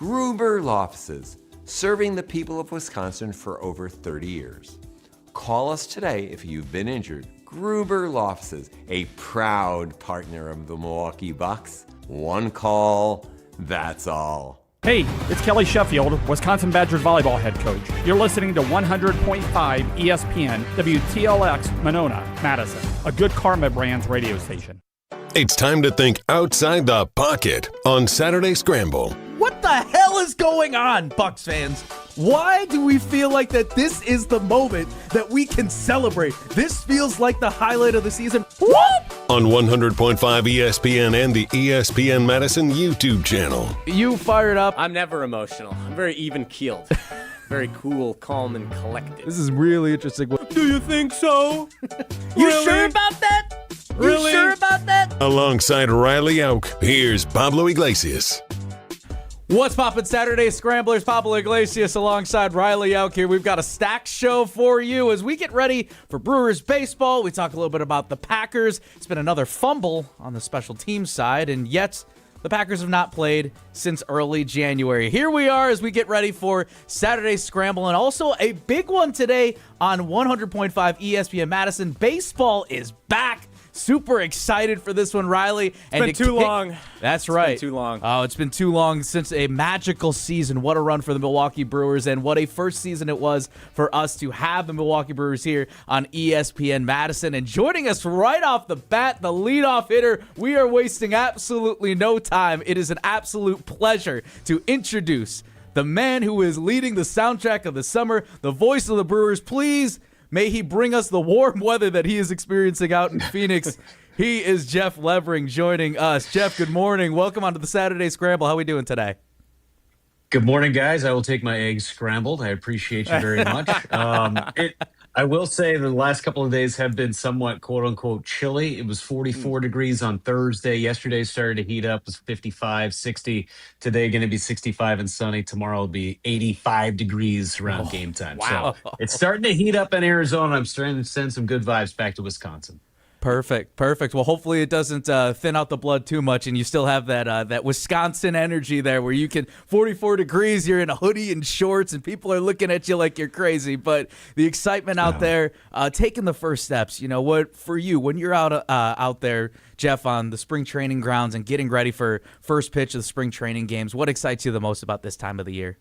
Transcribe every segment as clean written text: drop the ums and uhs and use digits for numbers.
Gruber's offices, serving the people of Wisconsin for over 30 years. Call us today if you've been injured. Gruber's offices, a proud partner of the Milwaukee Bucks. One call, that's all. Hey, it's Kelly Sheffield, Wisconsin Badgers volleyball head coach. You're listening to 100.5 ESPN, WTLX, Monona, Madison, a good Karma Brands radio station. It's time to think outside the pocket on Saturday Scramble. What the hell is going on, Bucks fans? Why do we feel like that this is the moment that we can celebrate? This feels like the highlight of the season. Whoop! On 100.5 ESPN and the ESPN Madison YouTube channel. You fired up. I'm never emotional. I'm very even-keeled. Very cool, calm, and collected. This is really interesting. Do you think so? You Really? sure about that? Really? You sure about that? Alongside Riley Auk, here's Pablo Iglesias. What's poppin', Saturday Scramblers? Pablo Iglesias alongside Riley out here. We've got a stacked show for you as we get ready for Brewers baseball. We talk a little bit about the Packers. It's been another fumble on the special teams side, and yet the Packers have not played since early January. Here we are as we get ready for Saturday Scramble, and also a big one today on 100.5 ESPN Madison. Baseball is back. Super excited for this one, Riley. It's been too long. That's right. It's been too long. Oh, it's been too long since a magical season. What a run for the Milwaukee Brewers, and what a first season it was for us to have the Milwaukee Brewers here on ESPN Madison. And joining us right off the bat, the leadoff hitter, we are wasting absolutely no time. It is an absolute pleasure to introduce the man who is leading the soundtrack of the summer, the voice of the Brewers. Please, may he bring us the warm weather that he is experiencing out in Phoenix. He is Jeff Levering joining us. Jeff, good morning. Welcome onto the Saturday Scramble. How are we doing today? Good morning, guys. I will take my eggs scrambled. I appreciate you very much. I will say the last couple of days have been somewhat quote-unquote chilly. It was 44 degrees on Thursday. Yesterday started to heat up. It was 55, 60. Today going to be 65 and sunny. Tomorrow will be 85 degrees around game time. Wow. So it's starting to heat up in Arizona. I'm starting to send some good vibes back to Wisconsin. Perfect. Well, hopefully it doesn't thin out the blood too much, and you still have that Wisconsin energy there where you can 44 degrees, you're in a hoodie and shorts, and people are looking at you like you're crazy. But the excitement out there, taking the first steps. You know what, for you when you're out there, Jeff, on the spring training grounds and getting ready for first pitch of the spring training games, what excites you the most about this time of the year?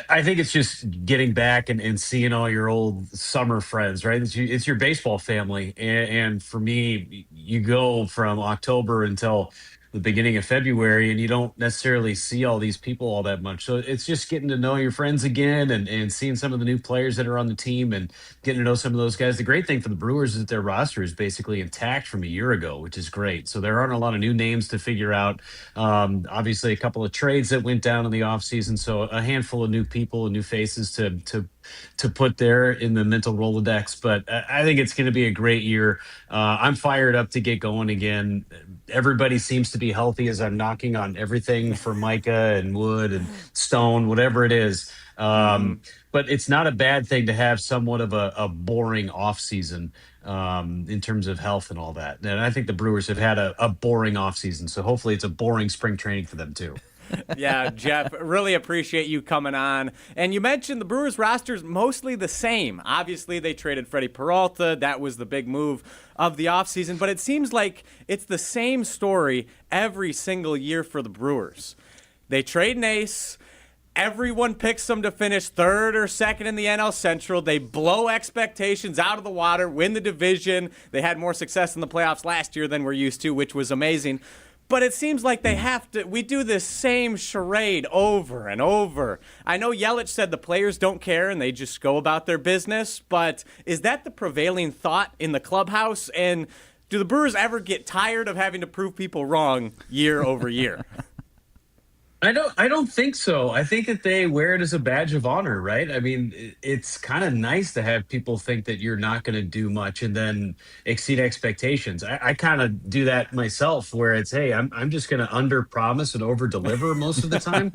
I think it's just getting back and seeing all your old summer friends, right? It's your baseball family. And for me, you go from October until the beginning of February, and you don't necessarily see all these people all that much. So it's just getting to know your friends again and seeing some of the new players that are on the team and getting to know some of those guys. The great thing for the Brewers is that their roster is basically intact from a year ago, which is great. So there aren't a lot of new names to figure out. Obviously, a couple of trades that went down in the offseason. So a handful of new people and new faces to put there in the mental Rolodex. But I think it's going to be a great year. I'm fired up to get going again. Everybody seems to be healthy as I'm knocking on everything for Micah and Wood and Stone, whatever it is. But it's not a bad thing to have somewhat of a boring offseason in terms of health and all that. And I think the Brewers have had a boring offseason. So hopefully it's a boring spring training for them too. Yeah, Jeff, really appreciate you coming on. And you mentioned the Brewers roster's mostly the same. Obviously, they traded Freddie Peralta. That was the big move of the offseason. But it seems like it's the same story every single year for the Brewers. They trade an ace. Everyone picks them to finish third or second in the NL Central. They blow expectations out of the water, win the division. They had more success in the playoffs last year than we're used to, which was amazing. But it seems like we do this same charade over and over. I know Yelich said the players don't care and they just go about their business, but is that the prevailing thought in the clubhouse? And do the Brewers ever get tired of having to prove people wrong year over year? I don't think so. I think that they wear it as a badge of honor, right? I mean, it's kind of nice to have people think that you're not going to do much and then exceed expectations. I kind of do that myself, where it's, hey, I'm just going to under promise and over deliver most of the time.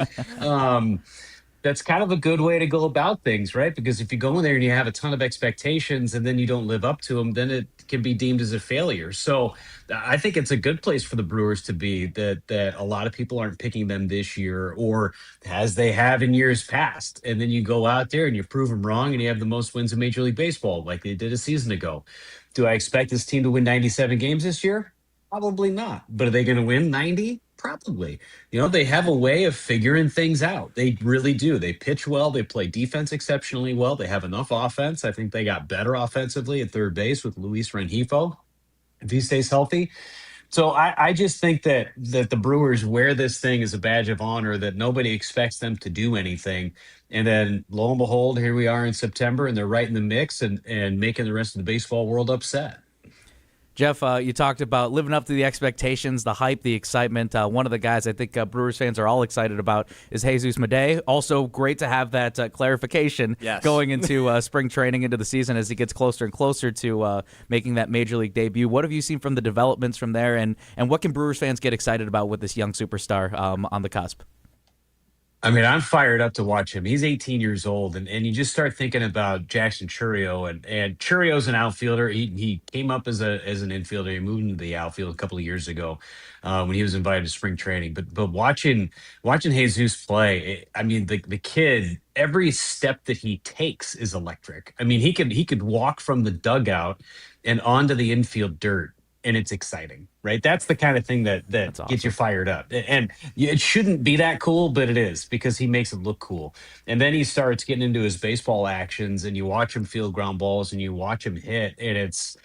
that's kind of a good way to go about things, right? Because if you go in there and you have a ton of expectations and then you don't live up to them, then it can be deemed as a failure. So I think it's a good place for the Brewers to be, that a lot of people aren't picking them this year or as they have in years past. And then you go out there and you prove them wrong and you have the most wins in Major League Baseball like they did a season ago. Do I expect this team to win 97 games this year? Probably not. But are they going to win 90? Probably. They have a way of figuring things out. They really do. They pitch well. They play defense exceptionally well. They have enough offense. I think they got better offensively at third base with Luis Rengifo if he stays healthy. So I just think that the Brewers wear this thing as a badge of honor, that nobody expects them to do anything. And then lo and behold, here we are in September and they're right in the mix and making the rest of the baseball world upset. Jeff, you talked about living up to the expectations, the hype, the excitement. One of the guys I think Brewers fans are all excited about is Jesus Madej. Also great to have that clarification going into spring training, into the season as he gets closer and closer to making that Major League debut. What have you seen from the developments from there, and what can Brewers fans get excited about with this young superstar on the cusp? I mean, I'm fired up to watch him. He's 18 years old, and you just start thinking about Jackson Chourio, and Churio's an outfielder. He came up as an infielder. He moved into the outfield a couple of years ago when he was invited to spring training. But watching Jesus play, I mean, the kid, every step that he takes is electric. I mean, he could walk from the dugout and onto the infield dirt, and it's exciting, right? That's the kind of thing that awesome. Gets you fired up. And it shouldn't be that cool, but it is, because he makes it look cool. And then he starts getting into his baseball actions, and you watch him field ground balls and you watch him hit, and it's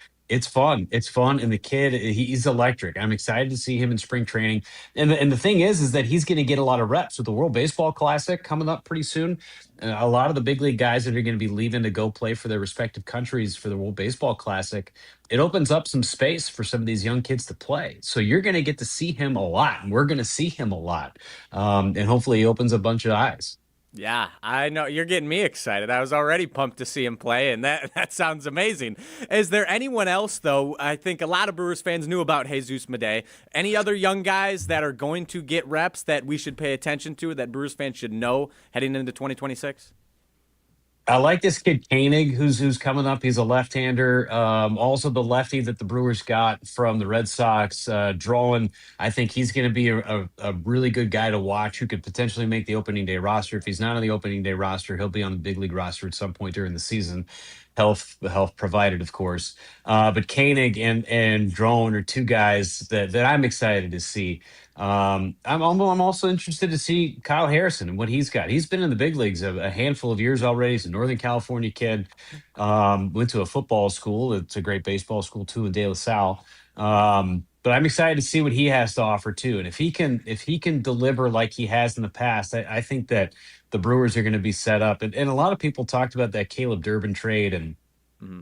fun. It's fun. And the kid, he's electric. I'm excited to see him in spring training. And the thing is that he's going to get a lot of reps with the World Baseball Classic coming up pretty soon. A lot of the big league guys that are going to be leaving to go play for their respective countries for the World Baseball Classic, it opens up some space for some of these young kids to play. So you're going to get to see him a lot, and we're going to see him a lot. And hopefully he opens a bunch of eyes. Yeah, I know. You're getting me excited. I was already pumped to see him play, and that sounds amazing. Is there anyone else, though? I think a lot of Brewers fans knew about Jesus Madej. Any other young guys that are going to get reps that we should pay attention to, that Brewers fans should know heading into 2026? I like this kid Koenig, who's coming up. He's a left-hander. Also, the lefty that the Brewers got from the Red Sox, Drowan. I think he's going to be a really good guy to watch, who could potentially make the opening day roster. If he's not on the opening day roster, he'll be on the big league roster at some point during the season. Health provided, of course. But Koenig and Drowan are two guys that I'm excited to see. I'm also interested to see Kyle Harrison and what he's got. He's been in the big leagues a handful of years already. He's a Northern California kid. Went to a football school. It's a great baseball school too in De La Salle. But I'm excited to see what he has to offer too. And if he can deliver like he has in the past, I think that the Brewers are going to be set up. And a lot of people talked about that Caleb Durbin trade, and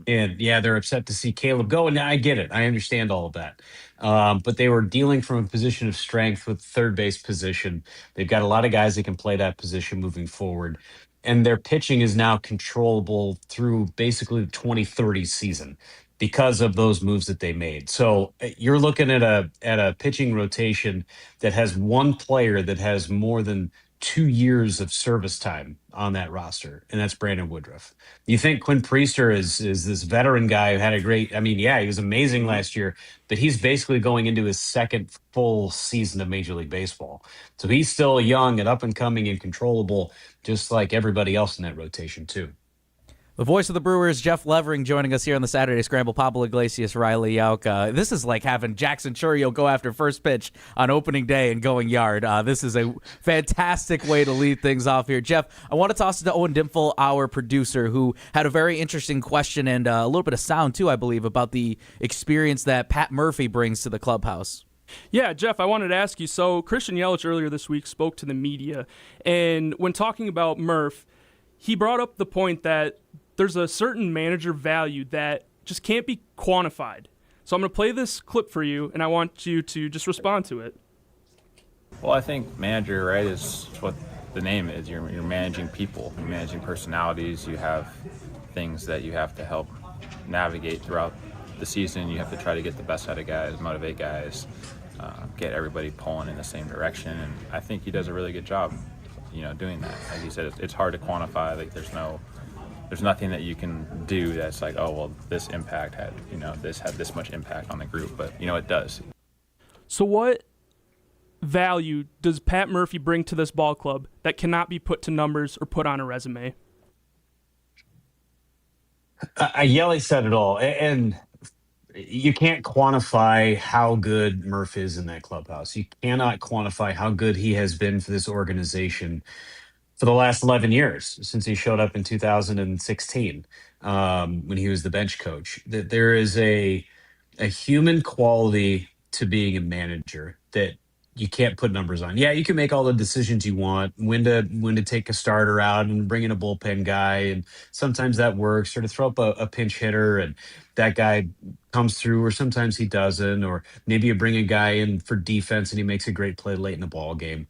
yeah, they're upset to see Caleb go. And I get it. I understand all of that. But they were dealing from a position of strength with third base position. They've got a lot of guys that can play that position moving forward. And their pitching is now controllable through basically the 2030 season because of those moves that they made. So you're looking at a pitching rotation that has one player that has more than 2 years of service time on that roster, and that's Brandon Woodruff. You think Quinn Priester is this veteran guy who had a great, I mean, yeah, he was amazing last year, but he's basically going into his second full season of Major League Baseball. So he's still young and up and coming and controllable, just like everybody else in that rotation too. The voice of the Brewers, Jeff Levering, joining us here on the Saturday Scramble. Pablo Iglesias, Riley Yauk. This is like having Jackson Chourio go after first pitch on opening day and going yard. This is a fantastic way to lead things off here. Jeff, I want to toss it to Owen Dimple, our producer, who had a very interesting question and a little bit of sound, too, I believe, about the experience that Pat Murphy brings to the clubhouse. Yeah, Jeff, I wanted to ask you, so Christian Yelich earlier this week spoke to the media, and when talking about Murph, he brought up the point that there's a certain manager value that just can't be quantified. So I'm going to play this clip for you, and I want you to just respond to it. Well, I think manager, right, is what the name is. You're managing people. You're managing personalities. You have things that you have to help navigate throughout the season. You have to try to get the best out of guys, motivate guys, get everybody pulling in the same direction. And I think he does a really good job. doing that. Like you said, it's hard to quantify. Like there's nothing that you can do that's like, oh well, this impact had this had this much impact on the group, but it does. So what value does Pat Murphy bring to this ball club that cannot be put to numbers or put on a resume? Yelich said it all, and you can't quantify how good Murph is in that clubhouse. You cannot quantify how good he has been for this organization for the last 11 years since he showed up in 2016 when he was the bench coach. That there is a human quality to being a manager that you can't put numbers on. Yeah, you can make all the decisions you want, when to take a starter out and bring in a bullpen guy, and sometimes that works, or to throw up a pinch hitter and that guy comes through, or sometimes he doesn't, or maybe you bring a guy in for defense and he makes a great play late in the ball game.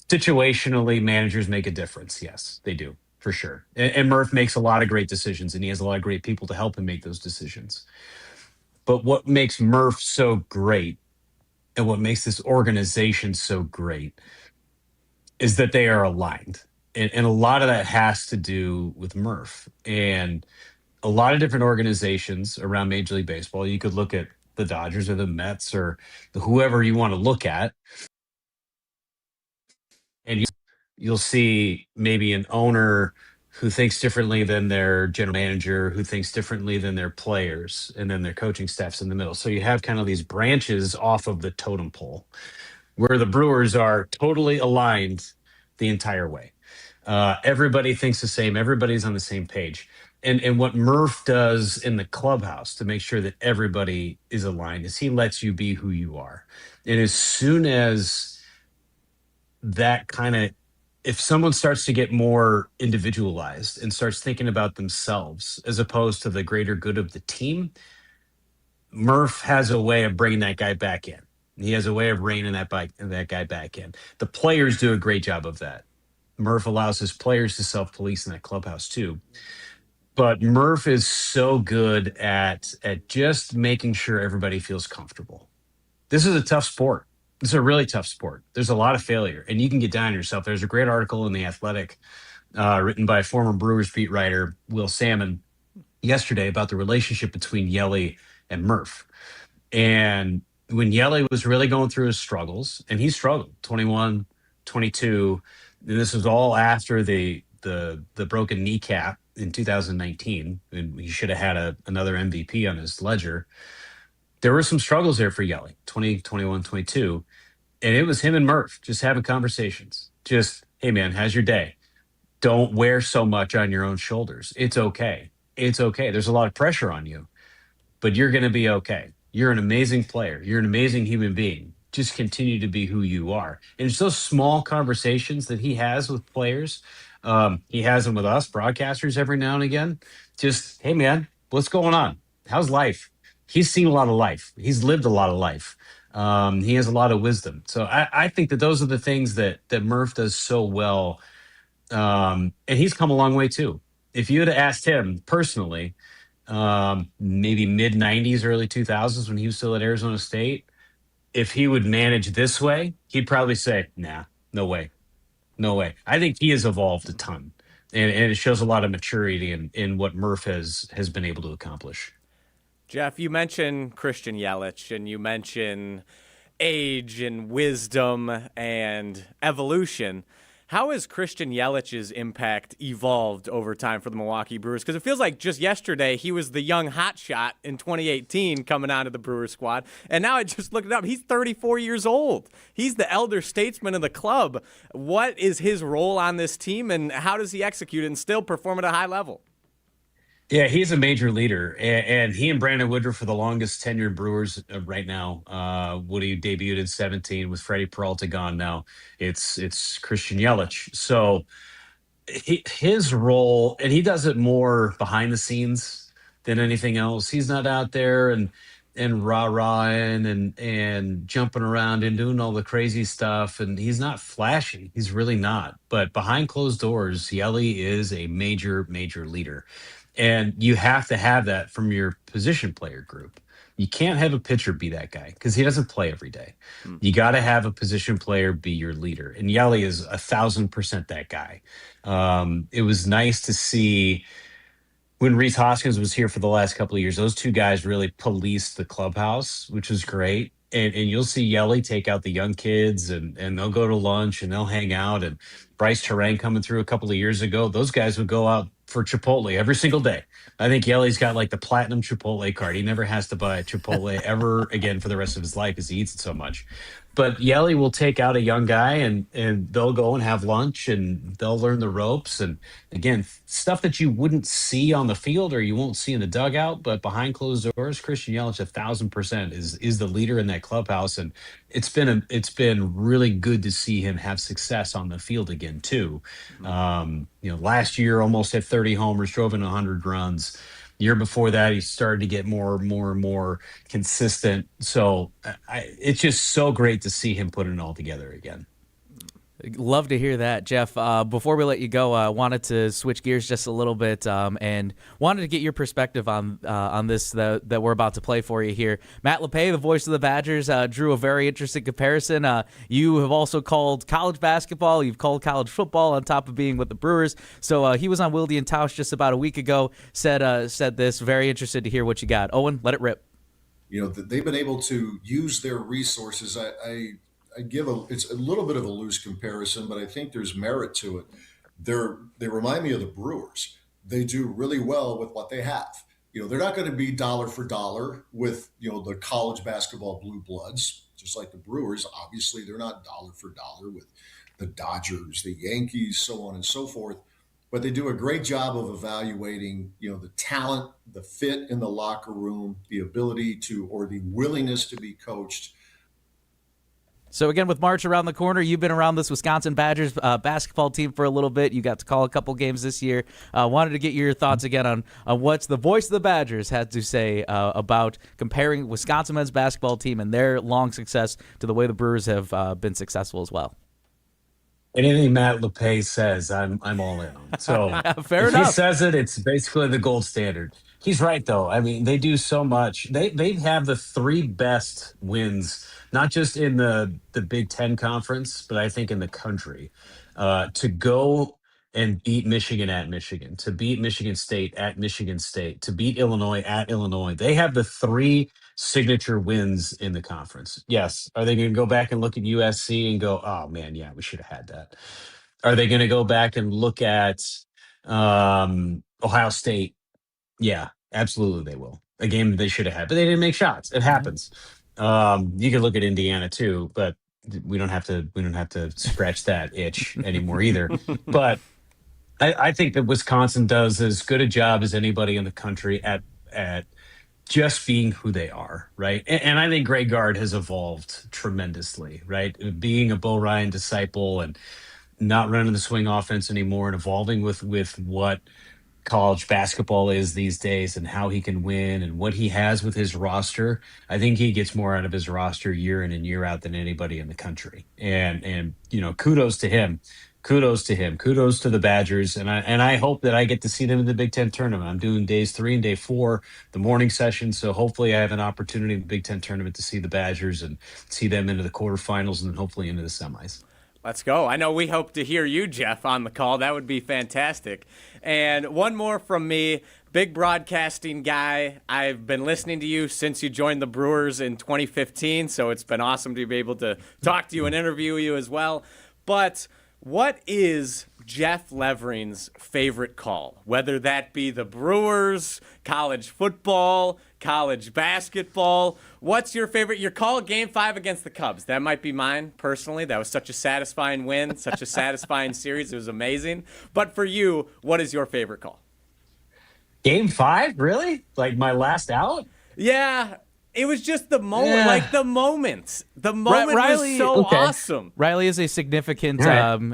Situationally, managers make a difference. Yes, they do, for sure. And Murph makes a lot of great decisions, and he has a lot of great people to help him make those decisions. But what makes Murph so great and what makes this organization so great is that they are aligned. And a lot of that has to do with Murph. And a lot of different organizations around Major League Baseball, you could look at the Dodgers or the Mets or whoever you want to look at, and you'll see maybe an owner who thinks differently than their general manager, who thinks differently than their players, and then their coaching staff's in the middle. So you have kind of these branches off of the totem pole where the Brewers are totally aligned the entire way. Everybody thinks the same. Everybody's on the same page. And what Murph does in the clubhouse to make sure that everybody is aligned is he lets you be who you are. And as soon as that kind of, if someone starts to get more individualized and starts thinking about themselves as opposed to the greater good of the team, Murph has a way of bringing that guy back in. He has a way of reining that guy back in. The players do a great job of that. Murph allows his players to self-police in that clubhouse too. But Murph is so good at just making sure everybody feels comfortable. This is a tough sport. It's a really tough sport. There's a lot of failure, and you can get down on yourself. There's a great article in The Athletic written by former Brewers beat writer Will Salmon yesterday about the relationship between Yelich and Murph. And when Yelich was really going through his struggles, and he struggled 21, 22, and this was all after the broken kneecap in 2019, and he should have had another MVP on his ledger. There were some struggles there for Yelich, 20, 21, 22. And it was him and Murph just having conversations. Just, hey, man, how's your day? Don't wear so much on your own shoulders. It's okay. It's okay. There's a lot of pressure on you, but you're going to be okay. You're an amazing player. You're an amazing human being. Just continue to be who you are. And it's those small conversations that he has with players. He has them with us, broadcasters, every now and again. Just, hey, man, what's going on? How's life? He's seen a lot of life. He's lived a lot of life. He has a lot of wisdom. So I think that those are the things that Murph does so well. And he's come a long way too. If you had asked him personally, maybe mid-90s, early 2000s when he was still at Arizona State, if he would manage this way, he'd probably say, nah, no way. No way. I think he has evolved a ton. And it shows a lot of maturity in what Murph has been able to accomplish. Jeff, you mentioned Christian Yelich, and you mentioned age and wisdom and evolution. How has Christian Yelich's impact evolved over time for the Milwaukee Brewers? Because it feels like just yesterday he was the young hotshot in 2018 coming onto the Brewers squad, and now I just looked it up. He's 34 years old. He's the elder statesman of the club. What is his role on this team, and how does he execute it and still perform at a high level? Yeah, he's a major leader, and he and Brandon Woodruff are the longest tenured Brewers right now. Woody debuted in 17 with Freddie Peralta gone now. It's Christian Yelich. So his role, and he does it more behind the scenes than anything else. He's not out there and rah-rahing and jumping around and doing all the crazy stuff, and he's not flashy. He's really not. But behind closed doors, Yelich is a major leader. And you have to have that from your position player group. You can't have a pitcher be that guy because he doesn't play every day. You got to have a position player be your leader. And Yelly is 1,000% that guy. It was nice to see when Reese Hoskins was here for the last couple of years, those two guys really policed the clubhouse, which was great. And you'll see Yelly take out the young kids and they'll go to lunch and they'll hang out. And Bryce Terang coming through a couple of years ago, those guys would go out for Chipotle every single day. I think Yelly's got like the platinum Chipotle card. He never has to buy a Chipotle ever again for the rest of his life because he eats it so much. But Yelly will take out a young guy and they'll go and have lunch and they'll learn the ropes. And again, stuff that you wouldn't see on the field or you won't see in the dugout, but behind closed doors, Christian Yelich 1,000% is the leader in that clubhouse. And it's been really good to see him have success on the field again too. Last year almost hit 30 homers, drove in 100 runs. Year before that, he started to get more and more consistent. So it's just so great to see him put it all together again. Love to hear that, Jeff. Before we let you go, I wanted to switch gears just a little bit and wanted to get your perspective on this that we're about to play for you here. Matt LePay, the voice of the Badgers, drew a very interesting comparison. You have also called college basketball. You've called college football on top of being with the Brewers. So he was on Wilde and Tausch just about a week ago, said this. Very interested to hear what you got. Owen, let it rip. They've been able to use their resources. It's a little bit of a loose comparison, but I think there's merit to it. They remind me of the Brewers. They do really well with what they have. They're not going to be dollar for dollar with, the college basketball blue bloods, just like the Brewers. Obviously, they're not dollar for dollar with the Dodgers, the Yankees, so on and so forth. But they do a great job of evaluating, the talent, the fit in the locker room, the ability to, or the willingness to be coached. So again, with March around the corner, you've been around this Wisconsin Badgers basketball team for a little bit. You got to call a couple games this year. Wanted to get your thoughts again on what's the voice of the Badgers had to say about comparing Wisconsin men's basketball team and their long success to the way the Brewers have been successful as well. Anything Matt LePay says, I'm all in on. So Fair if enough. he says it, it's basically the gold standard. He's right, though. I mean, they do so much. They have the three best wins, not just in the Big Ten Conference, but I think in the country. To go and beat Michigan at Michigan, to beat Michigan State at Michigan State, to beat Illinois at Illinois. They have the three signature wins in the conference. Yes. Are they going to go back and look at USC and go, oh, man, yeah, we should have had that? Are they going to go back and look at Ohio State? Yeah, absolutely they will. A game that they should have had, but they didn't make shots. It happens. You can look at Indiana too, but we don't have to scratch that itch anymore either. But I think that Wisconsin does as good a job as anybody in the country at just being who they are, right? And I think Greg Gard has evolved tremendously, right? Being a Bo Ryan disciple and not running the swing offense anymore and evolving with what college basketball is these days and how he can win and what he has with his roster. I think he gets more out of his roster year in and year out than anybody in the country. And kudos to him. Kudos to him. Kudos to the Badgers. And I hope that I get to see them in the Big Ten tournament. I'm doing days 3 and day 4, the morning session. So hopefully I have an opportunity in the Big Ten tournament to see the Badgers and see them into the quarterfinals and then hopefully into the semis. Let's go. I know we hope to hear you, Jeff, on the call. That would be fantastic. And one more from me, big broadcasting guy. I've been listening to you since you joined the Brewers in 2015, so it's been awesome to be able to talk to you and interview you as well. But what is Jeff Levering's favorite call? Whether that be the Brewers, college football, college basketball. What's your favorite? Your call Game 5 against the Cubs. That might be mine, personally. That was such a satisfying win, such a satisfying series. It was amazing. But for you, what is your favorite call? Game 5? Really? Like my last out? Yeah. It was just the moment, like the moments. The moment Riley, was so awesome. Riley is a significant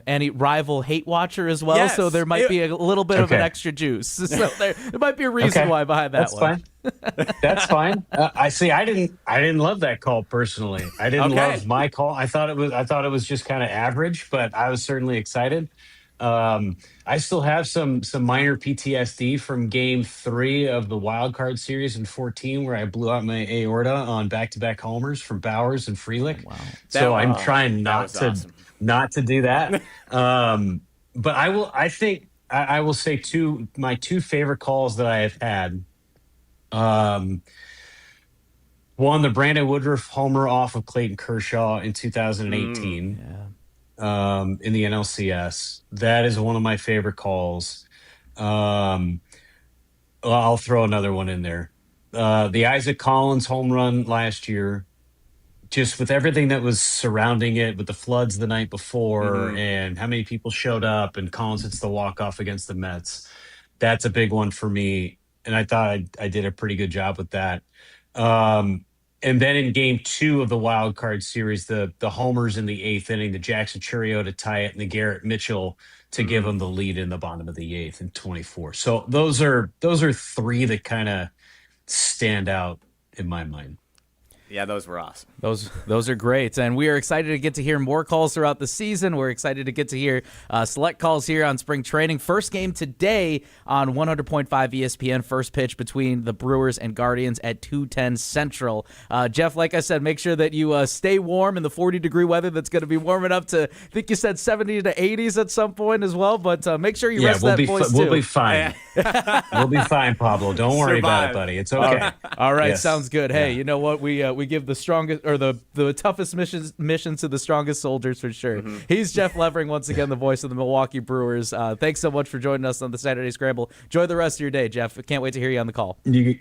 any rival hate watcher as well, Yes, so there might be a little bit of an extra juice. So there might be a reason why behind that. That's fine. That's fine. I see. I didn't love that call personally. I didn't love my call. I thought it was just kind of average, but I was certainly excited. I still have some minor PTSD from Game 3 of the wild card series in 14, where I blew out my aorta on back-to-back homers from Bowers and Frelick. Wow. So I'm trying not to do that. But I will say my two favorite calls that I have had. One, the Brandon Woodruff homer off of Clayton Kershaw in 2018. In the NLCS. That is one of my favorite calls. I'll throw another one in there. The Isaac Collins home run last year, just with everything that was surrounding it, with the floods the night before and how many people showed up, and Collins hits the walk-off against the Mets. That's a big one for me, and I thought I did a pretty good job with that. And then in Game 2 of the wild card series, the homers in the 8th inning, the Jackson Churio to tie it, and the Garrett Mitchell to give them the lead in the bottom of the 8th in 24. So those are three that kind of stand out in my mind. Yeah, those were awesome. Those are great, and we are excited to get to hear more calls throughout the season. We're excited to get to hear select calls here on spring training. First game today on 100.5 ESPN. First pitch between the Brewers and Guardians at 2:10 Central. Jeff, like I said, make sure that you stay warm in the 40-degree weather that's going to be warming up to, I think you said 70 to 80s at some point as well, but make sure you rest that voice too. We'll be fine. We'll be fine, Pablo. Don't worry about it, buddy. It's okay. All right, Sounds good. Hey, you know what? We give the strongest or the toughest missions to the strongest soldiers for sure. He's Jeff Levering, once again, the voice of the Milwaukee Brewers. Thanks so much for joining us on the Saturday Scramble. Enjoy the rest of your day, Jeff. Can't wait to hear you on the call. You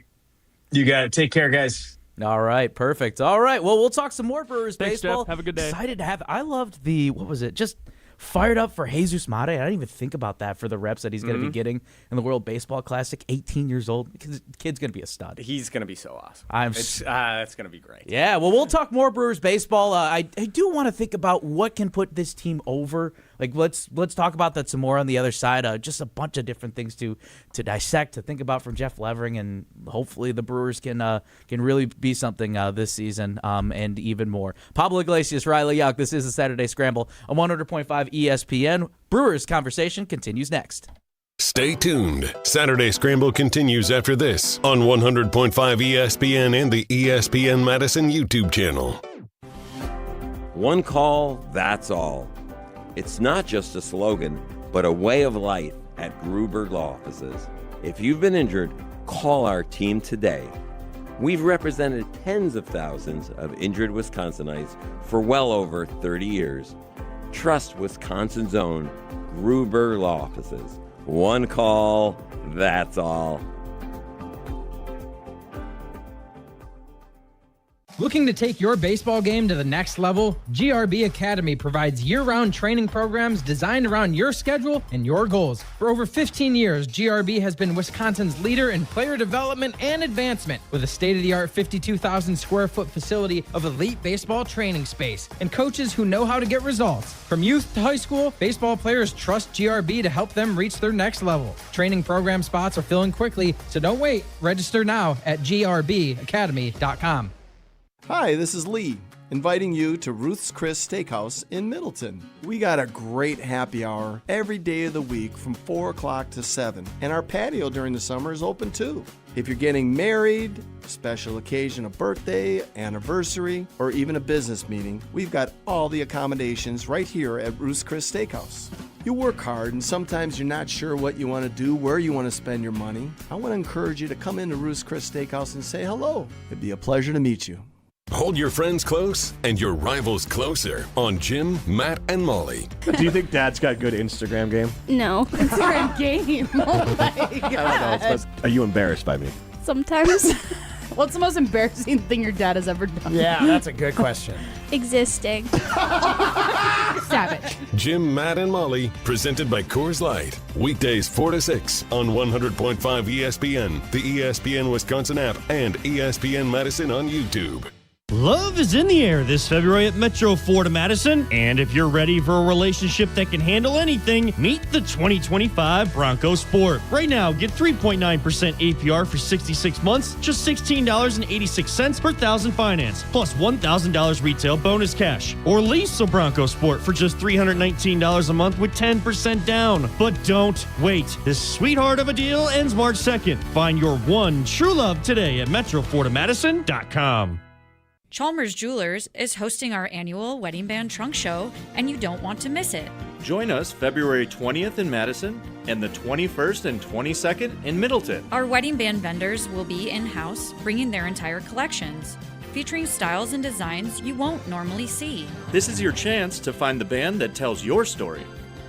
got it. Take care, guys. All right, perfect. All right, well, we'll talk some more Brewers baseball. Jeff. Have a good day. Excited to have. I loved just fired up for Jesus Mate. I didn't even think about that for the reps that he's going to be getting in the World Baseball Classic. 18 years old. Kid's going to be a stud. He's going to be so awesome. That's going to be great. Yeah, well, we'll talk more Brewers baseball. I do want to think about what can put this team over. Like, let's talk about that some more on the other side. Just a bunch of different things to dissect, to think about from Jeff Levering, and hopefully the Brewers can really be something this season and even more. Pablo Iglesias, Riley Up. This is the Saturday Scramble on 100.5 ESPN. Brewers conversation continues next. Stay tuned. Saturday Scramble continues after this on 100.5 ESPN and the ESPN Madison YouTube channel. One call, that's all. It's not just a slogan, but a way of life at Gruber Law Offices. If you've been injured, call our team today. We've represented tens of thousands of injured Wisconsinites for well over 30 years. Trust Wisconsin's own Gruber Law Offices. One call, that's all. Looking to take your baseball game to the next level? GRB Academy provides year-round training programs designed around your schedule and your goals. For over 15 years, GRB has been Wisconsin's leader in player development and advancement, with a state-of-the-art 52,000 square foot facility of elite baseball training space and coaches who know how to get results. From youth to high school, baseball players trust GRB to help them reach their next level. Training program spots are filling quickly, so don't wait. Register now at grbacademy.com. Hi, this is Lee, inviting you to Ruth's Chris Steakhouse in Middleton. We got a great happy hour every day of the week from 4 o'clock to 7, and our patio during the summer is open too. If you're getting married, special occasion, a birthday, anniversary, or even a business meeting, we've got all the accommodations right here at Ruth's Chris Steakhouse. You work hard and sometimes you're not sure what you want to do, where you want to spend your money. I want to encourage you to come into Ruth's Chris Steakhouse and say hello. It'd be a pleasure to meet you. Hold your friends close and your rivals closer on Jim, Matt, and Molly. Do you think Dad's got good Instagram game? No. Instagram game? Oh my God. I don't know. Are you embarrassed by me? Sometimes. What's the most embarrassing thing your dad has ever done? Yeah, that's a good question. Existing. Savage. Jim, Matt, and Molly, presented by Coors Light. Weekdays 4 to 6 on 100.5 ESPN, the ESPN Wisconsin app, and ESPN Madison on YouTube. Love is in the air this February at Metro Ford of Madison. And if you're ready for a relationship that can handle anything, meet the 2025 Bronco Sport. Right now, get 3.9% APR for 66 months, just $16.86 per thousand finance, plus $1,000 retail bonus cash. Or lease a Bronco Sport for just $319 a month with 10% down. But don't wait. This sweetheart of a deal ends March 2nd. Find your one true love today at MetroFordofMadison.com. Chalmers Jewelers is hosting our annual Wedding Band Trunk Show, and you don't want to miss it. Join us February 20th in Madison and the 21st and 22nd in Middleton. Our wedding band vendors will be in-house, bringing their entire collections, featuring styles and designs you won't normally see. This is your chance to find the band that tells your story.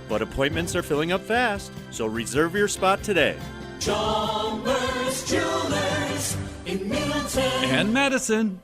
But appointments are filling up fast, so reserve your spot today. Chalmers Jewelers in Middleton And Madison.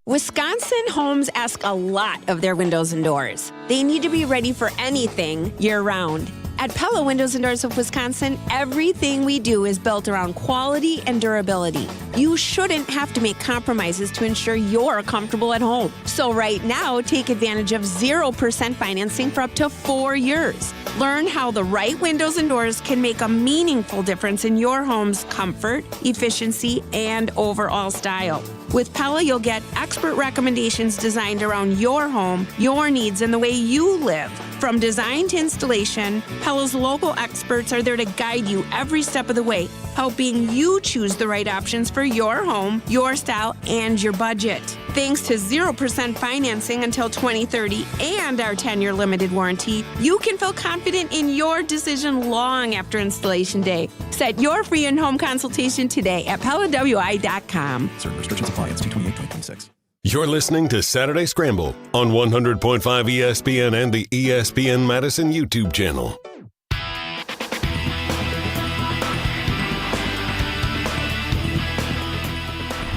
Wisconsin homes ask a lot of their windows and doors. They need to be ready for anything year-round. At Pella Windows and Doors of Wisconsin, everything we do is built around quality and durability. You shouldn't have to make compromises to ensure you're comfortable at home. So right now, take advantage of 0% financing for up to 4 years. Learn how the right windows and doors can make a meaningful difference in your home's comfort, efficiency, and overall style. With Pella, you'll get expert recommendations designed around your home, your needs, and the way you live. From design to installation, Pella's local experts are there to guide you every step of the way, helping you choose the right options for your home, your style, and your budget. Thanks to 0% financing until 2030 and our 10-year limited warranty, you can feel confident in your decision long after installation day. Set your free in-home consultation today at PellaWI.com. Certain restrictions apply. It's 2/28/2026. You're listening to Saturday Scramble on 100.5 ESPN and the ESPN Madison YouTube channel.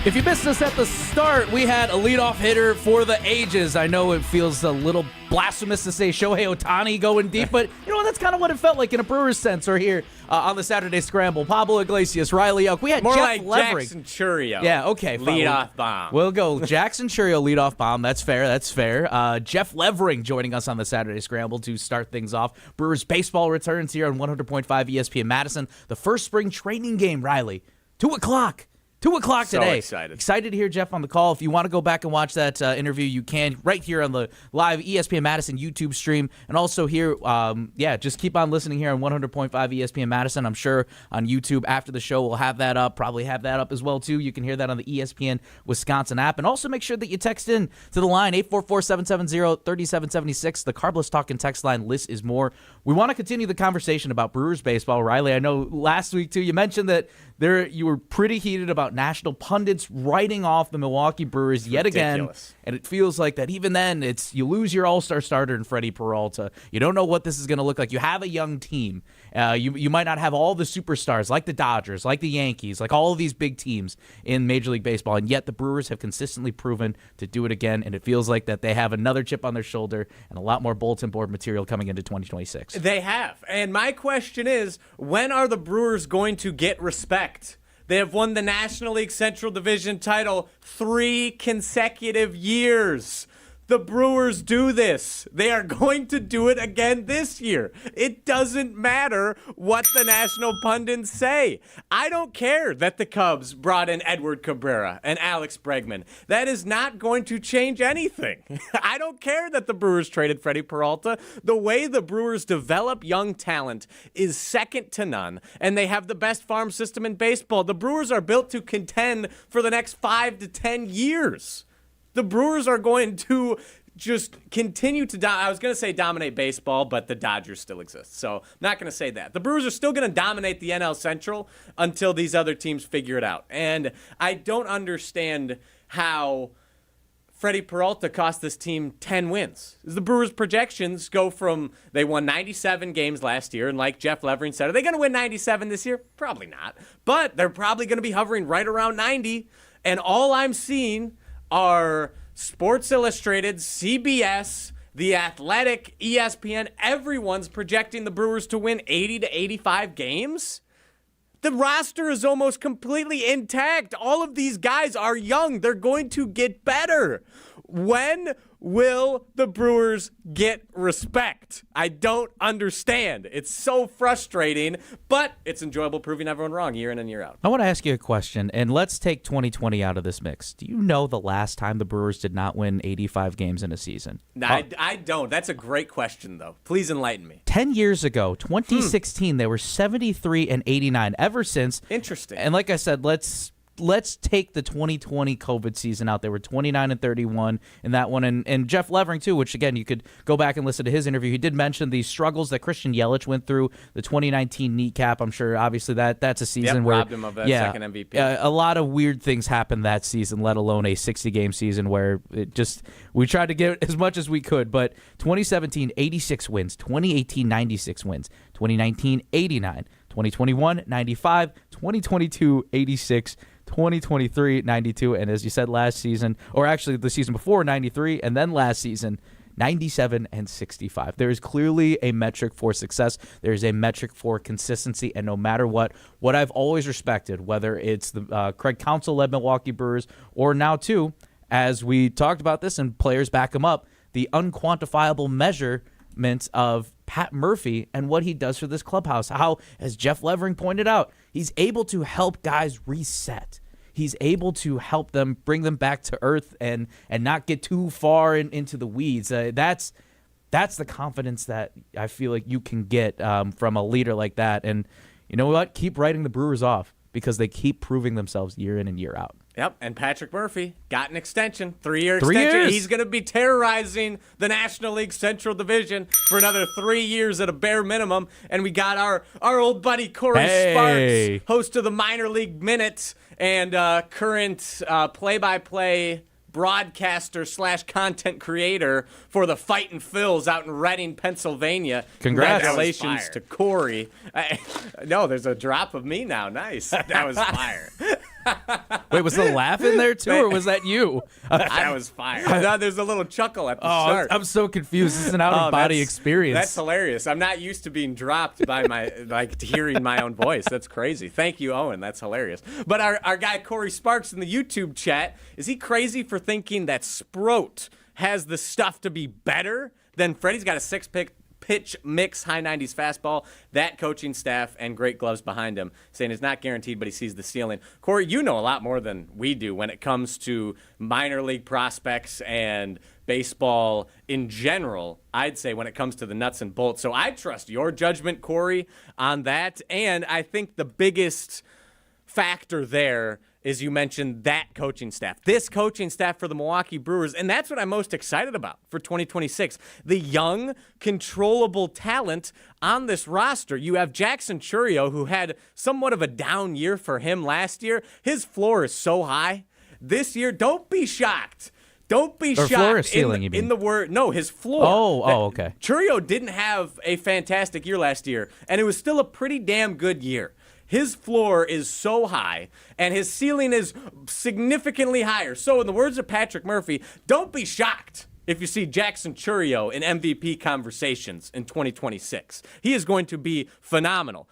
If you missed us at the start, we had a leadoff hitter for the ages. I know it feels a little blasphemous to say Shohei Ohtani going deep, but you know what? That's kind of what it felt like in a Brewers sense right here on the Saturday Scramble. Pablo Iglesias, Riley Up. We had more Jeff like Levering. Jackson Churio. Yeah, okay. Leadoff bomb. We'll go Jackson Churio leadoff bomb. That's fair. That's fair. Jeff Levering joining us on the Saturday Scramble to start things off. Brewers baseball returns here on 100.5 ESPN Madison. The first spring training game, Riley. 2 o'clock. 2 o'clock today. So excited. Excited to hear Jeff on the call. If you want to go back and watch that interview, you can right here on the live ESPN Madison YouTube stream. And also here, just keep on listening here on 100.5 ESPN Madison. I'm sure on YouTube after the show we'll have that up. Probably have that up as well, too. You can hear that on the ESPN Wisconsin app. And also make sure that you text in to the line, 844-770-3776. The Carbless Talking text line list is more. We want to continue the conversation about Brewers baseball. Riley, I know last week, too, you mentioned that you were pretty heated about national pundits writing off the Milwaukee Brewers yet again, and it feels like that even then you lose your all-star starter in Freddie Peralta. You don't know what this is going to look like. You have a young team. You might not have all the superstars like the Dodgers, like the Yankees, like all of these big teams in Major League Baseball, and yet the Brewers have consistently proven to do it again, and it feels like that they have another chip on their shoulder and a lot more bulletin board material coming into 2026. They have, and my question is, when are the Brewers going to get respect? They have won the National League Central Division title 3 consecutive years. The Brewers do this. They are going to do it again this year. It doesn't matter what the national pundits say. I don't care that the Cubs brought in Edward Cabrera and Alex Bregman. That is not going to change anything. I don't care that the Brewers traded Freddie Peralta. The way the Brewers develop young talent is second to none, and they have the best farm system in baseball. The Brewers are built to contend for the next 5 to 10 years. The Brewers are going to just continue to I was going to say dominate baseball, but the Dodgers still exist. So I'm not going to say that. The Brewers are still going to dominate the NL Central until these other teams figure it out. And I don't understand how Freddie Peralta cost this team 10 wins. The Brewers' projections go from they won 97 games last year, and like Jeff Levering said, are they going to win 97 this year? Probably not. But they're probably going to be hovering right around 90. And all I'm seeing are Sports Illustrated, CBS, The Athletic, ESPN. Everyone's projecting the Brewers to win 80 to 85 games. The roster is almost completely intact. All of these guys are young. They're going to get better. When will the Brewers get respect? I don't understand. It's so frustrating, but it's enjoyable proving everyone wrong year in and year out. I want to ask you a question, and let's take 2020 out of this mix. Do you know the last time the Brewers did not win 85 games in a season? No, I don't. That's a great question, though. Please enlighten me. 10 years ago, 2016, they were 73-89. Ever since. Interesting. And like I said, let's take the 2020 COVID season out. They were 29-31 in that one. And Jeff Levering, too, which, again, you could go back and listen to his interview. He did mention the struggles that Christian Yelich went through, the 2019 kneecap. I'm sure, obviously, that's a season where robbed him of that second MVP. A lot of weird things happened that season, let alone a 60-game season where we tried to get as much as we could. But 2017, 86 wins. 2018, 96 wins. 2019, 89. 2021, 95. 2022, 86. 2023, 92, and as you said last season, or actually the season before, 93, and then last season, 97 and 65. There is clearly a metric for success. There is a metric for consistency, and no matter what I've always respected, whether it's the Craig Counsell-led Milwaukee Brewers, or now, too, as we talked about this and players back him up, the unquantifiable measurement of Pat Murphy and what he does for this clubhouse. How, as Jeff Levering pointed out, he's able to help guys reset. He's able to help them, bring them back to earth and not get too far into the weeds. That's the confidence that I feel like you can get from a leader like that. And you know what? Keep writing the Brewers off because they keep proving themselves year in and year out. Yep, and Patrick Murphy got an extension, 3-year extension. Years. He's going to be terrorizing the National League Central Division for another 3 years at a bare minimum. And we got our old buddy Corey Sparks, host of the Minor League Minute and current play-by-play broadcaster / content creator for the Fightin' Phils out in Reading, Pennsylvania. Congrats. Congratulations to Corey. No, there's a drop of me now. Nice. That was fire. Wait, was the laugh in there too, or was that you? That was fire. No, there's a little chuckle at the start. I'm so confused. This is an out-of-body experience. That's hilarious. I'm not used to being dropped by hearing my own voice. That's crazy. Thank you, Owen. That's hilarious. But our guy Corey Sparks in the YouTube chat, is he crazy for thinking that Sproat has the stuff to be better than Freddie's got a 6-pitch mix, high 90s fastball, that coaching staff, and great gloves behind him, saying it's not guaranteed, but he sees the ceiling. Corey, you know a lot more than we do when it comes to minor league prospects and baseball in general, I'd say, when it comes to the nuts and bolts. So I trust your judgment, Corey, on that. And I think the biggest factor there is you mentioned that coaching staff, this coaching staff for the Milwaukee Brewers, and that's what I'm most excited about for 2026. The young, controllable talent on this roster. You have Jackson Chourio, who had somewhat of a down year for him last year. His floor is so high. This year, don't be shocked. Don't be shocked. Floor or ceiling, you mean? In the word, no, his floor. Oh, okay. Chourio didn't have a fantastic year last year, and it was still a pretty damn good year. His floor is so high, and his ceiling is significantly higher. So in the words of Patrick Murphy, don't be shocked if you see Jackson Chourio in MVP conversations in 2026. He is going to be phenomenal.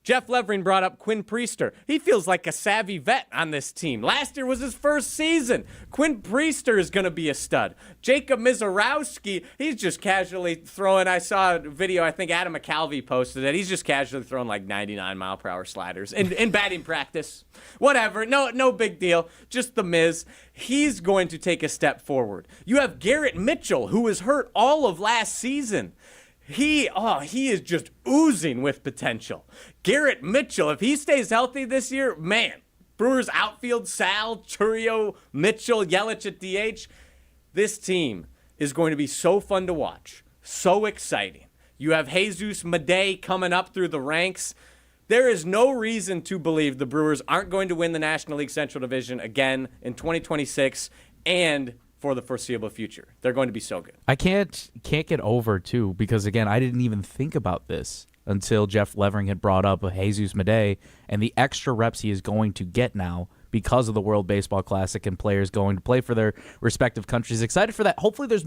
Jeff Levering brought up Quinn Priester. He feels like a savvy vet on this team. Last year was his first season. Quinn Priester is going to be a stud. Jacob Mizorowski, he's just casually throwing. I saw a video, I think Adam McCalvey posted it. He's just casually throwing like 99-mile-per-hour sliders in batting practice. Whatever, no big deal. Just the Miz. He's going to take a step forward. You have Garrett Mitchell, who was hurt all of last season. He is just oozing with potential. Garrett Mitchell, if he stays healthy this year, man, Brewers outfield, Sal, Chourio, Mitchell, Yelich at DH. This team is going to be so fun to watch, so exciting. You have Jesus Madej coming up through the ranks. There is no reason to believe the Brewers aren't going to win the National League Central Division again in 2026 and for the foreseeable future. They're going to be so good. I can't get over, too, because, again, I didn't even think about this until Jeff Levering had brought up Jesus Madej and the extra reps he is going to get now because of the World Baseball Classic and players going to play for their respective countries. Excited for that. Hopefully there's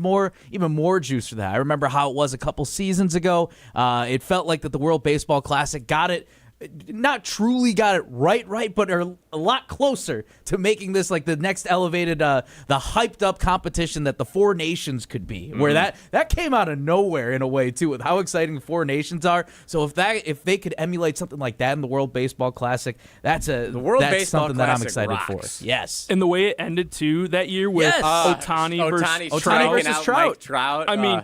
even more juice for that. I remember how it was a couple seasons ago. It felt like that the World Baseball Classic got it not truly got it right, but are a lot closer to making this like the next elevated, the hyped up competition that the Four Nations could be, where that came out of nowhere in a way too, with how exciting the Four Nations are. So if they could emulate something like that in the World Baseball Classic, that's something that I'm excited for. Yes, and the way it ended too that year with Ohtani versus Trout. I mean,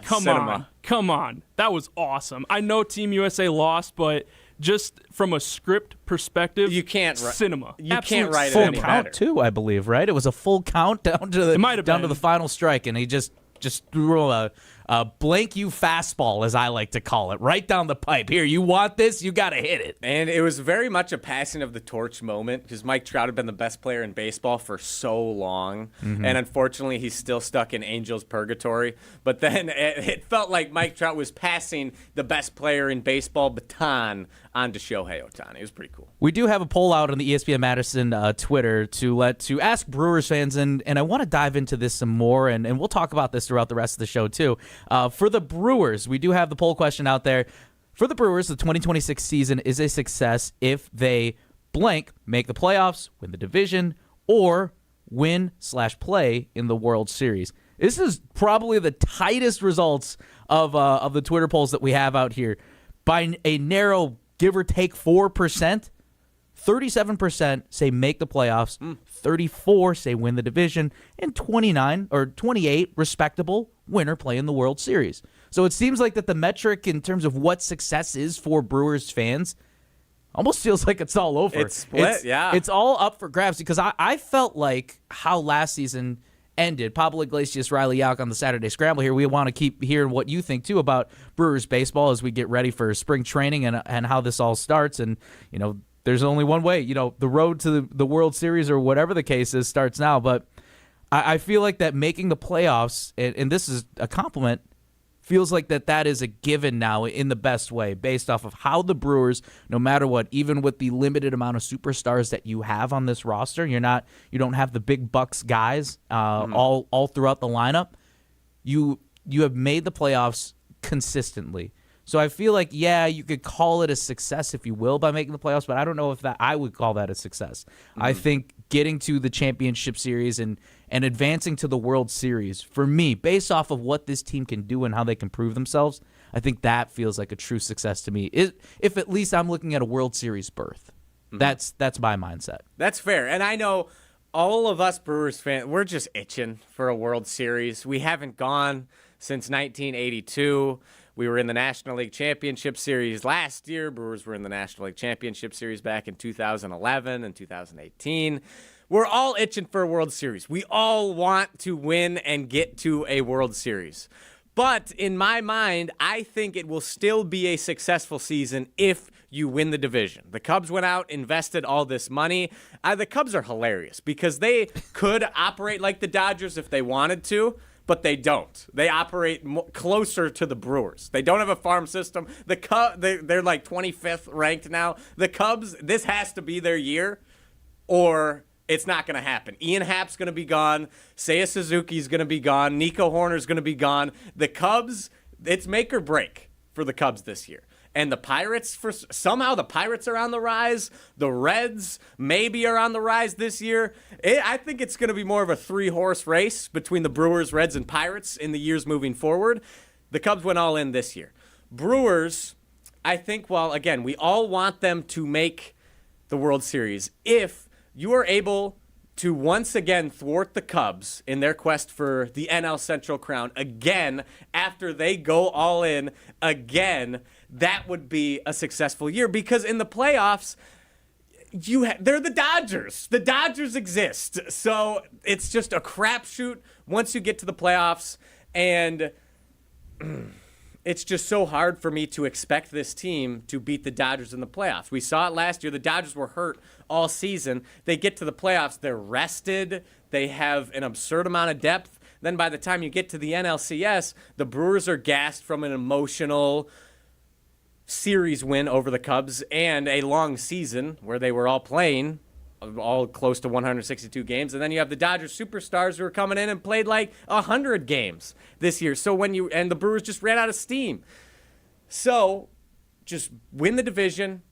come on, that was awesome. I know Team USA lost, but just from a script perspective, you can't cinema. You can't write full it any count better. too, I believe. Right? It was a full count down to the final strike, and he just threw a blank you fastball, as I like to call it, right down the pipe. Here, you want this? You got to hit it. And it was very much a passing of the torch moment because Mike Trout had been the best player in baseball for so long. And unfortunately, he's still stuck in Angels purgatory. But then it felt like Mike Trout was passing the best player in baseball baton on to Shohei Ohtani. It was pretty cool. We do have a poll out on the ESPN Madison Twitter to ask Brewers fans, and I want to dive into this some more, and we'll talk about this throughout the rest of the show too. For the Brewers, we do have the poll question out there. For the Brewers, the 2026 season is a success if they blank, make the playoffs, win the division, or win/play in the World Series. This is probably the tightest results of the Twitter polls that we have out here by a narrow give or take 4%. 37% say make the playoffs, 34% say win the division, and 28 respectable winner play in the World Series. So it seems like that the metric in terms of what success is for Brewers fans almost feels like it's all over. It's split, yeah. It's all up for grabs because I felt like how last season ended. Pablo Iglesias, Riley Yauk on the Saturday Scramble here. We want to keep hearing what you think, too, about Brewers baseball as we get ready for spring training and how this all starts. And, there's only one way. The road to the World Series or whatever the case is starts now. But I feel like that making the playoffs, and this is a compliment, feels like that is a given now in the best way based off of how the Brewers, no matter what, even with the limited amount of superstars that you have on this roster, you don't have the big bucks guys all throughout the lineup. You have made the playoffs consistently. So I feel like, you could call it a success, if you will, by making the playoffs, but I don't know if I would call that a success. I think getting to the championship series and advancing to the World Series, for me, based off of what this team can do and how they can prove themselves, I think that feels like a true success to me. If at least I'm looking at a World Series berth. That's my mindset. That's fair. And I know all of us Brewers fans, we're just itching for a World Series. We haven't gone since 1982. We were in the National League Championship Series last year. Brewers were in the National League Championship Series back in 2011 and 2018. We're all itching for a World Series. We all want to win and get to a World Series. But in my mind, I think it will still be a successful season if you win the division. The Cubs went out, invested all this money. The Cubs are hilarious because they could operate like the Dodgers if they wanted to, but they don't. They operate closer to the Brewers. They don't have a farm system. They're like 25th ranked now. The Cubs, this has to be their year, or it's not going to happen. Ian Happ's going to be gone. Seiya Suzuki's going to be gone. Nico Horner's going to be gone. The Cubs, it's make or break for the Cubs this year. And the Pirates, somehow the Pirates are on the rise. The Reds maybe are on the rise this year. I think it's going to be more of a 3-horse race between the Brewers, Reds, and Pirates in the years moving forward. The Cubs went all in this year. Brewers, I think, again, we all want them to make the World Series. If you are able to once again thwart the Cubs in their quest for the NL Central crown again after they go all in again, that would be a successful year because in the playoffs, they're the Dodgers. The Dodgers exist. So it's just a crapshoot once you get to the playoffs, and it's just so hard for me to expect this team to beat the Dodgers in the playoffs. We saw it last year. The Dodgers were hurt all season. They get to the playoffs. They're rested. They have an absurd amount of depth. Then by the time you get to the NLCS, the Brewers are gassed from an emotional series win over the Cubs and a long season where they were all playing, all close to 162 games. And then you have the Dodgers superstars who are coming in and played like 100 games this year. So and the Brewers just ran out of steam. So just win the division,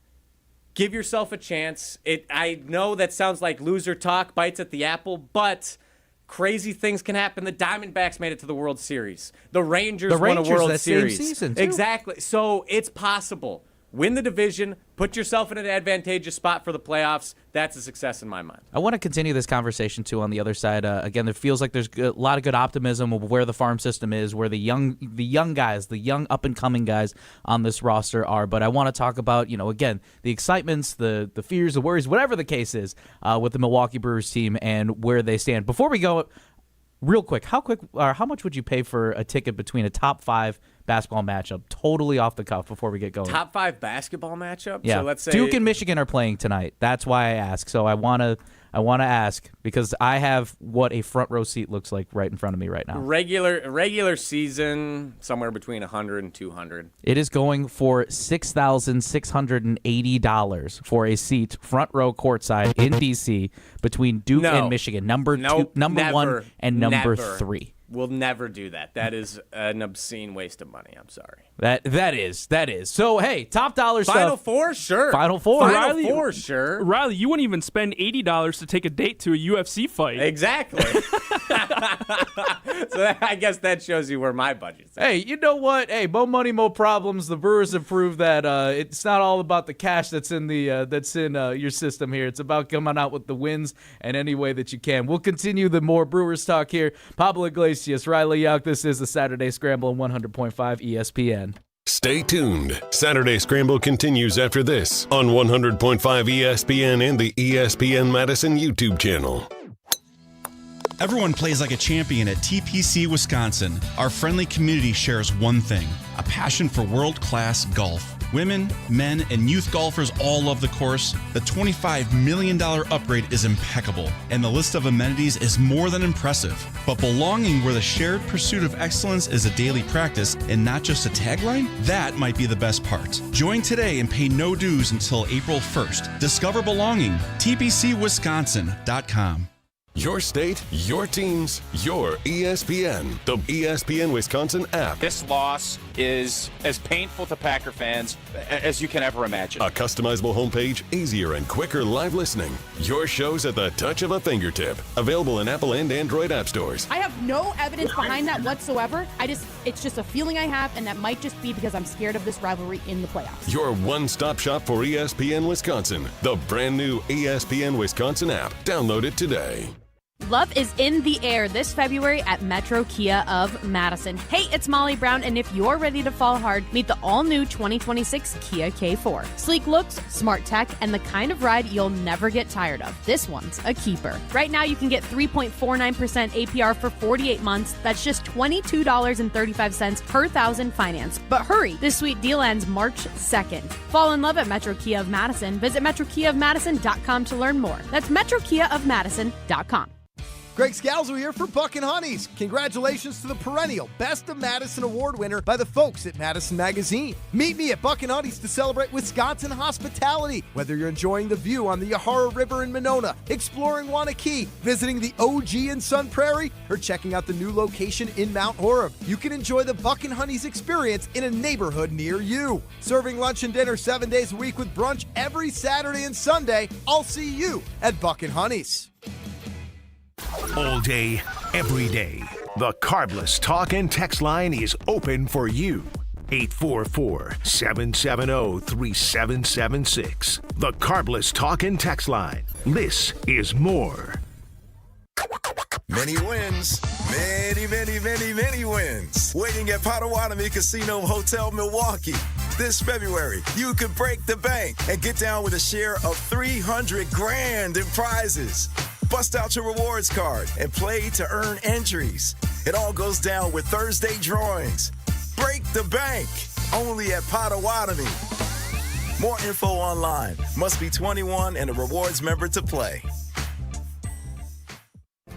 Give yourself a chance. I know that sounds like loser talk, bites at the apple, but crazy things can happen. The Diamondbacks made it to the World Series. The Rangers won a World that Series. same season, too. Exactly. So it's possible. Win the division, put yourself in an advantageous spot for the playoffs. That's a success in my mind. I want to continue this conversation, too, on the other side. Again, it feels like there's a lot of good optimism of where the farm system is, where the young guys, the young up-and-coming guys on this roster are. But I want to talk about, again, the excitements, the fears, the worries, whatever the case is with the Milwaukee Brewers team and where they stand. Before we go, real quick, how much would you pay for a ticket between a top 5 basketball matchup, totally off the cuff before we get going? Top 5 basketball matchup? Yeah. So let's say Duke and Michigan are playing tonight. That's why I ask. So I want to ask because I have what a front row seat looks like right in front of me right now. Regular season, somewhere between 100 and 200. It is going for $6,680 for a seat front row courtside in DC between Duke and Michigan, number 1 and number 3. We'll never do that. That is an obscene waste of money. I'm sorry. That is. So, hey, top dollar Final stuff. Four, sure. Final Four, sure. Riley, you wouldn't even spend $80 to take a date to a UFC fight. Exactly. So I guess that shows you where my budget's at. Hey, you know what? Hey, more money, more problems. The Brewers have proved that it's not all about the cash that's in your system here. It's about coming out with the wins in any way that you can. We'll continue the more Brewers talk here. Pablo Iglesias, Riley Youk. This is the Saturday Scramble on 100.5 ESPN. Stay tuned. Saturday Scramble continues after this on 100.5 ESPN and the ESPN Madison YouTube channel. Everyone plays like a champion at TPC Wisconsin. Our friendly community shares one thing, a passion for world-class golf. Women, men, and youth golfers all love the course. The $25 million upgrade is impeccable, and the list of amenities is more than impressive. But belonging where the shared pursuit of excellence is a daily practice and not just a tagline? That might be the best part. Join today and pay no dues until April 1st. Discover belonging. TPCWisconsin.com. Your state, your teams, your ESPN. The ESPN Wisconsin app. This loss is as painful to Packer fans as you can ever imagine. A customizable homepage, easier and quicker live listening. Your shows at the touch of a fingertip. Available in Apple and Android app stores. I have no evidence behind that whatsoever. It's just a feeling I have, and that might just be because I'm scared of this rivalry in the playoffs. Your one-stop shop for ESPN Wisconsin. The brand new ESPN Wisconsin app. Download it today. Love is in the air this February at Metro Kia of Madison. Hey, it's Molly Brown, and if you're ready to fall hard, meet the all-new 2026 Kia K4. Sleek looks, smart tech, and the kind of ride you'll never get tired of. This one's a keeper. Right now, you can get 3.49% APR for 48 months. That's just $22.35 per thousand finance. But hurry, this sweet deal ends March 2nd. Fall in love at Metro Kia of Madison. Visit MetroKiaofMadison.com to learn more. That's MetroKiaofMadison.com. Greg Scalzo here for Buck and Honeys. Congratulations to the perennial Best of Madison Award winner by the folks at Madison Magazine. Meet me at Buck and Honeys to celebrate Wisconsin hospitality. Whether you're enjoying the view on the Yahara River in Monona, exploring Wanakee, visiting the OG in Sun Prairie, or checking out the new location in Mount Horeb, you can enjoy the Buck and Honeys experience in a neighborhood near you. Serving lunch and dinner 7 days a week with brunch every Saturday and Sunday. I'll see you at Buck and Honeys. All day, every day, the Carbless Talk and Text line is open for you. 844-770-3776. The Carbless Talk and Text line. This is more. Many wins. Many wins. Waiting at Potawatomi Casino Hotel, Milwaukee. This February, you could break the bank and get down with a share of $300,000 in prizes. Bust out your rewards card and play to earn entries. It all goes down with Thursday drawings. Break the bank, only at Potawatomi. More info online. Must be 21 and a rewards member to play.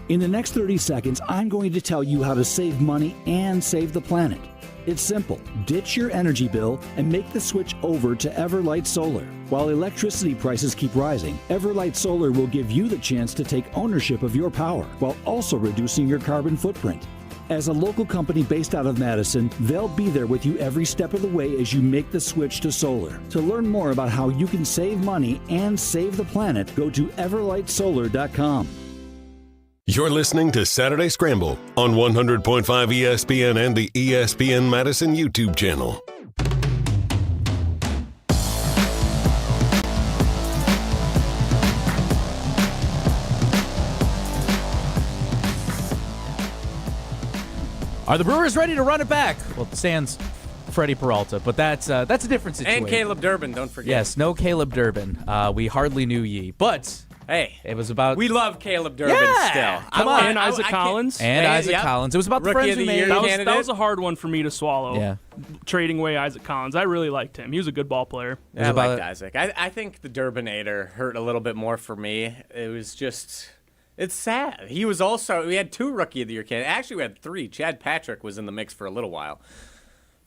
In the next 30 seconds, I'm going to tell you how to save money and save the planet. It's simple. Ditch your energy bill and make the switch over to Everlight Solar. While electricity prices keep rising, Everlight Solar will give you the chance to take ownership of your power while also reducing your carbon footprint. As a local company based out of Madison, they'll be there with you every step of the way as you make the switch to solar. To learn more about how you can save money and save the planet, go to everlightsolar.com. You're listening to Saturday Scramble on 100.5 ESPN and the ESPN Madison YouTube channel. Are the Brewers ready to run it back? Well, sans Freddie Peralta, but that's a different situation. And Caleb Durbin, don't forget. Yes, no Caleb Durbin. We hardly knew ye, but hey, it was about. We love Caleb Durbin still. Come on, and Isaac Collins. And Isaac Collins. It was about the Rookie friends of the we year made. That was a hard one for me to swallow. Yeah. Trading away Isaac Collins. I really liked him. He was a good ball player. I liked Isaac. I think the Durbinator hurt a little bit more for me. It was just. It's sad. We had 2 Rookie of the Year candidates. Actually, we had 3. Chad Patrick was in the mix for a little while.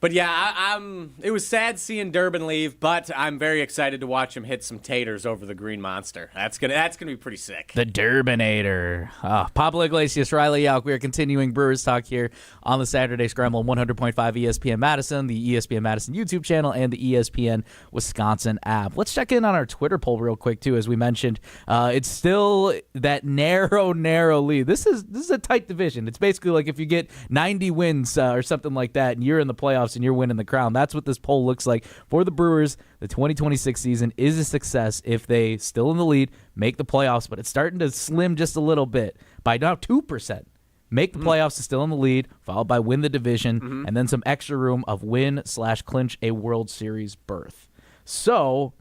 But yeah, it was sad seeing Durbin leave, but I'm very excited to watch him hit some taters over the Green Monster. That's gonna be pretty sick. The Durbinator. Pablo Iglesias, Riley Yauk. We are continuing Brewers talk here on the Saturday Scramble on 100.5 ESPN Madison, the ESPN Madison YouTube channel, and the ESPN Wisconsin app. Let's check in on our Twitter poll real quick too. As we mentioned, it's still that narrow lead. This is a tight division. It's basically like if you get 90 wins or something like that, and you're in the playoffs and you're winning the crown. That's what this poll looks like for the Brewers. The 2026 season is a success if they, still in the lead, make the playoffs, but it's starting to slim just a little bit by now 2%. Make the playoffs, is still in the lead, followed by win the division, and then some extra room of win/clinch a World Series berth. So,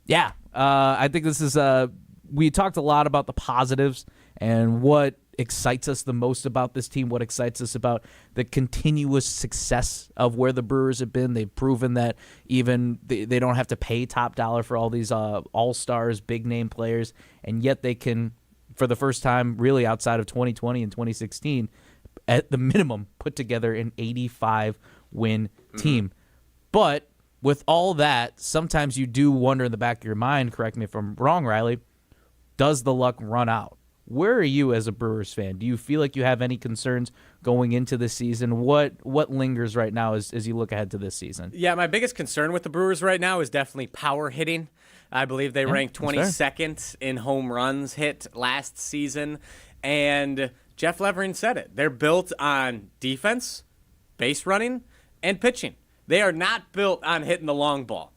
yeah, I think this is we talked a lot about the positives and what excites us the most about this team, what excites us about the continuous success of where the Brewers have been. They've proven that even they don't have to pay top dollar for all these all-stars, big-name players, and yet they can, for the first time really outside of 2020 and 2016, at the minimum, put together an 85-win team. But with all that, sometimes you do wonder in the back of your mind, correct me if I'm wrong, Riley, does the luck run out? Where are you as a Brewers fan? Do you feel like you have any concerns going into this season? What lingers right now as you look ahead to this season? Yeah, my biggest concern with the Brewers right now is definitely power hitting. I believe they ranked 22nd in home runs hit last season. And Jeff Levering said it. They're built on defense, base running, and pitching. They are not built on hitting the long ball.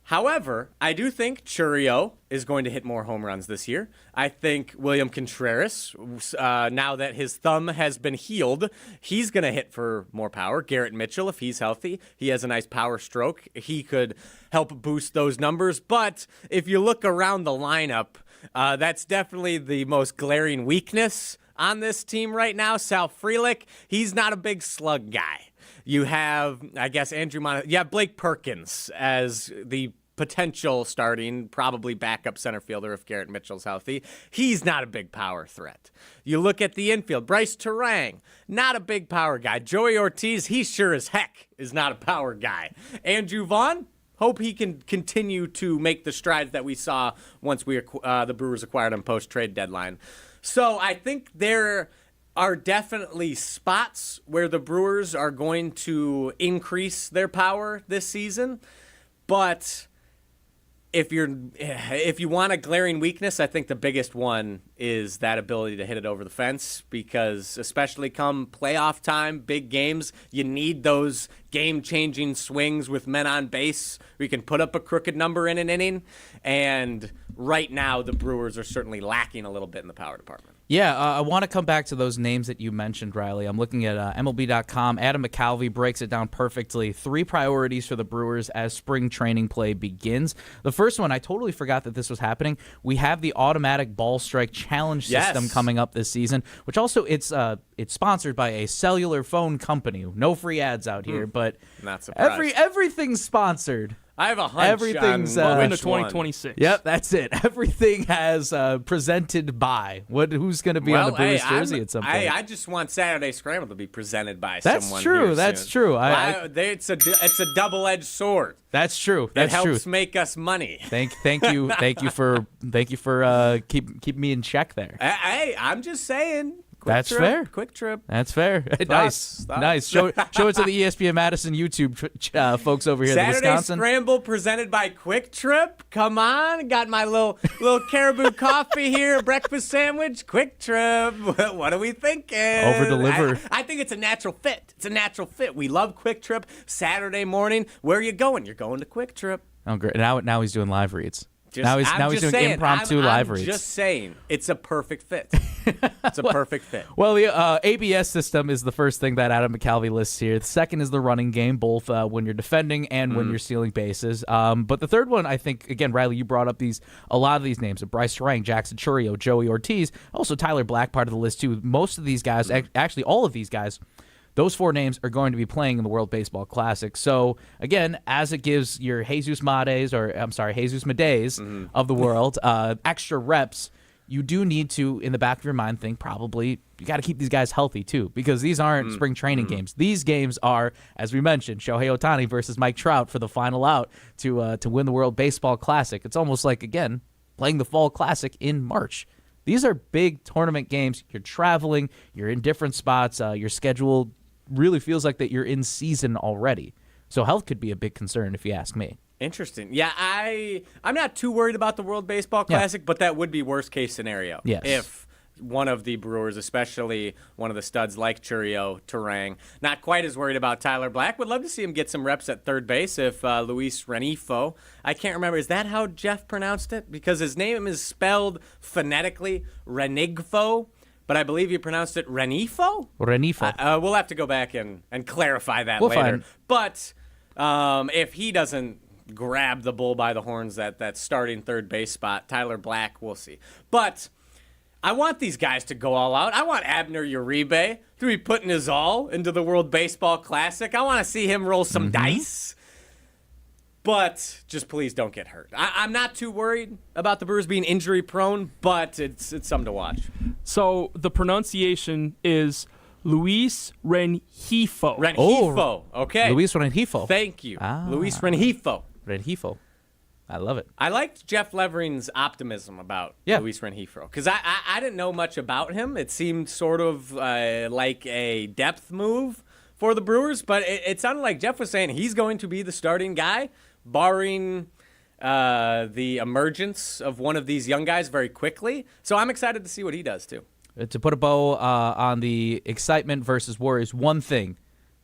However, I do think Churio is going to hit more home runs this year. I think William Contreras, now that his thumb has been healed, he's going to hit for more power. Garrett Mitchell, if he's healthy, he has a nice power stroke. He could help boost those numbers. But if you look around the lineup, that's definitely the most glaring weakness on this team right now. Sal Frelick, he's not a big slug guy. You have, I guess, Blake Perkins as the potential starting, probably backup center fielder if Garrett Mitchell's healthy. He's not a big power threat. You look at the infield, Bryce Terang, not a big power guy. Joey Ortiz, he sure as heck is not a power guy. Andrew Vaughn, hope he can continue to make the strides that we saw once the Brewers acquired him post-trade deadline. So I think there are definitely spots where the Brewers are going to increase their power this season, but if you want a glaring weakness, I think the biggest one is that ability to hit it over the fence, because especially come playoff time, big games, you need those game-changing swings with men on base where you can put up a crooked number in an inning, and right now the Brewers are certainly lacking a little bit in the power department. Yeah, I want to come back to those names that you mentioned, Riley. I'm looking at MLB.com. Adam McCalvey breaks it down perfectly. 3 priorities for the Brewers as spring training play begins. The first one, I totally forgot that this was happening. We have the automatic ball strike challenge system coming up this season, which also it's sponsored by a cellular phone company. No free ads out here, but not surprised. Everything's sponsored. I have a hunch Everything's into 2026. Yep, that's it. Everything has presented by. Who's going to be on the Brewers jersey at some point? I just want Saturday Scramble to be presented by that's someone. True. Here That's soon. true. It's a double-edged sword. That's true. That helps make us money. Thank you for keep me in check there. Hey, I'm just saying. That's fair. Quick Trip. That's fair. Nice. Nice. Show it to the ESPN Madison YouTube folks over here. Saturday the Wisconsin Scramble presented by Quick Trip. Come on. Got my little caribou coffee here, breakfast sandwich. Quick Trip. What are we thinking? Over-deliver. I think it's a natural fit. It's a natural fit. We love Quick Trip. Saturday morning. Where are you going? You're going to Quick Trip. Oh, great. Now he's doing live reads. Now he's doing impromptu live reads. I'm just saying, it's a perfect fit. It's a perfect fit. Well, the ABS system is the first thing that Adam McCalvey lists here. The second is the running game, both when you're defending and when you're stealing bases. But the third one, I think, again, Riley, you brought up a lot of these names: Bryce Harang, Jackson Chourio, Joey Ortiz, also Tyler Black, part of the list too. Most of these guys, actually all of these guys, those four names are going to be playing in the World Baseball Classic. So, again, as it gives your Jesus Medes of the world extra reps, you do need to, in the back of your mind, think probably you got to keep these guys healthy, too, because these aren't spring training games. These games are, as we mentioned, Shohei Ohtani versus Mike Trout for the final out to win the World Baseball Classic. It's almost like, again, playing the Fall Classic in March. These are big tournament games. You're traveling. You're in different spots. Your schedule really feels like that you're in season already. So health could be a big concern if you ask me. Interesting. Yeah, I'm not too worried about the World Baseball Classic, but that would be worst case scenario. Yes. If one of the Brewers, especially one of the studs like Chourio, Harang, not quite as worried about Tyler Black. Would love to see him get some reps at third base if Luis Renifo, I can't remember, is that how Jeff pronounced it? Because his name is spelled phonetically Renigfo. But I believe you pronounced it Renifo? Renifo. We'll have to go back and clarify that We'll later. find. But if he doesn't grab the bull by the horns at that starting third base spot, Tyler Black, we'll see. But I want these guys to go all out. I want Abner Uribe to be putting his all into the World Baseball Classic. I want to see him roll some dice. But just please don't get hurt. I'm not too worried about the Brewers being injury prone, but it's something to watch. So the pronunciation is Luis Renifo. Renifo. Okay. Luis Renifo. Thank you. Luis Renifo. Renifo. I love it. I liked Jeff Levering's optimism about Luis Renifo because I didn't know much about him. It seemed sort of like a depth move for the Brewers, but it sounded like Jeff was saying he's going to be the starting guy, barring the emergence of one of these young guys very quickly. So I'm excited to see what he does, too. To put a bow on the excitement versus worries, one thing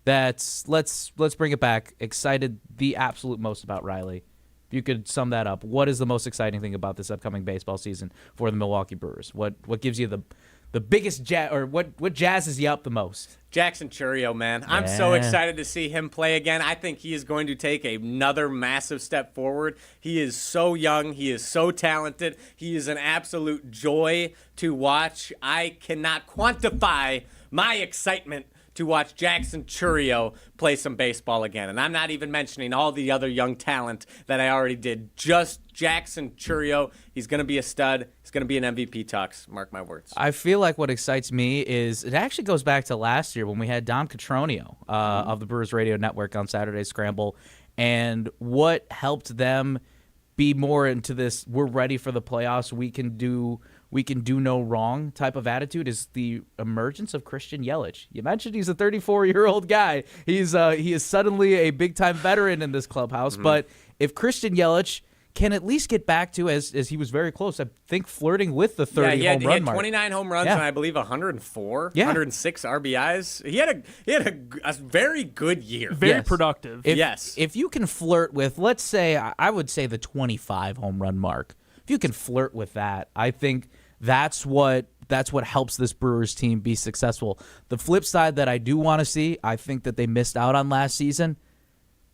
that's, let's bring it back, excited the absolute most about Riley. If you could sum that up, what is the most exciting thing about this upcoming baseball season for the Milwaukee Brewers? What gives you the biggest or what jazzes you up the most? Jackson Chourio, man. I'm so excited to see him play again. I think he is going to take another massive step forward. He is so young. He is so talented. He is an absolute joy to watch. I cannot quantify my excitement to watch Jackson Chourio play some baseball again. And I'm not even mentioning all the other young talent that I already did. Just Jackson Chourio. He's going to be a stud. He's going to be an MVP talks. Mark my words. I feel like what excites me is it actually goes back to last year when we had Dom Catronio of the Brewers Radio Network on Saturday Scramble, and what helped them be more into this, we're ready for the playoffs, we can do no wrong type of attitude is the emergence of Christian Yelich. You mentioned he's a 34-year-old guy. He is suddenly a big-time veteran in this clubhouse. But if Christian Yelich can at least get back to, as he was very close, I think, flirting with the 30 home run mark. He had 29 home runs and I believe 106 RBIs. He had a very good year. Very productive. If you can flirt with, let's say, I would say the 25 home run mark. If you can flirt with that, I think that's what helps this Brewers team be successful. The flip side that I do want to see, I think that they missed out on last season,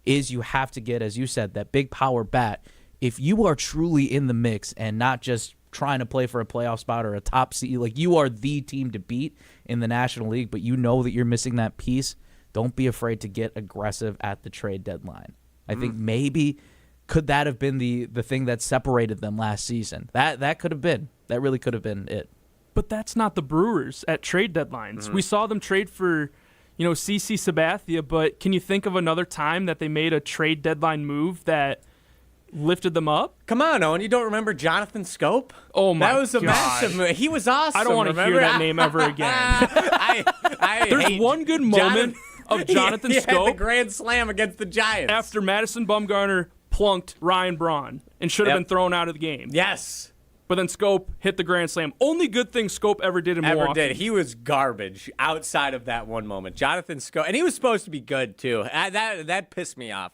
is you have to get, as you said, that big power bat. If you are truly in the mix and not just trying to play for a playoff spot or a top seed, like you are the team to beat in the National League, but you know that you're missing that piece, don't be afraid to get aggressive at the trade deadline. I think maybe could that have been the thing that separated them last season? That could have been. That really could have been it. But that's not the Brewers at trade deadlines. We saw them trade for, CC Sabathia, but can you think of another time that they made a trade deadline move that lifted them up. Come on, Owen. You don't remember Jonathan Scope? Oh, my That was a God. massive move. He was awesome. I don't want to hear that name ever again. There's one good moment of Jonathan he Scope. had the grand slam against the Giants. After Madison Bumgarner plunked Ryan Braun and should have been thrown out of the game. Yes. But then Scope hit the grand slam. Only good thing Scope ever did in Milwaukee. He was garbage outside of that one moment. Jonathan Scope, and he was supposed to be good too. That pissed me off.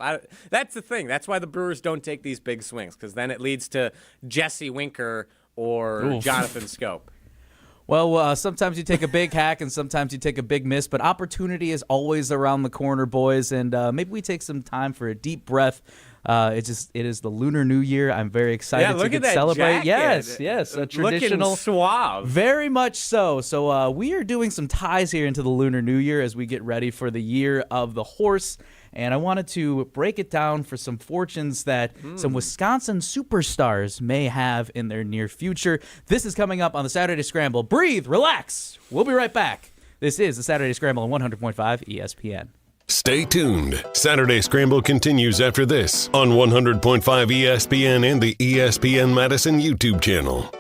That's the thing. That's why the Brewers don't take these big swings, because then it leads to Jesse Winker or Jonathan Scope. Well, sometimes you take a big hack and sometimes you take a big miss, but opportunity is always around the corner, boys, and maybe we take some time for a deep breath. It is the Lunar New Year. I'm very excited to get celebrate. Jacket. Yes, a traditional, looking suave. Very much so. So we are doing some ties here into the Lunar New Year as we get ready for the year of the horse. And I wanted to break it down for some fortunes that some Wisconsin superstars may have in their near future. This is coming up on the Saturday Scramble. Breathe, relax. We'll be right back. This is the Saturday Scramble on 100.5 ESPN. Stay tuned. Saturday Scramble continues after this on 100.5 ESPN and the ESPN Madison YouTube channel.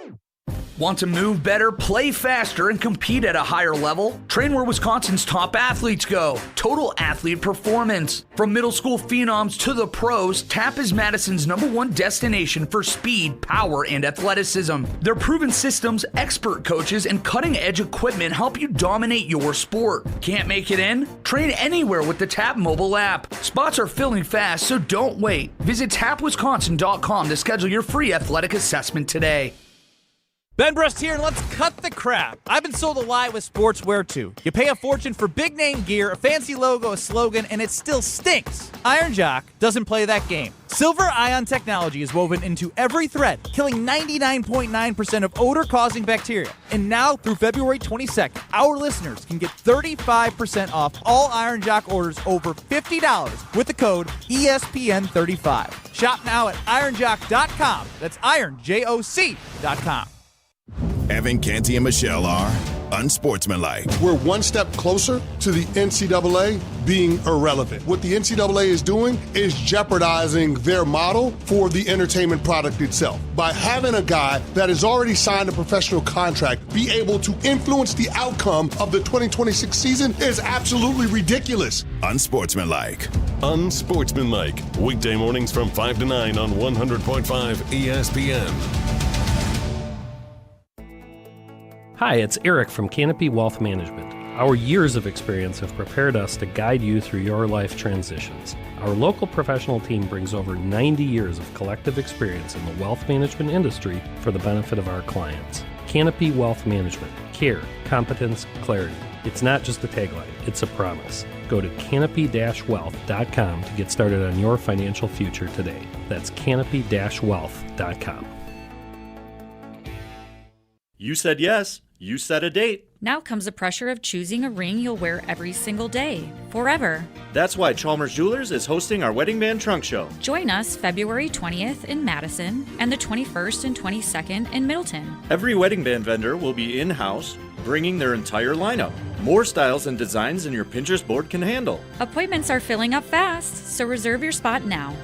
Want to move better, play faster, and compete at a higher level? Train where Wisconsin's top athletes go. Total Athlete Performance. From middle school phenoms to the pros, TAP is Madison's #1 destination for speed, power, and athleticism. Their proven systems, expert coaches, and cutting-edge equipment help you dominate your sport. Can't make it in? Train anywhere with the TAP mobile app. Spots are filling fast, so don't wait. Visit tapwisconsin.com to schedule your free athletic assessment today. Ben Brust here, and let's cut the crap. I've been sold a lie with sportswear, too. You pay a fortune for big-name gear, a fancy logo, a slogan, and it still stinks. Iron Jock doesn't play that game. Silver ion technology is woven into every thread, killing 99.9% of odor-causing bacteria. And now, through February 22nd, our listeners can get 35% off all Iron Jock orders over $50 with the code ESPN35. Shop now at ironjock.com. That's ironjoc.com. Evan, Canty, and Michelle are unsportsmanlike. We're one step closer to the NCAA being irrelevant. What the NCAA is doing is jeopardizing their model for the entertainment product itself. By having a guy that has already signed a professional contract be able to influence the outcome of the 2026 season is absolutely ridiculous. Unsportsmanlike. Unsportsmanlike. Weekday mornings from 5 to 9 on 100.5 ESPN. Hi, it's Eric from Canopy Wealth Management. Our years of experience have prepared us to guide you through your life transitions. Our local professional team brings over 90 years of collective experience in the wealth management industry for the benefit of our clients. Canopy Wealth Management. Care, competence, clarity. It's not just a tagline, it's a promise. Go to canopy-wealth.com to get started on your financial future today. That's canopy-wealth.com. You said yes. You set a date. Now comes the pressure of choosing a ring you'll wear every single day, forever. That's why Chalmers Jewelers is hosting our Wedding Band Trunk Show. Join us February 20th in Madison and the 21st and 22nd in Middleton. Every wedding band vendor will be in-house, bringing their entire lineup. More styles and designs than your Pinterest board can handle. Appointments are filling up fast, so reserve your spot now.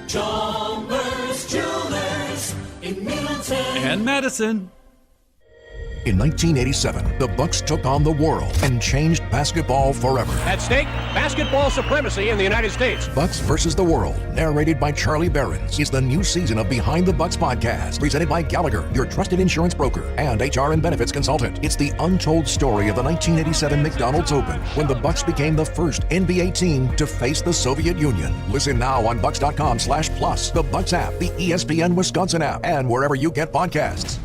Chalmers Jewelers in Middleton and Madison. In 1987, the Bucks took on the world and changed basketball forever. At stake, basketball supremacy in the United States. Bucks versus the World, narrated by Charlie Behrens, is the new season of Behind the Bucks podcast, presented by Gallagher, your trusted insurance broker and HR and benefits consultant. It's the untold story of the 1987 McDonald's Open, when the Bucks became the first NBA team to face the Soviet Union. Listen now on bucks.com/plus, the Bucks app, the ESPN Wisconsin app, and wherever you get podcasts.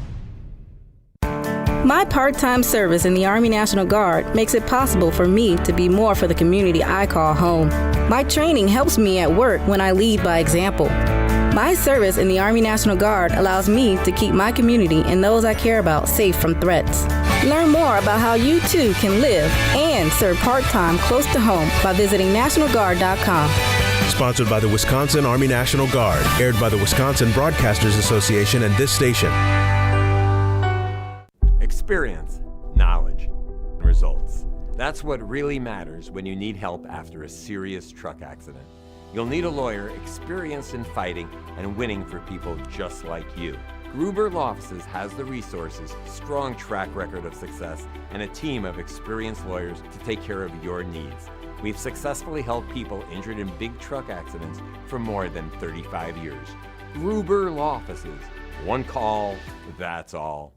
My part-time service in the Army National Guard makes it possible for me to be more for the community I call home. My training helps me at work when I lead by example. My service in the Army National Guard allows me to keep my community and those I care about safe from threats. Learn more about how you too can live and serve part-time close to home by visiting NationalGuard.com. Sponsored by the Wisconsin Army National Guard, aired by the Wisconsin Broadcasters Association and this station. Experience, knowledge, and results. That's what really matters when you need help after a serious truck accident. You'll need a lawyer experienced in fighting and winning for people just like you. Gruber Law Offices has the resources, strong track record of success, and a team of experienced lawyers to take care of your needs. We've successfully helped people injured in big truck accidents for more than 35 years. Gruber Law Offices. One call, that's all.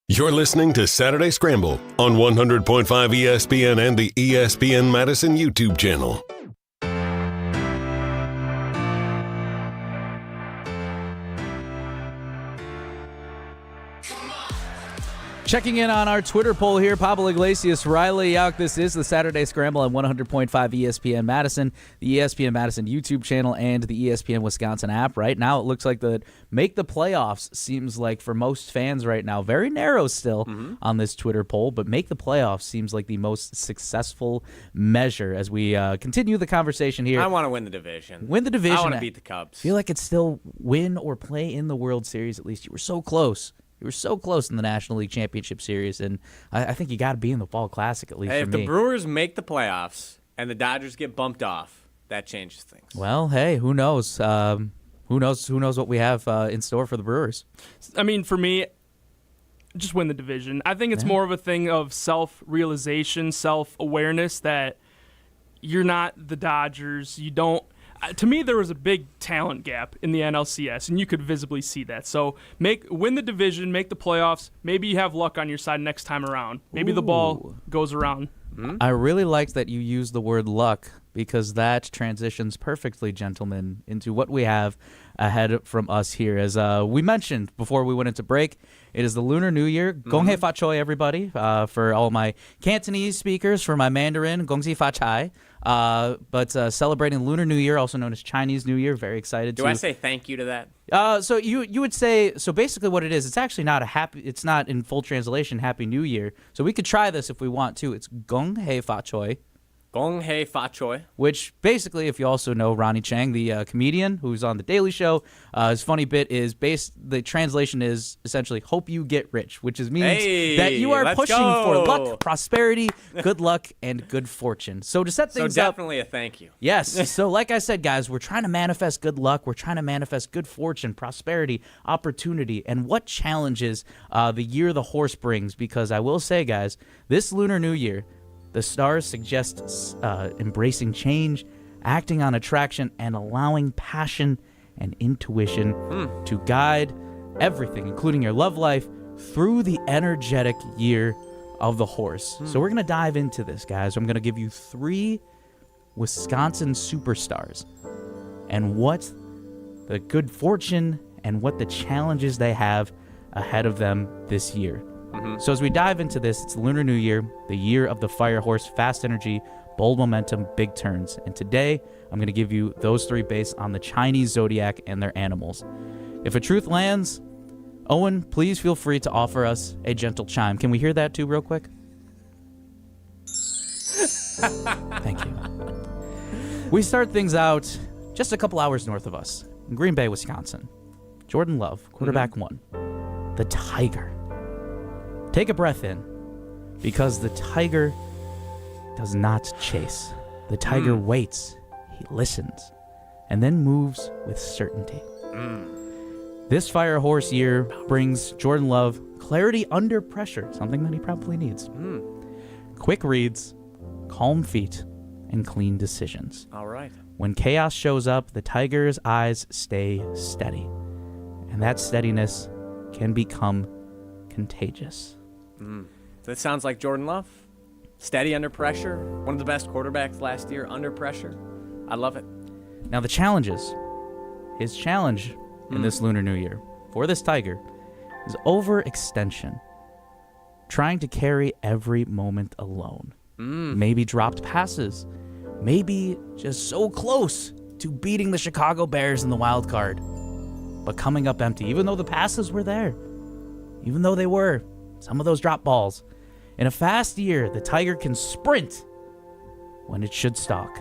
You're listening to Saturday Scramble on 100.5 ESPN and the ESPN Madison YouTube channel. Checking in on our Twitter poll here, Pablo Iglesias, Riley Out. This is the Saturday Scramble on 100.5 ESPN Madison, the ESPN Madison YouTube channel, and the ESPN Wisconsin app. Right now, it looks like the make the playoffs seems like for most fans right now, very narrow still on this Twitter poll, but make the playoffs seems like the most successful measure as we continue the conversation here. I want to win the division. Win the division. I want to beat the Cubs. Feel like it's still win or play in the World Series. At least you were so close. You were so close in the National League Championship Series, and I think you got to be in the Fall Classic at least for me. If the Brewers make the playoffs and the Dodgers get bumped off, that changes things. Well, hey, who knows? Who knows what we have in store for the Brewers? I mean, for me, just win the division. I think it's more of a thing of self-realization, self-awareness that you're not the Dodgers. You don't. To me, there was a big talent gap in the NLCS, and you could visibly see that. So win the division, make the playoffs. Maybe you have luck on your side next time around. Maybe the ball goes around. I really liked that you used the word luck because that transitions perfectly, gentlemen, into what we have ahead from us here. As we mentioned before we went into break, it is the Lunar New Year. Gong hei fa choi, everybody. For all my Cantonese speakers, for my Mandarin, gong xi fa chai. But celebrating Lunar New Year, also known as Chinese New Year. Very excited. Do I say thank you to that? So you would say, so basically what it is, it's actually not it's not in full translation, Happy New Year. So we could try this if we want to. It's Gong hei fa choi. Gong hei fa choi. Which basically, if you also know Ronnie Chang, the comedian who's on The Daily Show, his funny bit is the translation is essentially hope you get rich, which means that you are pushing for luck, prosperity, good luck, and good fortune. So to set things up. So definitely a thank you. Yes. So like I said, guys, we're trying to manifest good luck. We're trying to manifest good fortune, prosperity, opportunity, and what challenges the year the horse brings. Because I will say, guys, this Lunar New Year, the stars suggest embracing change, acting on attraction, and allowing passion and intuition to guide everything, including your love life, through the energetic year of the horse. So we're going to dive into this, guys. I'm going to give you 3 Wisconsin superstars and what the good fortune and what the challenges they have ahead of them this year. So as we dive into this, it's the Lunar New Year, the year of the fire horse, fast energy, bold momentum, big turns. And today, I'm going to give you those 3 based on the Chinese zodiac and their animals. If a truth lands, Owen, please feel free to offer us a gentle chime. Can we hear that too real quick? Thank you. We start things out just a couple hours north of us, in Green Bay, Wisconsin. Jordan Love, quarterback 1. The Tiger. Take a breath in, because the Tiger does not chase. The Tiger waits, he listens, and then moves with certainty. This fire horse year brings Jordan Love clarity under pressure, something that he probably needs. Quick reads, calm feet, and clean decisions. All right. When chaos shows up, the Tiger's eyes stay steady, and that steadiness can become contagious. That sounds like Jordan Love. Steady under pressure. One of the best quarterbacks last year under pressure. I love it. Now the challenges. His challenge in this Lunar New Year for this Tiger is overextension. Trying to carry every moment alone. Maybe dropped passes. Maybe just so close to beating the Chicago Bears in the wild card. But coming up empty, even though the passes were there. Even though they were. Some of those drop balls. In a fast year, the Tiger can sprint when it should stalk.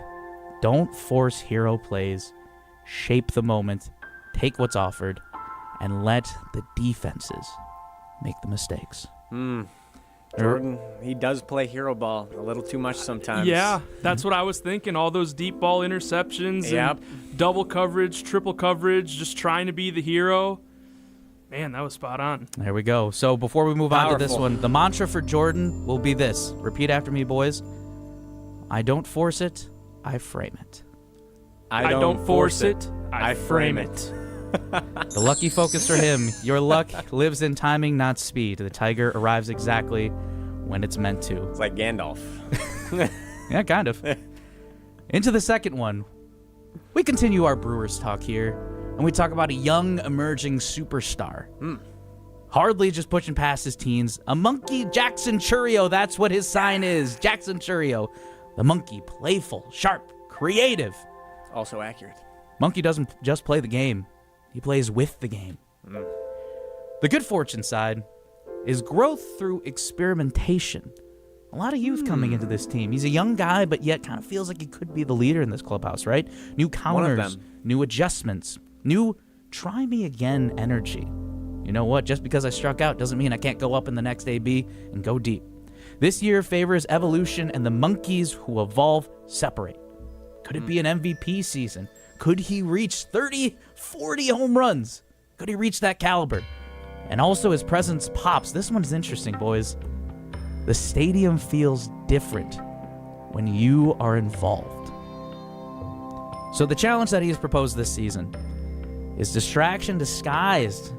Don't force hero plays. Shape the moment. Take what's offered. And let the defenses make the mistakes. Jordan, he does play hero ball a little too much sometimes. Yeah, that's what I was thinking. All those deep ball interceptions and double coverage, triple coverage, just trying to be the hero. Man, that was spot on. There we go. So before we move on to this one, the mantra for Jordan will be this. Repeat after me, boys. I don't force it, I frame it. I don't force it, I frame it. The lucky focus for him. Your luck lives in timing, not speed. The tiger arrives exactly when it's meant to. It's like Gandalf. Yeah, kind of. Into the second one. We continue our Brewers talk here, and we talk about a young, emerging superstar. Hardly just pushing past his teens. A monkey Jackson Chourio, that's what his sign is. Jackson Chourio. The monkey, playful, sharp, creative. Also accurate. Monkey doesn't just play the game. He plays with the game. The good fortune side is growth through experimentation. A lot of youth coming into this team. He's a young guy, but yet kind of feels like he could be the leader in this clubhouse, right? New counters, new adjustments, new try me again energy. You know what? Just because I struck out doesn't mean I can't go up in the next AB and go deep. This year favors evolution, and the monkeys who evolve separate. Could it be an MVP season? Could he reach 30, 40 home runs? Could he reach that caliber? And also his presence pops. This one's interesting, boys. The stadium feels different when you are involved. So the challenge that he has proposed this season is distraction disguised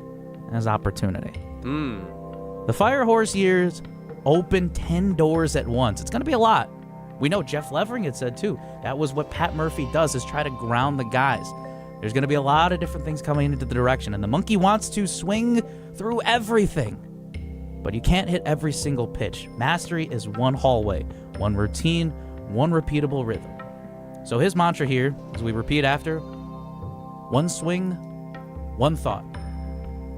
as opportunity. The Fire Horse years open 10 doors at once. It's going to be a lot. We know Jeff Levering had said, too, that was what Pat Murphy does, is try to ground the guys. There's going to be a lot of different things coming into the direction, and the monkey wants to swing through everything. But you can't hit every single pitch. Mastery is one hallway, one routine, one repeatable rhythm. So his mantra here, as we repeat after, one swing, one thought.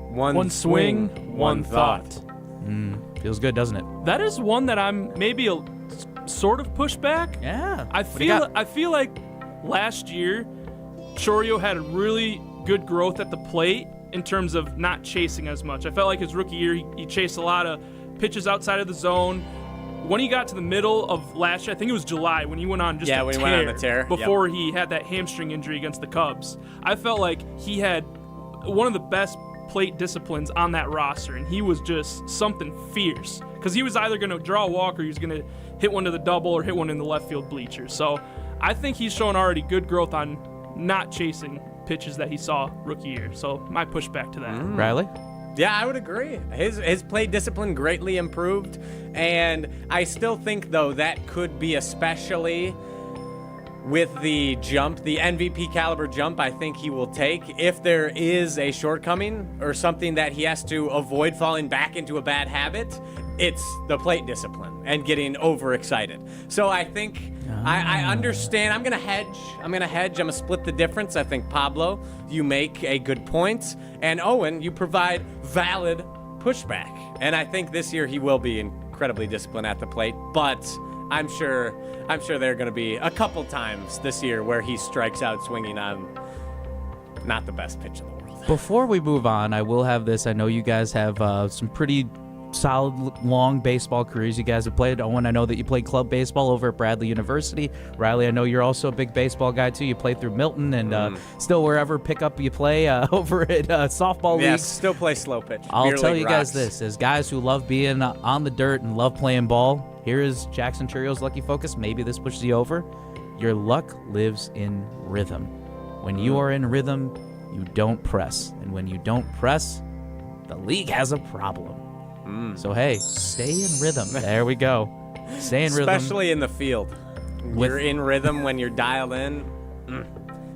One swing, one thought. Feels good, doesn't it? That is one that I'm maybe sort of pushed back. Yeah. I feel like last year, Chourio had a really good growth at the plate in terms of not chasing as much. I felt like his rookie year, he chased a lot of pitches outside of the zone. When he got to the middle of last year, I think it was July, when he went on just when he went on the tear before he had that hamstring injury against the Cubs. I felt like he had one of the best plate disciplines on that roster, and he was just something fierce because he was either going to draw a walk or he was going to hit one to the double or hit one in the left field bleachers. So I think he's shown already good growth on not chasing pitches that he saw rookie year. So my pushback to that. Riley? Yeah, I would agree. His play discipline greatly improved, and I still think, though, that could be especially with the jump, the MVP caliber jump I think he will take. If there is a shortcoming or something that he has to avoid falling back into a bad habit, it's the plate discipline and getting overexcited. So I think I understand. I'm going to hedge. I'm going to split the difference. I think, Pablo, you make a good point. And Owen, you provide valid pushback. And I think this year he will be incredibly disciplined at the plate. But I'm sure there are going to be a couple times this year where he strikes out swinging on not the best pitch in the world. Before we move on, I will have this. I know you guys have some pretty solid, long baseball careers you guys have played. Owen, I know that you played club baseball over at Bradley University. Riley, I know you're also a big baseball guy, too. You played through Milton and still wherever pickup you play over at softball leagues. Yes, still play slow pitch. I'll tell you guys this. As guys who love being on the dirt and love playing ball, here is Jackson Chourio's lucky focus. Maybe this pushes you over. Your luck lives in rhythm. When you are in rhythm, you don't press. And when you don't press, the league has a problem. So, hey, stay in rhythm. There we go. Stay in rhythm. Especially in the field. You're in rhythm when you're dialed in.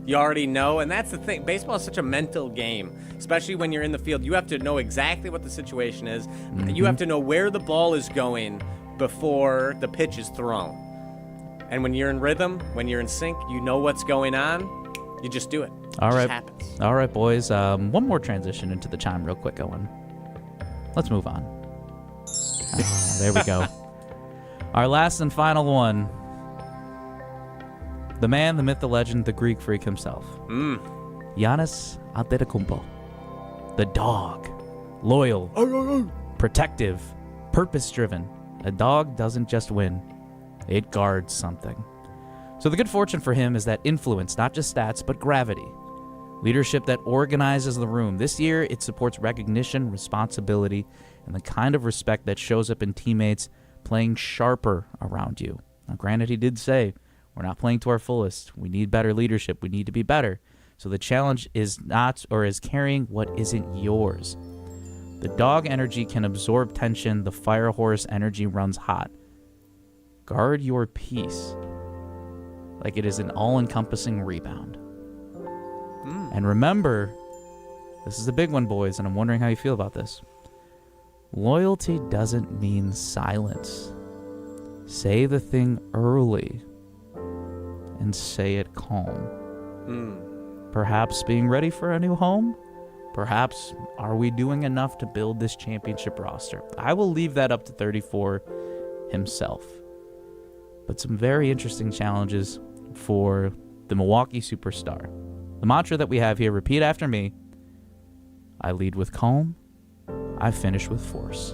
You already know, and that's the thing. Baseball is such a mental game, especially when you're in the field. You have to know exactly what the situation is. You have to know where the ball is going before the pitch is thrown. And when you're in rhythm, when you're in sync, you know what's going on. You just do it. All right. Just happens. All right, boys. One more transition into the chime real quick, Owen. Let's move on. There we go. Our last and final one. The man, the myth, the legend, the Greek freak himself. Giannis Antetokounmpo. The dog. Loyal. Protective. Purpose-driven. A dog doesn't just win, it guards something. So the good fortune for him is that influence, not just stats, but gravity. Leadership that organizes the room. This year, it supports recognition, responsibility, and the kind of respect that shows up in teammates playing sharper around you. Now, granted, he did say, we're not playing to our fullest. We need better leadership. We need to be better. So the challenge is not, or is carrying what isn't yours. The dog energy can absorb tension. The fire horse energy runs hot. Guard your peace like it is an all-encompassing rebound. And remember, this is a big one, boys, and I'm wondering how you feel about this. Loyalty doesn't mean silence. Say the thing early and say it calm. Perhaps being ready for a new home? Perhaps are we doing enough to build this championship roster? I will leave that up to 34 himself. But some very interesting challenges for the Milwaukee superstar. The mantra that we have here, repeat after me. I lead with calm. I finish with force.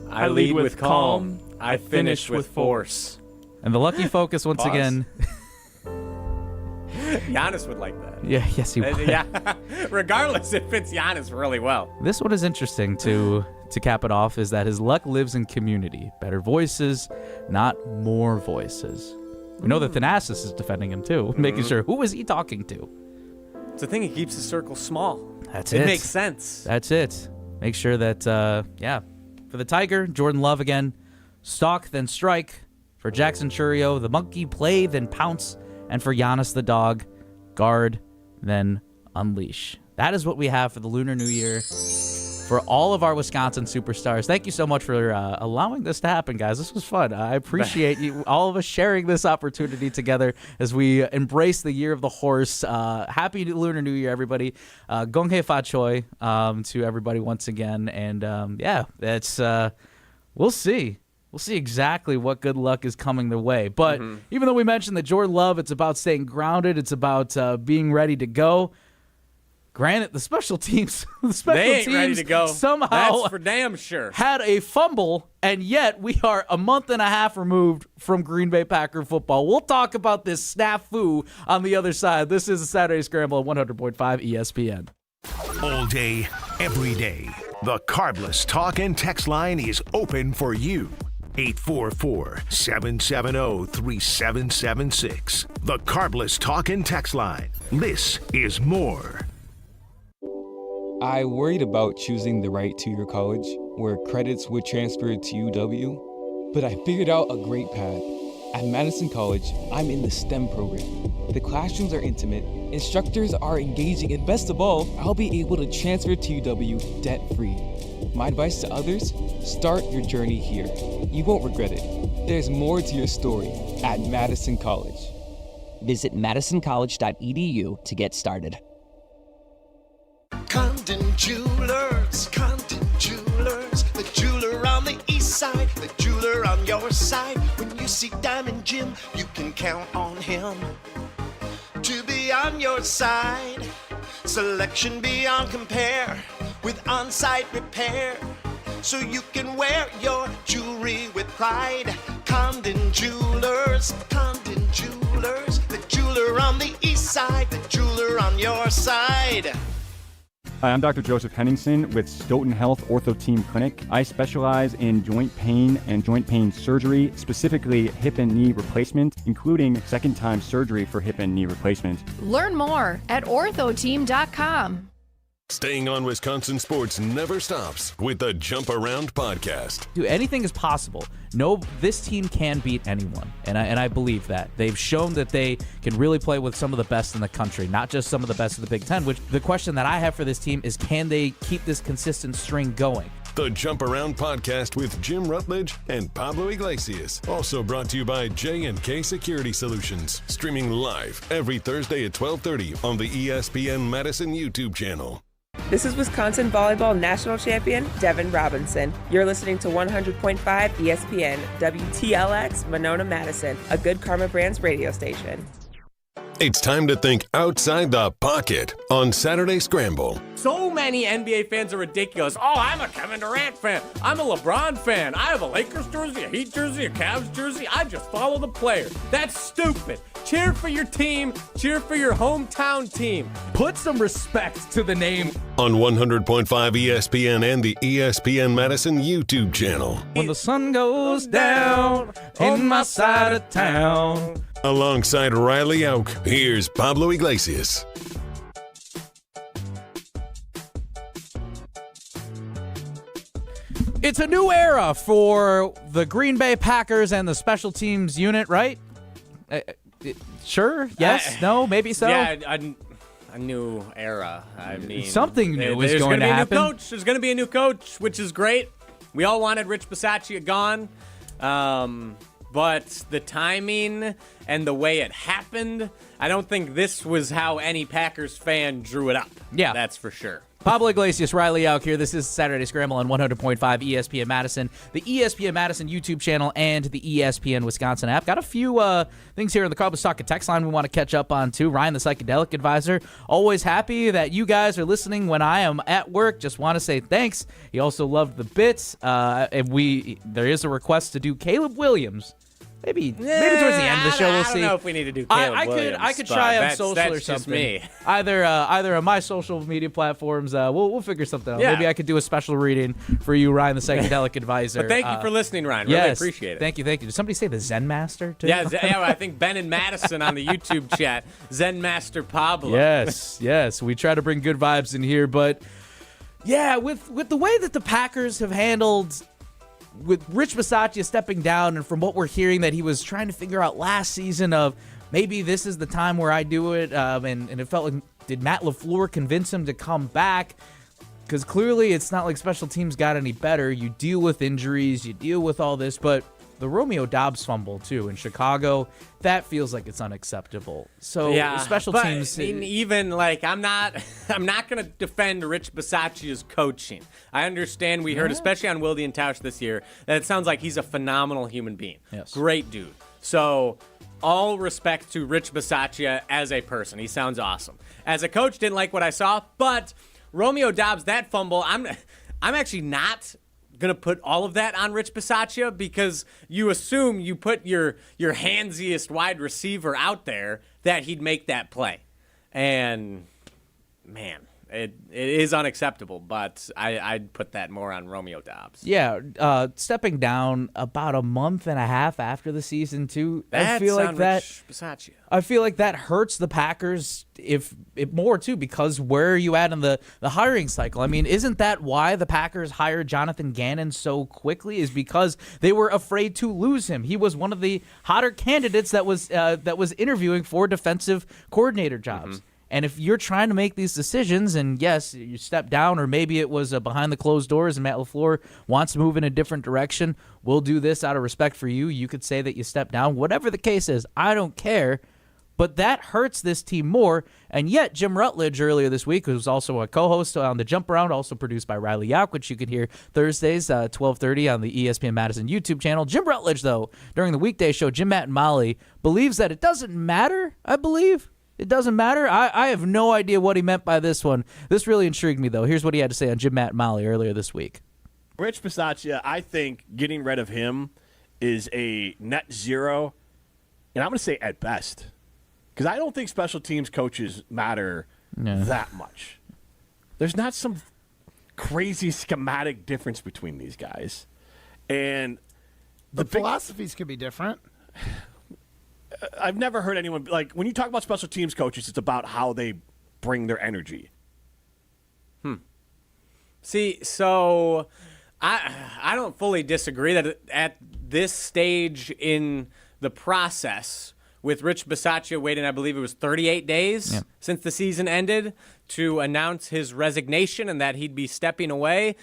I lead with calm. I finish with force. And the lucky focus once again. Giannis would like that. Yeah, yes, he would. Yeah, regardless, it fits Giannis really well. This one is interesting to cap it off, is that his luck lives in community. Better voices, not more voices. We know that Thanasis is defending him too, making sure who is he talking to. It's the thing, he keeps his circle small. That's it. It makes sense. That's it. Make sure that, for the Tiger, Jordan Love again, stalk then strike. For Jackson Chourio, the monkey, play then pounce. And for Giannis the dog, guard then unleash. That is what we have for the Lunar New Year. For all of our Wisconsin superstars, thank you so much for allowing this to happen, guys. This was fun. I appreciate you, all of us sharing this opportunity together as we embrace the year of the horse. Happy Lunar New Year, everybody. Gong hei fa choi to everybody once again. And that's we'll see. We'll see exactly what good luck is coming their way. But even though we mentioned that Jordan Love, it's about staying grounded, it's about being ready to go. Granted, the special teams, ain't ready to go. Somehow That's for damn sure. Had a fumble, and yet we are a month and a half removed from Green Bay Packer football. We'll talk about this snafu on the other side. This is a Saturday Scramble at 100.5 ESPN. All day, every day, the Carbless Talk and Text line is open for you. 844-770-3776. The Carbless Talk and Text line. This is more. I worried about choosing the right two-year college where credits would transfer to UW, but I figured out a great path. At Madison College, I'm in the STEM program. The classrooms are intimate, instructors are engaging, and best of all, I'll be able to transfer to UW debt-free. My advice to others, start your journey here. You won't regret it. There's more to your story at Madison College. Visit madisoncollege.edu to get started. Condon Jewelers, the jeweler on the east side, the jeweler on your side. When you see Diamond Jim, you can count on him to be on your side. Selection beyond compare with on-site repair, so you can wear your jewelry with pride. Condon Jewelers, the jeweler on the east side, the jeweler on your side. Hi, I'm Dr. Joseph Henningsen with Stoughton Health Ortho Team Clinic. I specialize in joint pain and joint pain surgery, specifically hip and knee replacement, including second-time surgery for hip and knee replacement. Learn more at orthoteam.com. Staying on Wisconsin sports never stops with the Jump Around podcast. Dude, anything is possible. No, this team can beat anyone, and I believe that. They've shown that they can really play with some of the best in the country, not just some of the best of the Big Ten, which the question that I have for this team is, can they keep this consistent string going? The Jump Around podcast with Jim Rutledge and Pablo Iglesias. Also brought to you by J&K Security Solutions. Streaming live every Thursday at 12:30 on the ESPN Madison YouTube channel. This is Wisconsin Volleyball National Champion Devin Robinson. You're listening to 100.5 ESPN, WTLX, Monona, Madison, a Good Karma Brands radio station. It's time to think outside the pocket on Saturday Scramble. So many NBA fans are ridiculous. Oh, I'm a Kevin Durant fan. I'm a LeBron fan. I have a Lakers jersey, a Heat jersey, a Cavs jersey. I just follow the player. That's stupid. Cheer for your team. Cheer for your hometown team. Put some respect to the name. On 100.5 ESPN and the ESPN Madison YouTube channel. When the sun goes down in my side of town. Alongside Riley Auk, here's Pablo Iglesias. It's a new era for the Green Bay Packers and the special teams unit, right? Sure? Yes? No? Maybe so? Yeah, a new era. I mean, something new is going to happen. There's going to be a new coach, which is great. We all wanted Rich Bisaccia gone. But the timing and the way it happened, I don't think this was how any Packers fan drew it up. Yeah. That's for sure. Pablo Iglesias, Riley Auk here. This is Saturday Scramble on 100.5 ESPN Madison, the ESPN Madison YouTube channel, and the ESPN Wisconsin app. Got a few things here in the Carbus Talk text line we want to catch up on, too. Ryan, the psychedelic advisor, always happy that you guys are listening when I am at work. Just want to say thanks. He also loved the bits. And there is a request to do Caleb Williams. Maybe towards the end of the show we'll see. I don't know if we need to do Caleb Williams. I could try on social that's or something. Just me. Either on my social media platforms. We'll figure something out. Yeah. Maybe I could do a special reading for you, Ryan, the psychedelic advisor. But thank you for listening, Ryan. Really appreciate it. Thank you. Did somebody say the Zen Master too? Yeah, I think Ben and Madison on the YouTube chat. Zen Master Pablo. Yes. We try to bring good vibes in here, but yeah, with the way that the Packers have handled. With Rich Bisaccia stepping down, and from what we're hearing that he was trying to figure out last season of maybe this is the time where I do it, and it felt like, did Matt LaFleur convince him to come back? Because clearly it's not like special teams got any better. You deal with injuries, you deal with all this, but the Romeo Doubs fumble, too, in Chicago, that feels like it's unacceptable. So special teams... even, like, I'm not going to defend Rich Bisaccia's coaching. I understand we heard, especially on Wilde and Tausch this year, that it sounds like he's a phenomenal human being. Yes. Great dude. So all respect to Rich Bisaccia as a person. He sounds awesome. As a coach, didn't like what I saw, but Romeo Doubs, that fumble, I'm actually not going to put all of that on Rich Bisaccia because you assume you put your handsiest wide receiver out there that he'd make that play. And, man, it is unacceptable, but I'd put that more on Romeo Doubs. Yeah, stepping down about a month and a half after the season, too. I feel like Rich Bisaccia. I feel like that hurts the Packers if more, too, because where are you at in the hiring cycle? I mean, isn't that why the Packers hired Jonathan Gannon so quickly? Is because they were afraid to lose him. He was one of the hotter candidates that was interviewing for defensive coordinator jobs. Mm-hmm. And if you're trying to make these decisions, and yes, you step down, or maybe it was behind the closed doors and Matt LaFleur wants to move in a different direction, we'll do this out of respect for you. You could say that you step down. Whatever the case is, I don't care. But that hurts this team more. And yet, Jim Rutledge earlier this week, who's also a co-host on The Jump Around, also produced by Riley Auk, which you can hear Thursdays, 12:30 on the ESPN Madison YouTube channel. Jim Rutledge, though, during the weekday show, Jim, Matt, and Molly, believes that it doesn't matter, I believe. It doesn't matter. I have no idea what he meant by this one. This really intrigued me, though. Here's what he had to say on Jim, Matt, and Molly earlier this week. Rich Bisaccia, I think getting rid of him is a net zero, and I'm going to say at best, because I don't think special teams coaches matter that much. There's not some crazy schematic difference between these guys. And the philosophies could be different. I've never heard anyone, like, when you talk about special teams coaches, it's about how they bring their energy. See, so I don't fully disagree that at this stage in the process, with Rich Bisaccia waiting, I believe it was 38 days since the season ended to announce his resignation and that he'd be stepping away.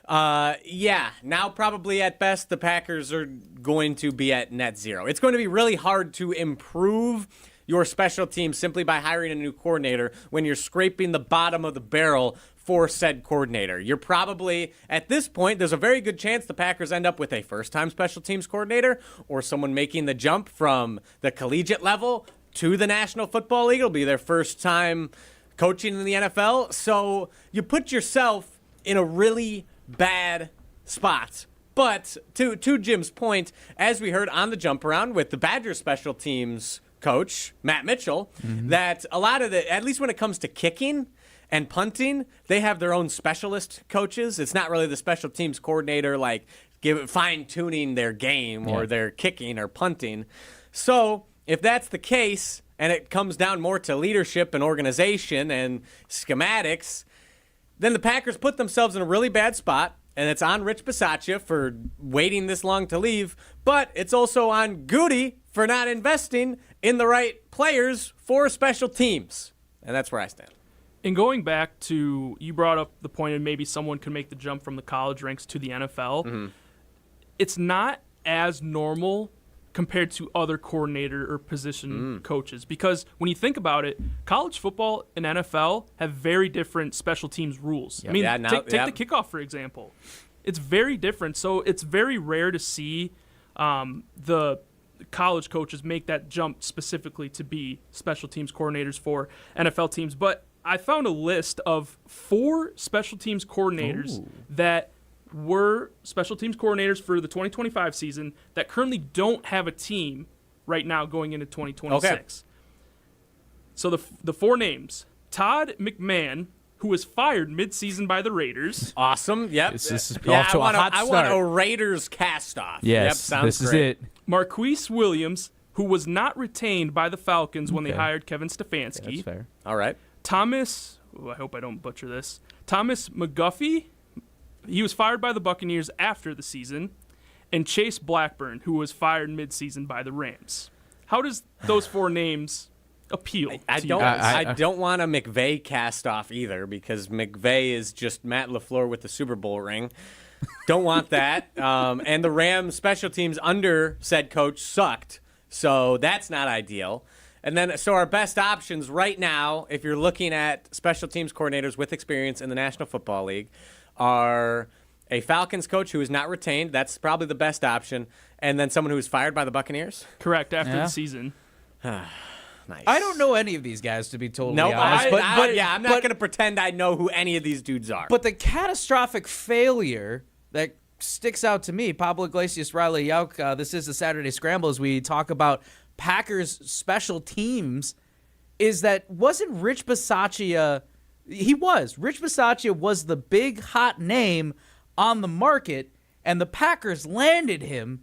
Now probably at best the Packers are going to be at net zero. It's going to be really hard to improve your special team simply by hiring a new coordinator when you're scraping the bottom of the barrel for said coordinator. You're probably, at this point, there's a very good chance the Packers end up with a first-time special teams coordinator or someone making the jump from the collegiate level to the National Football League. It'll be their first time coaching in the NFL. So you put yourself in a really bad spot. But to Jim's point, as we heard on the jump around with the Badgers special teams coach, Matt Mitchell, that a lot of at least when it comes to kicking and punting, they have their own specialist coaches. It's not really the special teams coordinator fine-tuning their game or their kicking or punting. So if that's the case and it comes down more to leadership and organization and schematics, then the Packers put themselves in a really bad spot. And it's on Rich Bisaccia for waiting this long to leave, but it's also on Goody for not investing in the right players for special teams. And that's where I stand. And going back to, you brought up the point of maybe someone could make the jump from the college ranks to the NFL. It's not as normal compared to other coordinator or position coaches. Because when you think about it, college football and NFL have very different special teams rules. Yep. I mean, take the kickoff, for example. It's very different. So it's very rare to see the college coaches make that jump specifically to be special teams coordinators for NFL teams. But I found a list of 4 special teams coordinators that were special teams coordinators for the 2025 season that currently don't have a team right now going into 2026. Okay. So the 4 names: Todd McMahon, who was fired mid-season by the Raiders. Awesome. Yep. This is off to a hot I start. want a Raiders cast-off. Yes, yep, sounds this great. is it. Marquise Williams, who was not retained by the Falcons when they hired Kevin Stefanski. Yeah, that's fair. All right. Thomas, I hope I don't butcher this, Thomas McGuffey, he was fired by the Buccaneers after the season, and Chase Blackburn, who was fired mid-season by the Rams. How does those 4 names appeal to you guys? I don't want a McVay cast-off either, because McVay is just Matt LaFleur with the Super Bowl ring. Don't want that. And the Rams special teams under said coach sucked, so that's not ideal. And then, so our best options right now, if you're looking at special teams coordinators with experience in the National Football League, are a Falcons coach who is not retained. That's probably the best option. And then someone who was fired by the Buccaneers. Correct, after the season. Nice. I don't know any of these guys, to be totally honest. I'm not going to pretend I know who any of these dudes are. But the catastrophic failure that sticks out to me, Pablo Iglesias, Riley Yauk, this is the Saturday Scramble as we talk about Packers special teams, is that wasn't Rich Bisaccia... Rich Bisaccia was the big hot name on the market, and the Packers landed him,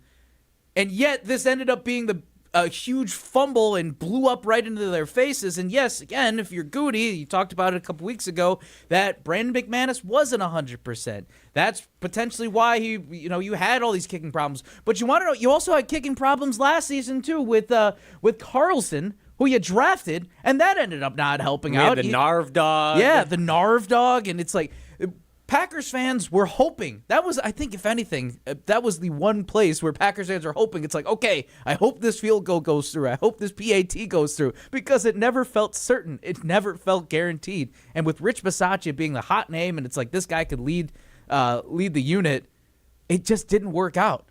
and yet this ended up being a huge fumble and blew up right into their faces. And yes, again, if you're Goody, you talked about it a couple weeks ago, that Brandon McManus wasn't 100%. That's potentially why you had all these kicking problems. But you want to know, you also had kicking problems last season too with Carlson, who you drafted, and that ended up not helping out. The Narv dog. Yeah, the Narv dog, and it's like Packers fans were hoping. That was, I think, if anything, that was the one place where Packers fans are hoping. It's like, okay, I hope this field goal goes through. I hope this PAT goes through, because it never felt certain. It never felt guaranteed. And with Rich Bisaccia being the hot name, and it's like this guy could lead the unit, it just didn't work out.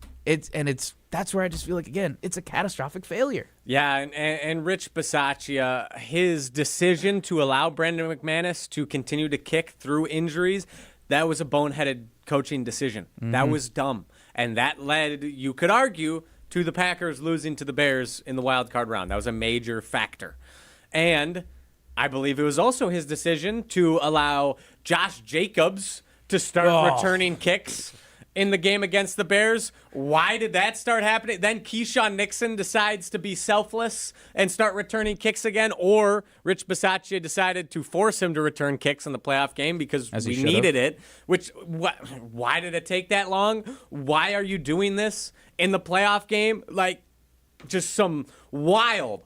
That's where I just feel like, again, it's a catastrophic failure. Yeah, and Rich Bisaccia, his decision to allow Brandon McManus to continue to kick through injuries, that was a boneheaded coaching decision. That was dumb. And that led, you could argue, to the Packers losing to the Bears in the wild card round. That was a major factor. And I believe it was also his decision to allow Josh Jacobs to start returning kicks in the game against the Bears. Why did that start happening? Then Keyshawn Nixon decides to be selfless and start returning kicks again, or Rich Bisaccia decided to force him to return kicks in the playoff game because we needed it. Why did it take that long? Why are you doing this in the playoff game? Like, just some wild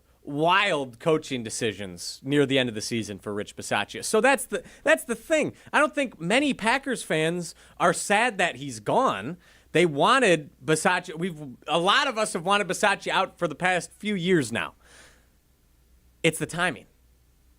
coaching decisions near the end of the season for Rich Bisaccia. So that's the thing. I don't think many Packers fans are sad that he's gone. They wanted Bisaccia. A lot of us have wanted Bisaccia out for the past few years now. It's the timing.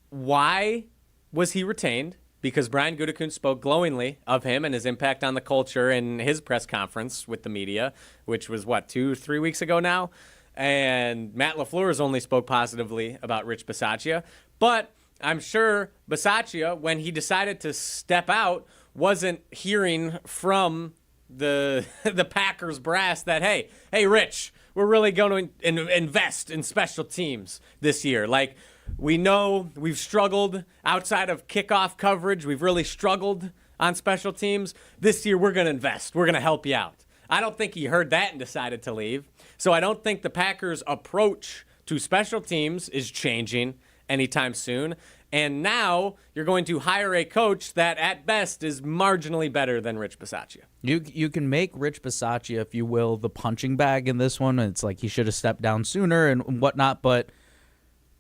Why was he retained? Because Brian Gutekunst spoke glowingly of him and his impact on the culture in his press conference with the media, which was 2-3 weeks ago now. and Matt LaFleur has only spoke positively about Rich Bisaccia. But I'm sure Bisaccia, when he decided to step out, wasn't hearing from the Packers brass that, hey, Rich, we're really going to invest in special teams this year. Like, we know we've struggled outside of kickoff coverage. We've really struggled on special teams. This year, we're going to invest. We're going to help you out. I don't think he heard that and decided to leave. So I don't think the Packers' approach to special teams is changing anytime soon. And now you're going to hire a coach that, at best, is marginally better than Rich Bisaccia. You can make Rich Bisaccia, if you will, the punching bag in this one. It's like he should have stepped down sooner and whatnot, but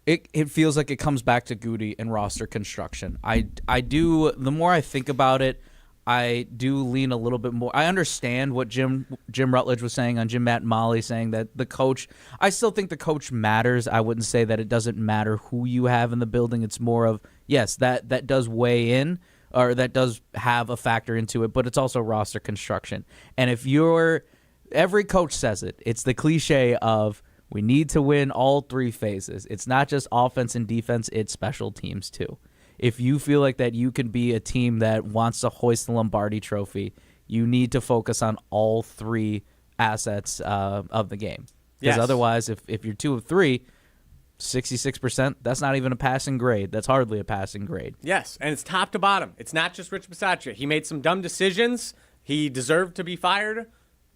it feels like it comes back to Goody and roster construction. I do, the more I think about it, I do lean a little bit more. I understand what Jim Rutledge was saying on Jim, Matt, and Molly, saying that the coach, I still think the coach matters. I wouldn't say that it doesn't matter who you have in the building. It's more of, yes, that does weigh in, or that does have a factor into it, but it's also roster construction. And if every coach says it, it's the cliche of, we need to win all three phases. It's not just offense and defense, it's special teams too. If you feel like that you can be a team that wants to hoist the Lombardi trophy, you need to focus on all three assets of the game. Because otherwise, if you're 2 of 3, 66%, that's not even a passing grade. That's hardly a passing grade. Yes, and it's top to bottom. It's not just Rich Bisaccia. He made some dumb decisions. He deserved to be fired,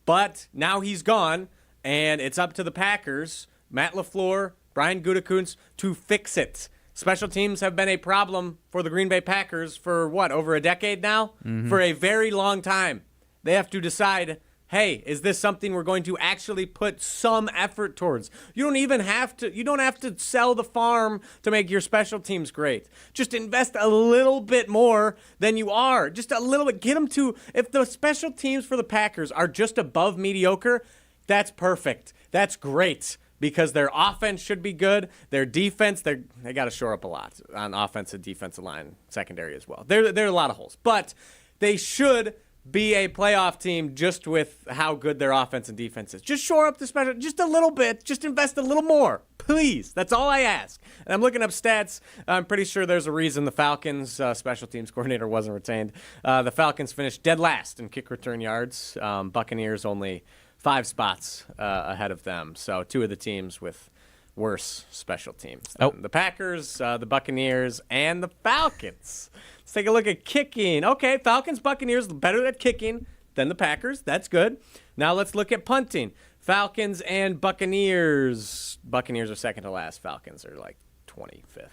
but now he's gone, and it's up to the Packers, Matt LaFleur, Brian Gutekunst, to fix it. Special teams have been a problem for the Green Bay Packers for, over a decade now? Mm-hmm. For a very long time. They have to decide, hey, is this something we're going to actually put some effort towards? You don't have to sell the farm to make your special teams great. Just invest a little bit more than you are. Just a little bit. Get them to, if the special teams for the Packers are just above mediocre, that's perfect. That's great. Because their offense should be good. Their defense, they got to shore up a lot on offensive, defensive line, secondary as well. There are a lot of holes. But they should be a playoff team just with how good their offense and defense is. Just shore up the special, just a little bit. Just invest a little more. Please. That's all I ask. And I'm looking up stats. I'm pretty sure there's a reason the Falcons' special teams coordinator wasn't retained. The Falcons finished dead last in kick return yards. Buccaneers only 5 spots ahead of them. So 2 of the teams with worse special teams. The Packers, the Buccaneers, and the Falcons. Let's take a look at kicking. Okay, Falcons, Buccaneers, better at kicking than the Packers. That's good. Now let's look at punting. Falcons and Buccaneers. Buccaneers are second to last. Falcons are like 25th.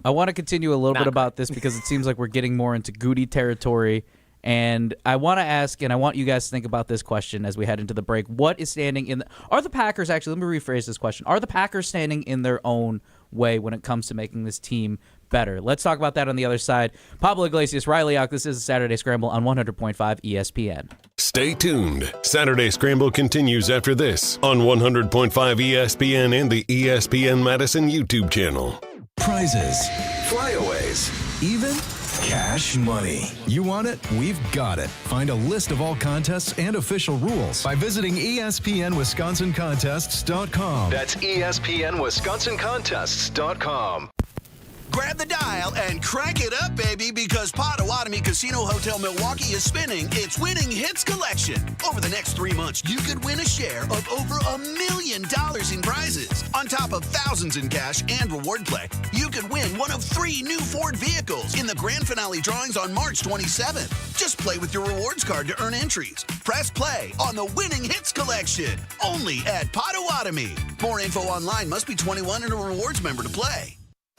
I want to continue a little bit about this because it seems like we're getting more into Goody territory. And I want to ask, and I want you guys to think about this question as we head into the break. What is standing in are the Packers, actually, let me rephrase this question. Are the Packers standing in their own way when it comes to making this team better? Let's talk about that on the other side. Pablo Iglesias, Riley Out. This is a Saturday Scramble on 100.5 ESPN. Stay tuned. Saturday Scramble continues after this on 100.5 ESPN and the ESPN Madison YouTube channel. Prizes, flyaways, even cash money. You want it? We've got it. Find a list of all contests and official rules by visiting ESPNWisconsinContests.com. That's ESPNWisconsinContests.com. Grab the dial and crank it up, baby, because Potawatomi Casino Hotel Milwaukee is spinning its Winning Hits collection. Over the next 3 months, you could win a share of over $1 million in prizes. On top of thousands in cash and reward play, you could win one of 3 new Ford vehicles in the grand finale drawings on March 27th. Just play with your rewards card to earn entries. Press play on the Winning Hits collection, only at Potawatomi. More info online. Must be 21 and a rewards member to play.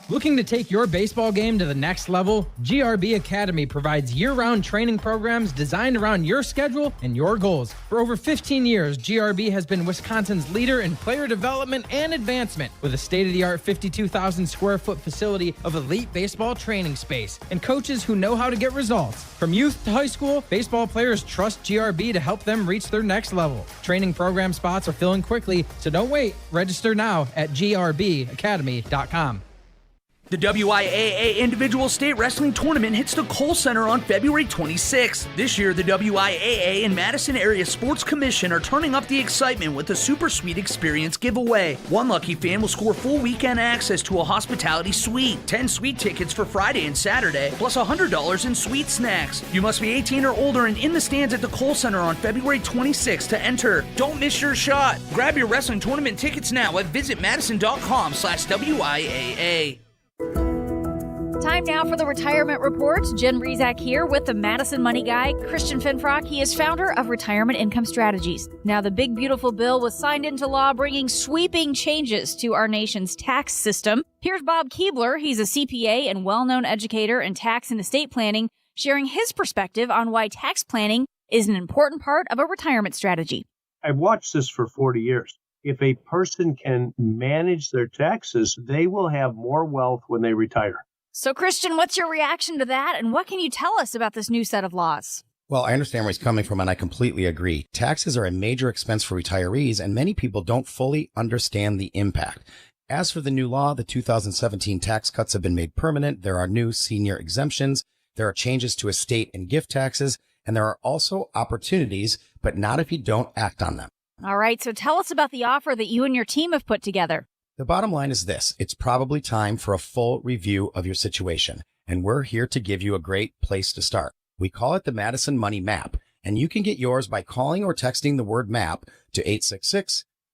Looking to take your baseball game to the next level? GRB Academy provides year-round training programs designed around your schedule and your goals. For over 15 years, GRB has been Wisconsin's leader in player development and advancement with a state-of-the-art 52,000 square foot facility of elite baseball training space and coaches who know how to get results. From youth to high school, baseball players trust GRB to help them reach their next level. Training program spots are filling quickly, so don't wait. Register now at grbacademy.com. The WIAA Individual State Wrestling Tournament hits the Kohl Center on February 26th. This year, the WIAA and Madison Area Sports Commission are turning up the excitement with a Super Suite Experience giveaway. One lucky fan will score full weekend access to a hospitality suite, 10 suite tickets for Friday and Saturday, plus $100 in suite snacks. You must be 18 or older and in the stands at the Kohl Center on February 26th to enter. Don't miss your shot. Grab your wrestling tournament tickets now at visitmadison.com/WIAA. Time now for the Retirement Report. Jen Rizak here with the Madison Money Guy, Christian Finfrock. He is founder of Retirement Income Strategies. Now, the big, beautiful bill was signed into law, bringing sweeping changes to our nation's tax system. Here's Bob Keebler. He's a CPA and well-known educator in tax and estate planning, sharing his perspective on why tax planning is an important part of a retirement strategy. I've watched this for 40 years. If a person can manage their taxes, they will have more wealth when they retire. So, Christian, what's your reaction to that, and what can you tell us about this new set of laws? Well, I understand where he's coming from, and I completely agree. Taxes are a major expense for retirees, and many people don't fully understand the impact. As for the new law, the 2017 tax cuts have been made permanent. There are new senior exemptions. There are changes to estate and gift taxes, and there are also opportunities, but not if you don't act on them. All right, so tell us about the offer that you and your team have put together. The bottom line is this. It's probably time for a full review of your situation, and we're here to give you a great place to start. We call it the Madison Money Map, and you can get yours by calling or texting the word MAP to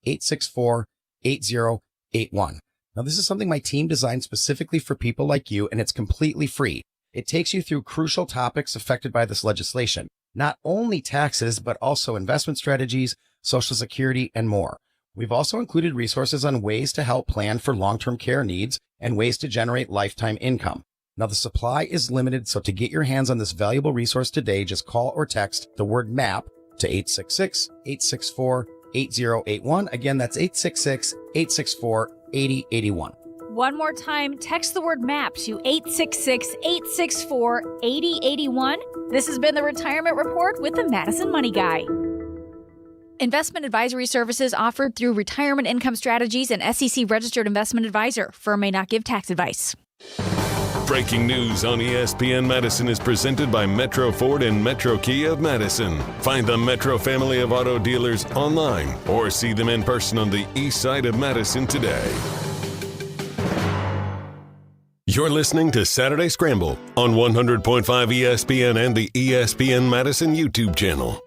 866-864-8081. Now, this is something my team designed specifically for people like you, and it's completely free. It takes you through crucial topics affected by this legislation, not only taxes, but also investment strategies, Social Security, and more. We've also included resources on ways to help plan for long-term care needs and ways to generate lifetime income. Now, the supply is limited, so to get your hands on this valuable resource today, just call or text the word MAP to 866-864-8081. Again, that's 866-864-8081. One more time, text the word MAP to 866-864-8081. This has been the Retirement Report with the Madison Money Guy. Investment advisory services offered through Retirement Income Strategies and SEC-registered investment advisor. Firm may not give tax advice. Breaking news on ESPN Madison is presented by Metro Ford and Metro Kia of Madison. Find the Metro family of auto dealers online or see them in person on the east side of Madison today. You're listening to Saturday Scramble on 100.5 ESPN and the ESPN Madison YouTube channel.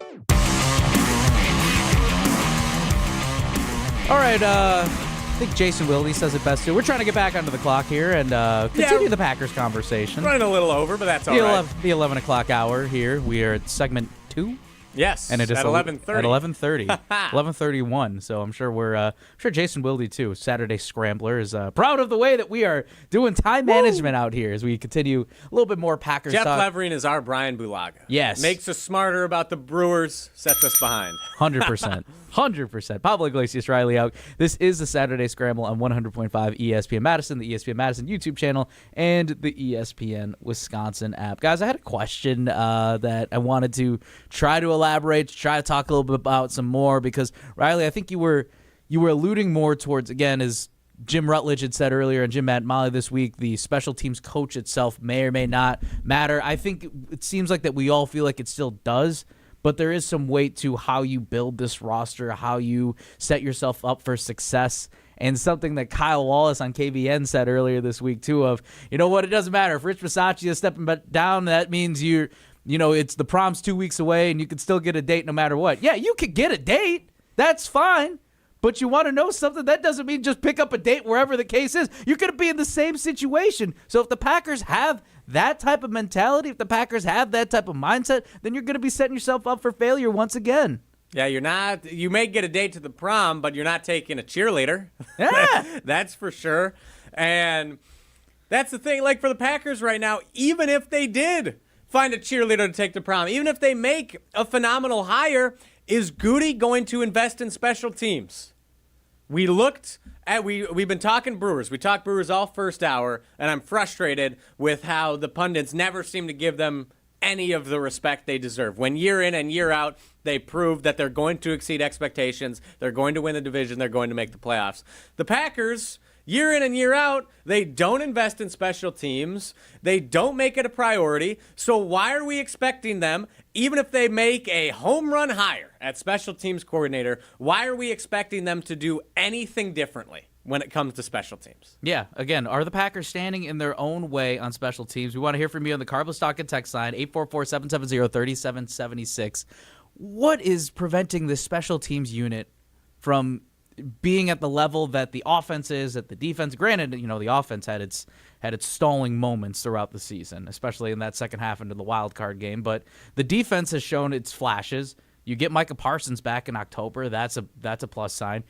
All right, I think Jason Wilde says it best too. We're trying to get back onto the clock here and continue the Packers conversation. Running a little over, but that's all right. The 11 o'clock hour here. We are at segment 2. Yes, and it is at 11:30. At 11:30, 11:31. So I'm sure sure Jason Wilde too, Saturday Scrambler, is proud of the way that we are doing time management out here as we continue a little bit more Packers Jeff talk. Levering is our Brian Bulaga. Yes, makes us smarter about the Brewers, sets us behind. 100%. 100%. Pablo Iglesias, Riley out. This is the Saturday Scramble on 100.5 ESPN Madison, the ESPN Madison YouTube channel, and the ESPN Wisconsin app. Guys, I had a question that I wanted to try to elaborate, to try to talk a little bit about some more, because, Riley, I think you were alluding more towards, again, as Jim Rutledge had said earlier, and Jim Matt Molly this week, the special teams coach itself may or may not matter. I think it seems like that we all feel like it still does, but there is some weight to how you build this roster, how you set yourself up for success, and something that Kyle Wallace on KVN said earlier this week, too, of, you know what, it doesn't matter. If Rich Bisaccia is stepping down, that means it's the prom's 2 weeks away, and you can still get a date no matter what. Yeah, you could get a date. That's fine. But you want to know something? That doesn't mean just pick up a date wherever the case is. You're going to be in the same situation. So if the Packers have that type of mentality, if the Packers have that type of mindset, then you're going to be setting yourself up for failure once again. Yeah, you're not. You may get a date to the prom, but you're not taking a cheerleader. Yeah. That's for sure. And that's the thing. Like for the Packers right now, even if they did find a cheerleader to take to prom, even if they make a phenomenal hire, is Goody going to invest in special teams? We've been talking Brewers. We talked Brewers all first hour, and I'm frustrated with how the pundits never seem to give them any of the respect they deserve. When year in and year out, they prove that they're going to exceed expectations, they're going to win the division, they're going to make the playoffs. The Packers Year in and year out, they don't invest in special teams. They don't make it a priority. So why are we expecting them, even if they make a home run hire at special teams coordinator, why are we expecting them to do anything differently when it comes to special teams? Yeah, again, are the Packers standing in their own way on special teams? We want to hear from you on the Carbless Talk and text line, 844-770-3776. What is preventing this special teams unit from being at the level that the offense is, at the defense? Granted, the offense had its stalling moments throughout the season, especially in that second half into the wild card game. But the defense has shown its flashes. You get Micah Parsons back in October. That's a plus sign.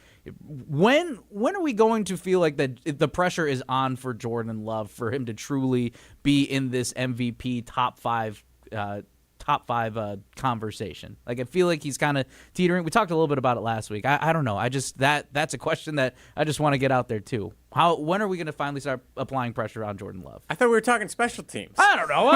When are we going to feel like that the pressure is on for Jordan Love for him to truly be in this MVP top five conversation? Like, I feel like he's kind of teetering. We talked a little bit about it last week. I don't know. That's a question that I just want to get out there too. When are we going to finally start applying pressure on Jordan Love? I thought we were talking special teams. I don't know.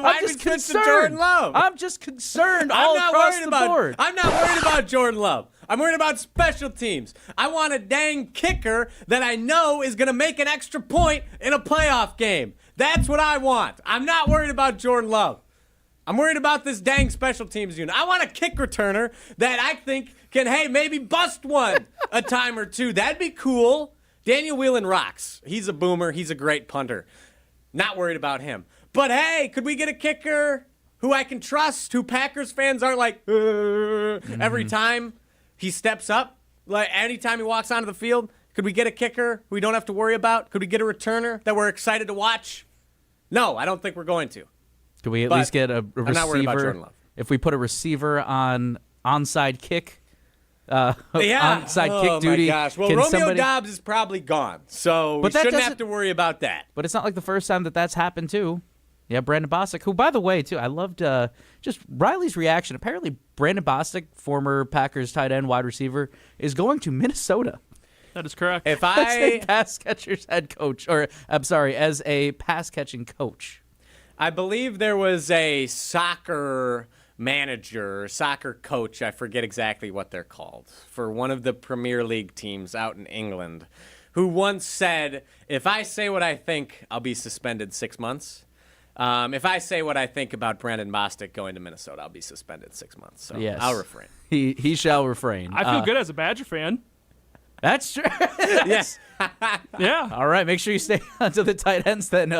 I'm just concerned. Jordan Love? I'm just concerned all across the board. I'm not worried about Jordan Love. I'm worried about special teams. I want a dang kicker that I know is going to make an extra point in a playoff game. That's what I want. I'm not worried about Jordan Love. I'm worried about this dang special teams unit. I want a kick returner that I think can, maybe bust one a time or two. That'd be cool. Daniel Whelan rocks. He's a boomer. He's a great punter. Not worried about him. But, could we get a kicker who I can trust, who Packers fans aren't like, every time he steps up? Like, anytime he walks onto the field, could we get a kicker who we don't have to worry about? Could we get a returner that we're excited to watch? No, I don't think we're going to. Could we at least get a receiver? I'm not worried about Jordan Love. If we put a receiver on onside kick, onside kick duty. Oh, my gosh. Well, Romeo Dobbs is probably gone, so we shouldn't have to worry about that. But it's not like the first time that's happened, too. Yeah, Brandon Bostic, who, by the way, too, I loved just Riley's reaction. Apparently, Brandon Bostic, former Packers tight end wide receiver, is going to Minnesota. That is correct. If as a pass catcher's head coach, as a pass catching coach. I believe there was a soccer manager, soccer coach, I forget exactly what they're called, for one of the Premier League teams out in England, who once said, if I say what I think, I'll be suspended 6 months. If I say what I think about Brandon Bostic going to Minnesota, I'll be suspended 6 months. So yes. I'll refrain. He shall refrain. I feel good as a Badger fan. That's true. Yes. Yeah. All right. Make sure you stay onto the tight ends then.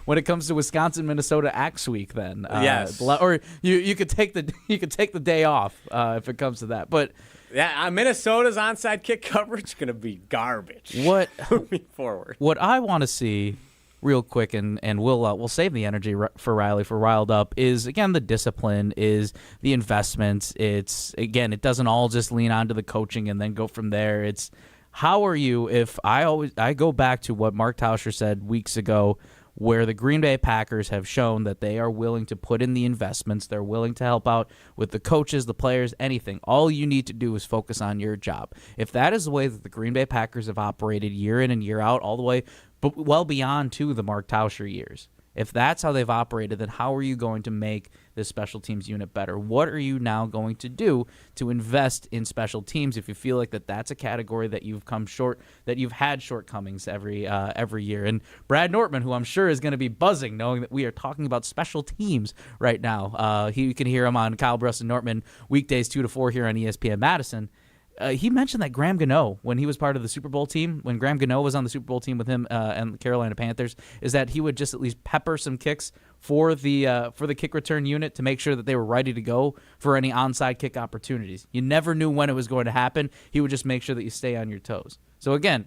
When it comes to Wisconsin, Minnesota Axe Week, then yes. Or you could take the day off if it comes to that. But yeah, Minnesota's onside kick coverage gonna be garbage. What moving forward? What I want to see, real quick, and we'll save the energy for Riley for Riled Up, is again the discipline, is the investments. It's again, it doesn't all just lean onto the coaching and then go from there. It's how are you? If I go back to what Mark Tauscher said weeks ago, where the Green Bay Packers have shown that they are willing to put in the investments, they're willing to help out with the coaches, the players, anything. All you need to do is focus on your job. If that is the way that the Green Bay Packers have operated year in and year out, all the way, but well beyond to the Mark Tauscher years, if that's how they've operated, then how are you going to make this special teams unit better? What are you now going to do to invest in special teams if you feel like that's a category that you've come short, that you've had shortcomings every year? And Brad Nortman, who I'm sure is going to be buzzing knowing that we are talking about special teams right now. You can hear him on Kyle Bruss and Nortman weekdays 2 to 4 here on ESPN Madison. He mentioned that Graham Gano, when he was part of the Super Bowl team, when Graham Gano was on the Super Bowl team with him and the Carolina Panthers, is that he would just at least pepper some kicks for the kick return unit to make sure that they were ready to go for any onside kick opportunities. You never knew when it was going to happen. He would just make sure that you stay on your toes. So again,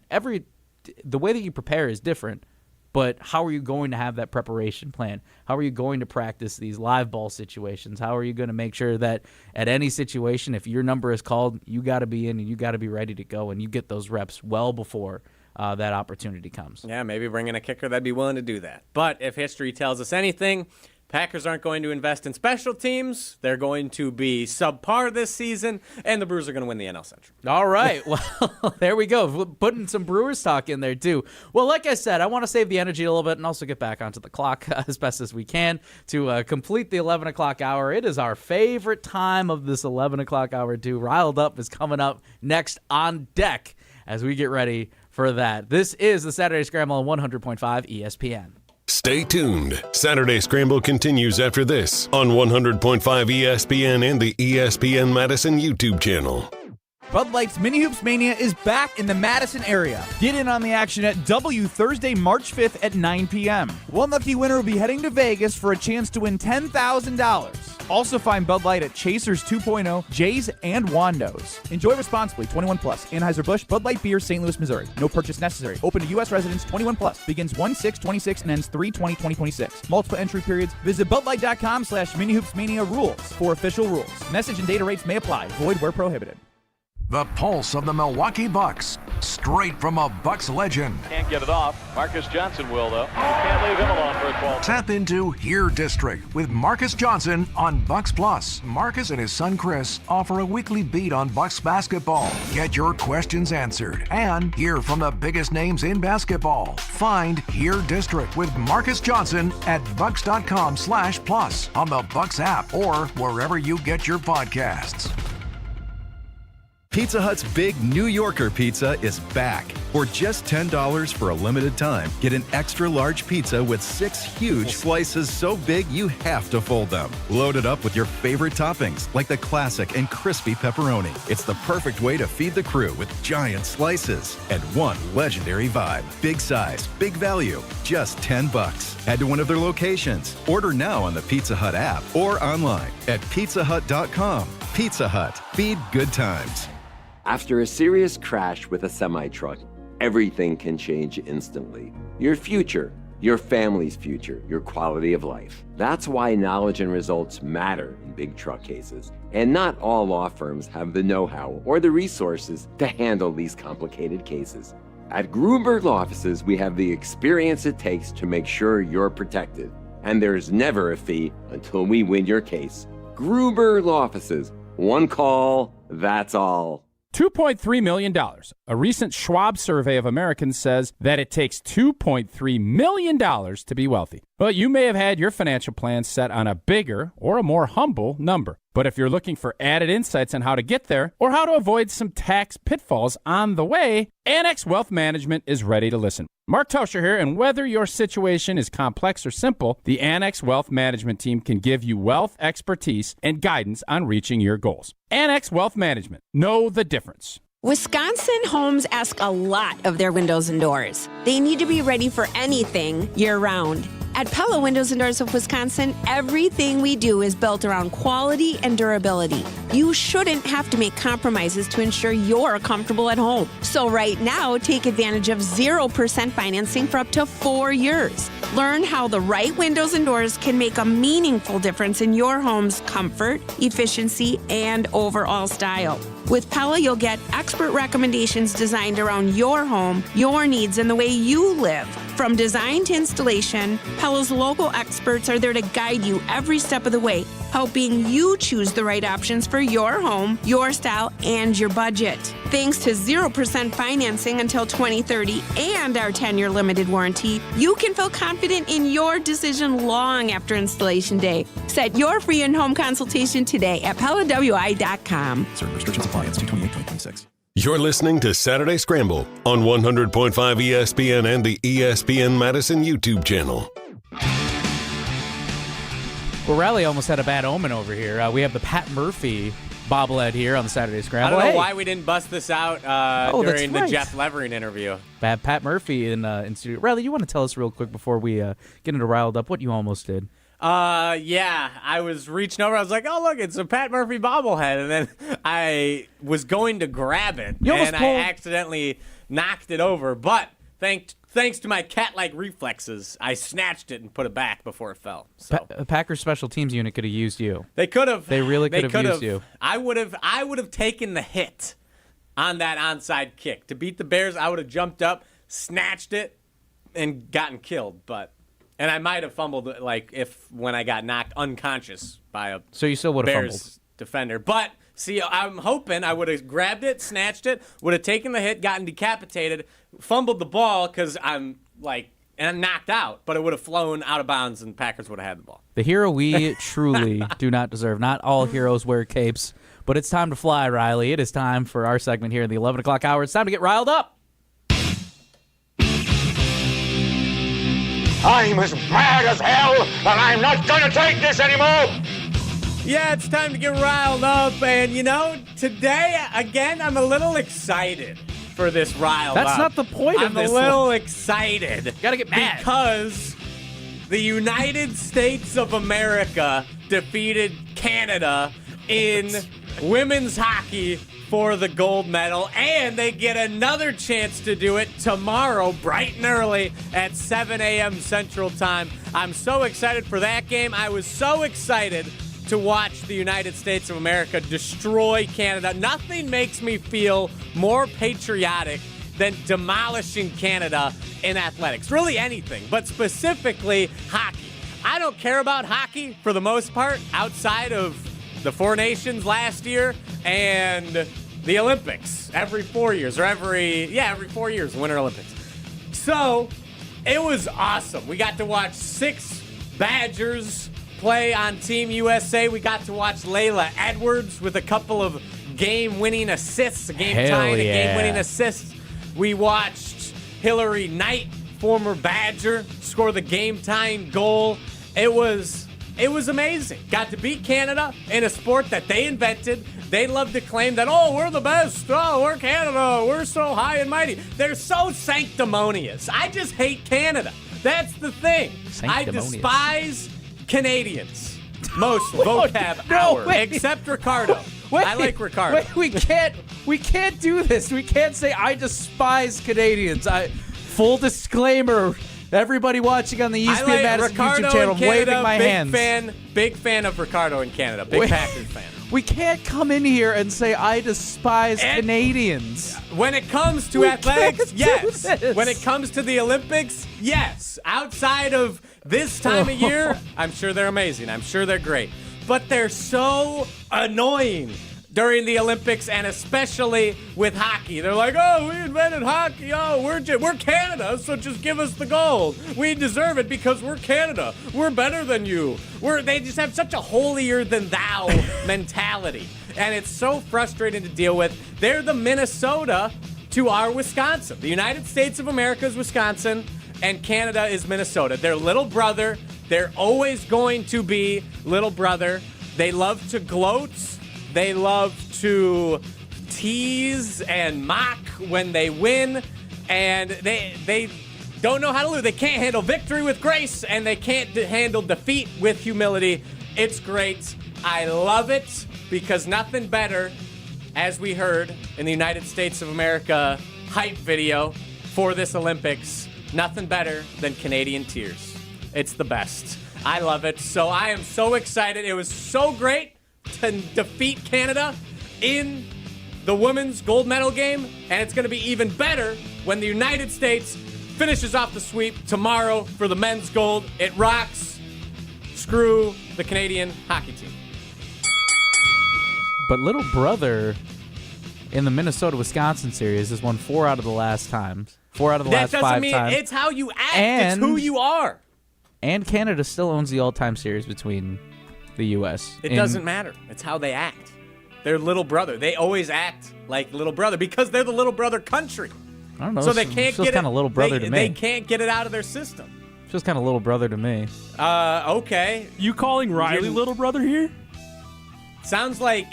the way that you prepare is different, but how are you going to have that preparation plan? How are you going to practice these live ball situations? How are you going to make sure that at any situation, if your number is called, you got to be in and you got to be ready to go, and you get those reps well before that opportunity comes? Yeah, maybe bring in a kicker that'd be willing to do that. But if history tells us anything, Packers aren't going to invest in special teams. They're going to be subpar this season, and the Brewers are going to win the NL Central. All right. Well, there we go. Putting some Brewers talk in there, too. Well, like I said, I want to save the energy a little bit and also get back onto the clock as best as we can to complete the 11 o'clock hour. It is our favorite time of this 11 o'clock hour, too. Riled Up is coming up next on deck as we get ready for that. This is the Saturday Scramble on 100.5 ESPN. Stay tuned. Saturday Scramble continues after this on 100.5 ESPN and the ESPN Madison YouTube channel. Bud Light's Mini Hoops Mania is back in the Madison area. Get in on the action at W Thursday, March 5th at 9 p.m. One lucky winner will be heading to Vegas for a chance to win $10,000. Also find Bud Light at Chasers 2.0, Jay's, and Wando's. Enjoy responsibly. 21 plus. Anheuser-Busch Bud Light Beer, St. Louis, Missouri. No purchase necessary. Open to U.S. residents. 21 plus. Begins 1/6/26 and ends 3/20/2026. Multiple entry periods. Visit BudLight.com/MiniHoopsMania rules for official rules. Message and data rates may apply. Void where prohibited. The pulse of the Milwaukee Bucks, straight from a Bucks legend. Can't get it off. Marcus Johnson will, though. Can't leave him alone for a 12. Tap into Here District with Marcus Johnson on Bucks Plus. Marcus and his son Chris offer a weekly beat on Bucks basketball. Get your questions answered and hear from the biggest names in basketball. Find Here District with Marcus Johnson at bucks.com/plus on the Bucks app or wherever you get your podcasts. Pizza Hut's Big New Yorker Pizza is back. For just $10 for a limited time, get an extra large pizza with 6 huge slices so big you have to fold them. Load it up with your favorite toppings, like the classic and crispy pepperoni. It's the perfect way to feed the crew with giant slices and one legendary vibe. Big size, big value, just $10. Head to one of their locations. Order now on the Pizza Hut app or online at pizzahut.com. Pizza Hut. Feed good times. After a serious crash with a semi-truck, everything can change instantly. Your future, your family's future, your quality of life. That's why knowledge and results matter in big truck cases. And not all law firms have the know-how or the resources to handle these complicated cases. At Gruberg Law Offices, we have the experience it takes to make sure you're protected. And there's never a fee until we win your case. Gruberg Law Offices. One call, that's all. $2.3 million. A recent Schwab survey of Americans says that it takes $2.3 million to be wealthy. But you may have had your financial plan set on a bigger or a more humble number. But if you're looking for added insights on how to get there or how to avoid some tax pitfalls on the way, Annex Wealth Management is ready to listen. Mark Tauscher here, and whether your situation is complex or simple, the Annex Wealth Management team can give you wealth expertise and guidance on reaching your goals. Annex Wealth Management. Know the difference. Wisconsin homes ask a lot of their windows and doors. They need to be ready for anything year-round. At Pella Windows and Doors of Wisconsin, everything we do is built around quality and durability. You shouldn't have to make compromises to ensure you're comfortable at home. So right now, take advantage of 0% financing for up to 4 years. Learn how the right windows and doors can make a meaningful difference in your home's comfort, efficiency, and overall style. With Pella, you'll get expert recommendations designed around your home, your needs, and the way you live. From design to installation, Pella's local experts are there to guide you every step of the way, helping you choose the right options for your home, your style, and your budget. Thanks to 0% financing until 2030 and our 10-year limited warranty, you can feel confident in your decision long after installation day. Set your free in-home consultation today at PellaWI.com. Certain restrictions apply. It's 2/28/2026. You're listening to Saturday Scramble on 100.5 ESPN and the ESPN Madison YouTube channel. Well, Riley almost had a bad omen over here. We have the Pat Murphy bobblehead here on the Saturday Scramble. I don't know why we didn't bust this out during the Jeff Levering interview. Bad Pat Murphy in studio. Riley, you want to tell us real quick before we get into Riled Up what you almost did? Yeah, I was reaching over. I was like, oh, look, it's a Pat Murphy bobblehead. And then I was going to grab it, and I accidentally knocked it over. But thanks to my cat-like reflexes, I snatched it and put it back before it fell. So Packers special teams unit could have used you. They could have. They really could have used you. I would have taken the hit on that onside kick. To beat the Bears, I would have jumped up, snatched it, and gotten killed. And I might have fumbled when I got knocked unconscious by a so you still would have Bears fumbled. Defender. But see, I'm hoping I would have grabbed it, snatched it, would have taken the hit, gotten decapitated, fumbled the ball because I'm knocked out, but it would have flown out of bounds and the Packers would have had the ball. The hero we truly do not deserve. Not all heroes wear capes, but it's time to fly, Riley. It is time for our segment here in the 11 o'clock hour. It's time to get riled up. I'm as mad as hell, and I'm not going to take this anymore. Yeah, it's time to get riled up. And, today, again, I'm a little excited for this riled up. That's not the point of this. I'm a little excited. Gotta get mad. Because the United States of America defeated Canada in women's hockey for the gold medal, and they get another chance to do it tomorrow, bright and early at 7 a.m. Central Time. I'm so excited for that game. I was so excited to watch the United States of America destroy Canada. Nothing makes me feel more patriotic than demolishing Canada in athletics. Really anything, but specifically hockey. I don't care about hockey for the most part outside of the Four Nations last year and the Olympics every 4 years, or every 4 years, the Winter Olympics. So it was awesome. We got to watch 6 Badgers play on Team USA. We got to watch Layla Edwards with a couple of game-winning assists, a game-tying, a game-winning assist. We watched Hillary Knight, former Badger, score the game-tying goal. It was amazing. Got to beat Canada in a sport that they invented. They love to claim that, we're the best. Oh, we're Canada. We're so high and mighty. They're so sanctimonious. I just hate Canada. That's the thing. I despise Canadians. Most vocab except Ricardo. I like Ricardo. Wait, we can't do this. We can't say I despise Canadians. Full disclaimer. Everybody watching on the ESPN Madison YouTube channel, waving my hands. Big fan of Ricardo in Canada. Big Packers fan. We can't come in here and say I despise Canadians. When it comes to athletics, yes. When it comes to the Olympics, yes. Outside of this time of year, I'm sure they're amazing. I'm sure they're great. But they're so annoying during the Olympics, and especially with hockey. They're like, we invented hockey. We're Canada, so just give us the gold. We deserve it because we're Canada. We're better than you. They just have such a holier-than-thou mentality, and it's so frustrating to deal with. They're the Minnesota to our Wisconsin. The United States of America is Wisconsin, and Canada is Minnesota. They're little brother. They're always going to be little brother. They love to gloat. They love to tease and mock when they win, and they don't know how to lose. They can't handle victory with grace, and they can't handle defeat with humility. It's great. I love it because nothing better, as we heard in the United States of America hype video for this Olympics, nothing better than Canadian tears. It's the best. I love it. So I am so excited. It was so great to defeat Canada in the women's gold medal game, and it's going to be even better when the United States finishes off the sweep tomorrow for the men's gold. It rocks. Screw the Canadian hockey team. But little brother in the Minnesota-Wisconsin series has won 4 out of the last times. 4 out of the last 5 times. That doesn't mean it's how you act. It's who you are. And Canada still owns the all-time series between the U.S. It doesn't matter. It's how they act. They're little brother. They always act like little brother because they're the little brother country. I don't know. So they can't get it. Kind of little brother to me. They can't get it out of their system. Feels kind of little brother to me. Okay. You calling Riley little brother here? Sounds like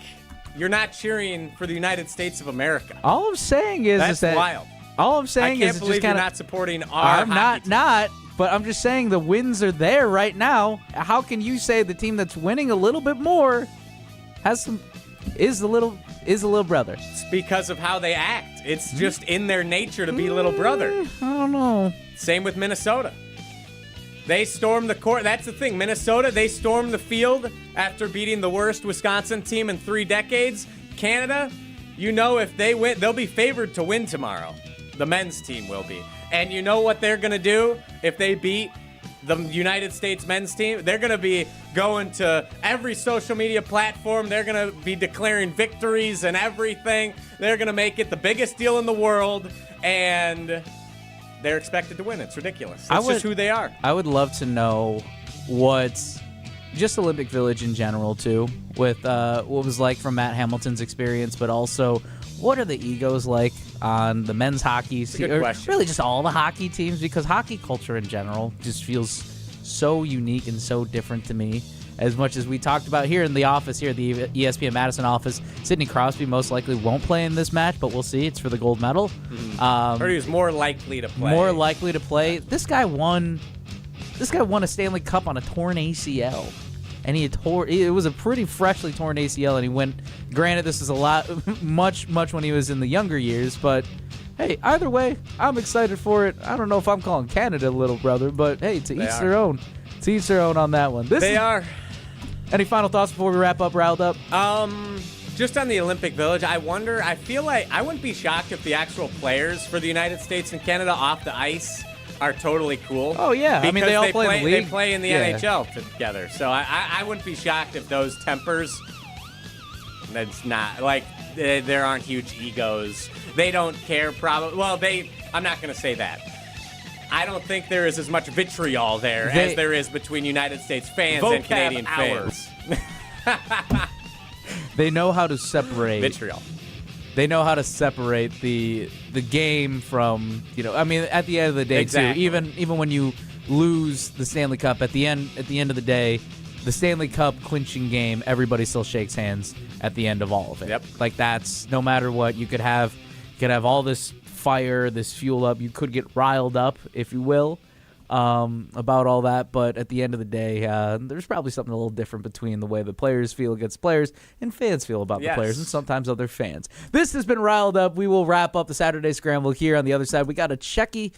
you're not cheering for the United States of America. All I'm saying is that's that wild. All I'm saying is I can't believe you're not supporting our. I'm not. But I'm just saying the wins are there right now. How can you say the team that's winning a little bit more is the little brother? It's because of how they act. It's just in their nature to be little brother. I don't know. Same with Minnesota. They stormed the court. That's the thing. Minnesota, they stormed the field after beating the worst Wisconsin team in 3 decades. Canada, if they win, they'll be favored to win tomorrow. The men's team will be. And you know what they're going to do if they beat the United States men's team? They're going to be going to every social media platform. They're going to be declaring victories and everything. They're going to make it the biggest deal in the world. And they're expected to win. It's ridiculous. It's just who they are. I would love to know what's just Olympic Village in general, too, with what was like from Matt Hamilton's experience, but also what are the egos like on the men's hockey team, or really just all the hockey teams, because hockey culture in general just feels so unique and so different to me. As much as we talked about here in the office, here at the ESPN Madison office, Sidney Crosby most likely won't play in this match, but we'll see. It's for the gold medal. Or he's more likely to play. More likely to play. This guy won a Stanley Cup on a torn ACL. And it was a pretty freshly torn ACL, and he went, granted, this is a lot, much when he was in the younger years, but hey, either way, I'm excited for it. I don't know if I'm calling Canada little brother, but hey, to each their own. To each their own on that one. They are. Any final thoughts before we wrap up Riled Up? Just on the Olympic Village, I feel like I wouldn't be shocked if the actual players for the United States and Canada off the ice are totally cool. Oh, yeah. I mean, they all play in the league. They play in the NHL together. So I wouldn't be shocked if those tempers, that's not, like, there aren't huge egos. They don't care probably. Well, I'm not going to say that. I don't think there is as much vitriol there as there is between United States fans and Canadian fans. They know how to separate vitriol. They know how to separate the game from, I mean, at the end of the day, exactly. too. Even when you lose the Stanley Cup, at the end of the day, the Stanley Cup clinching game, everybody still shakes hands at the end of all of it. Yep. Like, that's no matter what. You could have all this fire, this fuel up. You could get riled up, if you will, about all that. But at the end of the day, there's probably something a little different between the way the players feel against players and fans feel about the players, and sometimes other fans. This has been Riled Up. We will wrap up the Saturday Scramble here. On the other side, we got a check-in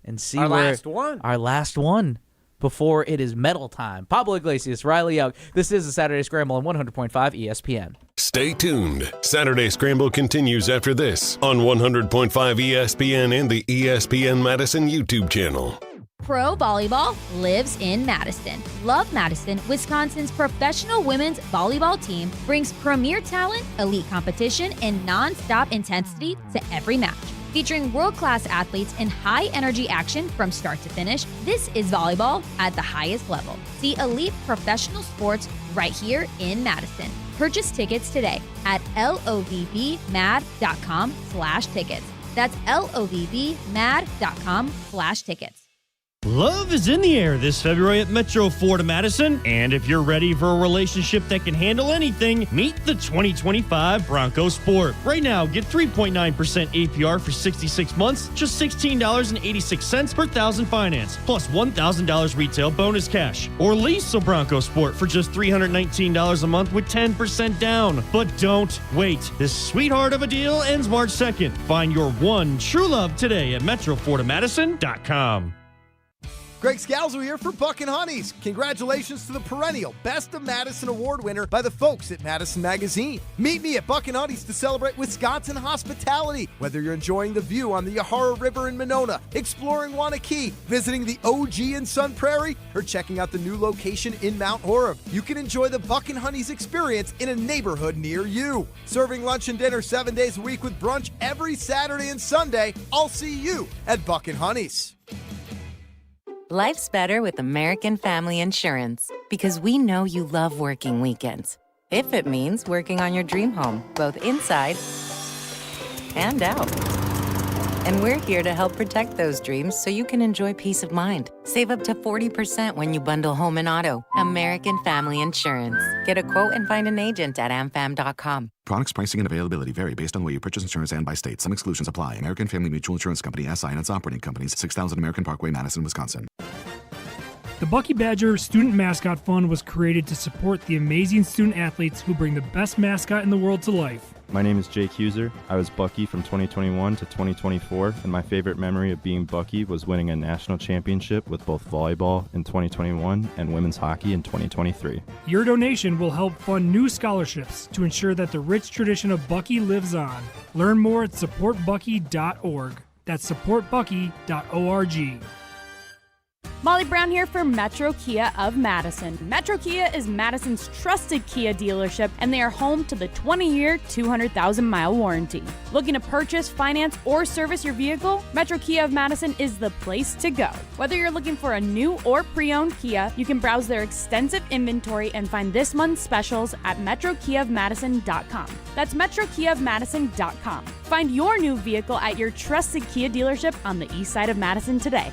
and see our last one before it is medal time. Pablo Iglesias, Riley Young. This is the Saturday Scramble on 100.5 ESPN. Stay tuned. Saturday Scramble continues after this on 100.5 ESPN and the ESPN Madison YouTube channel. Pro volleyball lives in Madison. Love Madison, Wisconsin's professional women's volleyball team brings premier talent, elite competition, and non-stop intensity to every match. Featuring world-class athletes and high-energy action from start to finish, this is volleyball at the highest level. See elite professional sports right here in Madison. Purchase tickets today at lovbmad.com/tickets. That's lovbmad.com/tickets. Love is in the air this February at Metro Ford of Madison, and if you're ready for a relationship that can handle anything, meet the 2025 Bronco Sport. Right now, get 3.9% APR for 66 months, just $16.86 per thousand finance, plus $1,000 retail bonus cash. Or lease a Bronco Sport for just $319 a month with 10% down. But don't wait. This sweetheart of a deal ends March 2nd. Find your one true love today at MetroFordofMadison.com. Greg Scalzo here for Buckin' Honeys. Congratulations to the perennial Best of Madison Award winner by the folks at Madison Magazine. Meet me at Buckin' Honeys to celebrate Wisconsin hospitality. Whether you're enjoying the view on the Yahara River in Monona, exploring Wanakee, visiting the OG in Sun Prairie, or checking out the new location in Mount Horeb, you can enjoy the Buckin' Honeys experience in a neighborhood near you. Serving lunch and dinner 7 days a week with brunch every Saturday and Sunday. I'll see you at Buckin' Honeys. Life's better with American Family Insurance because we know you love working weekends. If it means working on your dream home, both inside and out. And we're here to help protect those dreams so you can enjoy peace of mind. Save up to 40% when you bundle home and auto. American Family Insurance. Get a quote and find an agent at amfam.com. Products, pricing, and availability vary based on the way you purchase insurance and by state. Some exclusions apply. American Family Mutual Insurance Company, SI, and its operating companies, 6000 American Parkway, Madison, Wisconsin. The Bucky Badger Student Mascot Fund was created to support the amazing student athletes who bring the best mascot in the world to life. My name is Jake Huser. I was Bucky from 2021 to 2024, and my favorite memory of being Bucky was winning a national championship with both volleyball in 2021 and women's hockey in 2023. Your donation will help fund new scholarships to ensure that the rich tradition of Bucky lives on. Learn more at supportbucky.org. That's supportbucky.org. Molly Brown here for Metro Kia of Madison. Metro Kia is Madison's trusted Kia dealership, and they are home to the 20-year, 200,000-mile warranty. Looking to purchase, finance, or service your vehicle? Metro Kia of Madison is the place to go. Whether you're looking for a new or pre-owned Kia, you can browse their extensive inventory and find this month's specials at metrokiaofmadison.com. That's metrokiaofmadison.com. Find your new vehicle at your trusted Kia dealership on the east side of Madison today.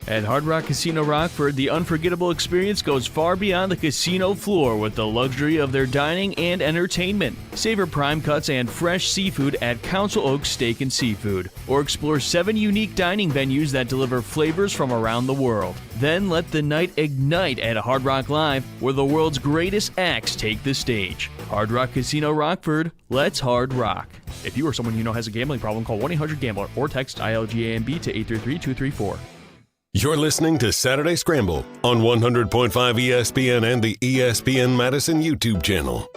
At Hard Rock Casino Rockford, the unforgettable experience goes far beyond the casino floor with the luxury of their dining and entertainment. Savor prime cuts and fresh seafood at Council Oaks Steak and Seafood, or explore 7 unique dining venues that deliver flavors from around the world. Then let the night ignite at Hard Rock Live, where the world's greatest acts take the stage. Hard Rock Casino Rockford, let's hard rock. If you or someone you know has a gambling problem, call 1-800-GAMBLER or text ILGAMB to 833-234. You're listening to Saturday Scramble on 100.5 ESPN and the ESPN Madison YouTube channel.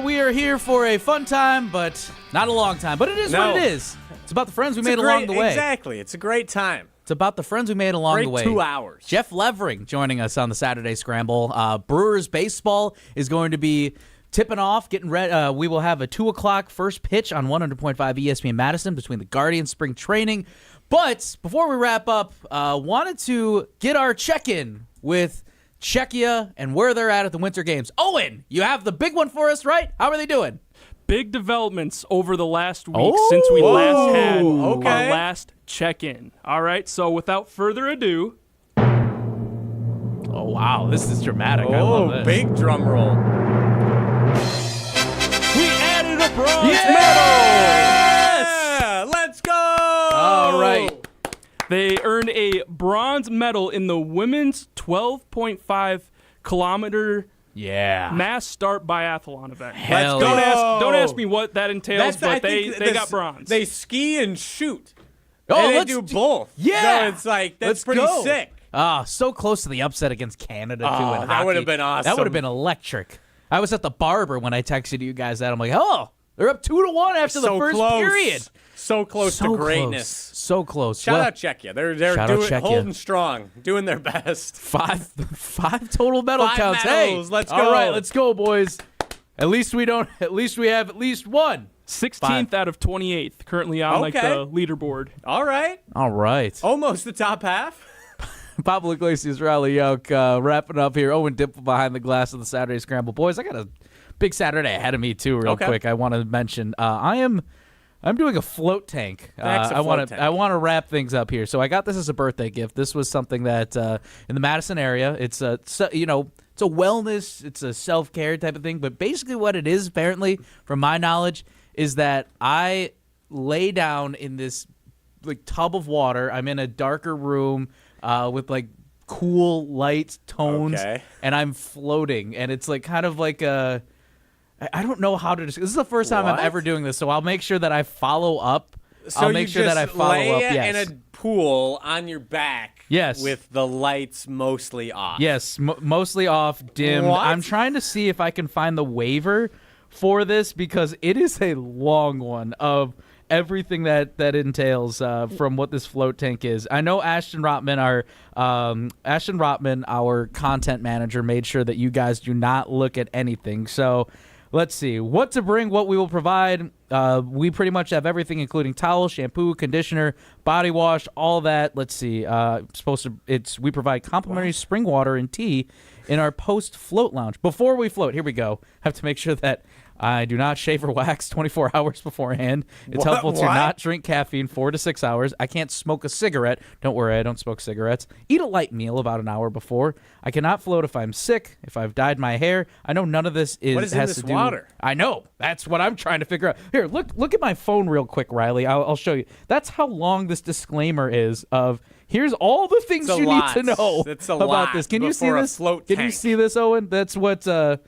We are here for a fun time, but not a long time. But it is what it is. It's about the friends we made along the way. Exactly. It's a great time. It's about the friends we made along the way. 2 hours. Jeff Levering joining us on the Saturday Scramble. Brewers baseball is going to be tipping off, getting ready. We will have a 2 o'clock first pitch on 100.5 ESPN Madison between the Guardians spring training. But before we wrap up, wanted to get our check-in with Czechia and where they're at the Winter Games. Owen, you have the big one for us, right? How are they doing? Big developments over the last week since we last had our last check-in. All right, so without further ado. Oh, wow, this is dramatic. I love this. Big drum roll. We added a bronze medal! Let's go! All right. They earned a bronze medal in the women's 12.5 kilometer mass start biathlon event. Don't ask me what that entails, but they got bronze. They ski and shoot. Oh, and they do both. Yeah. So it's like, that's pretty sick. So close to the upset against Canada, too. Oh, that would have been awesome. That would have been electric. I was at the barber when I texted you guys that. I'm like, oh, they're up 2-1 after the first period. So close to greatness. So close. Shout out Czechia. They're holding strong, doing their best. Five total medal counts. Medals. Let's go. All right, let's go, boys. At least we have at least one. 16th out of 28th, currently on the leaderboard. All right. Almost the top half. Pablo Iglesias, Riley Yoke, wrapping up here. Owen Dimple behind the glass of the Saturday Scramble. Boys, I got a big Saturday ahead of me, too, real quick. I want to mention I'm doing a float tank. I want to wrap things up here. So I got this as a birthday gift. This was something that in the Madison area, it's a wellness, it's a self-care type of thing. But basically what it is, apparently, from my knowledge, is that I lay down in this like tub of water. I'm in a darker room with like cool light tones, and I'm floating, and it's like kind of like a. I don't know how to describe. This is the first time I'm ever doing this, so I'll make sure that I follow up. So I'll make sure that I follow up. Yes. In a pool on your back. Yes. With the lights mostly off. Yes, mostly off, dimmed. What? I'm trying to see if I can find the waiver for this because it is a long one of everything that entails from what this float tank is. I know Ashton Rotman, our content manager, made sure that you guys do not look at anything. So let's see. What to bring, what we will provide. We pretty much have everything, including towel, shampoo, conditioner, body wash, all that. Let's see. We provide complimentary spring water and tea in our post-float lounge. Before we float, here we go. Have to make sure that I do not shave or wax 24 hours beforehand. It's helpful to not drink caffeine 4 to 6 hours. I can't smoke a cigarette. Don't worry, I don't smoke cigarettes. Eat a light meal about an hour before. I cannot float if I'm sick, if I've dyed my hair. I know none of this What is in this water? I know. That's what I'm trying to figure out. Here, look at my phone real quick, Riley. I'll show you. That's how long this disclaimer is of here's all the things you need to know about this. Can you see this? Can you see this, Owen? That's what the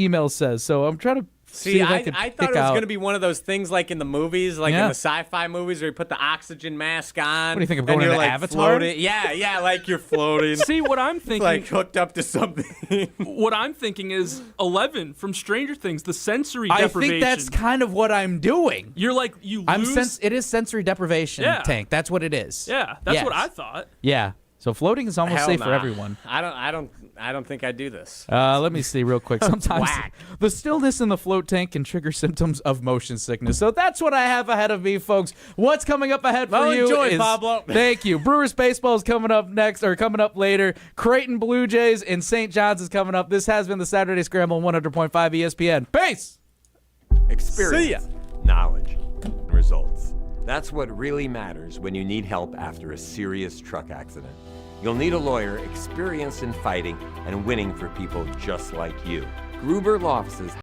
email says. So I'm trying to See, if I could thought pick it was out- going to be one of those things like in the movies, like Yeah. in the sci-fi movies where you put the oxygen mask on. What do you think, I'm and going you're into like Avatar? floating. Yeah, like you're floating. See, what I'm thinking, like hooked up to something. what I'm thinking is 11 from Stranger Things, the sensory I deprivation. think that's kind of what I'm doing. You're like, you lose. It is sensory deprivation, Yeah. Tank. That's what it is. Yeah, that's Yes. what I thought. Yeah. So floating is almost Hell safe for nah. everyone. I don't think I'd do this. Let me see real quick. Sometimes Whack. the stillness in the float tank can trigger symptoms of motion sickness. So that's what I have ahead of me, folks. What's coming up ahead for Well, you enjoy, is Pablo. Thank you. Brewers baseball is coming up next, or coming up later. Creighton Blue Jays and St. John's is coming up. This has been the Saturday Scramble on 100.5 ESPN. Peace. Experience, knowledge, results. That's what really matters when you need help after a serious truck accident. You'll need a lawyer experienced in fighting and winning for people just like you. Gruber Law Offices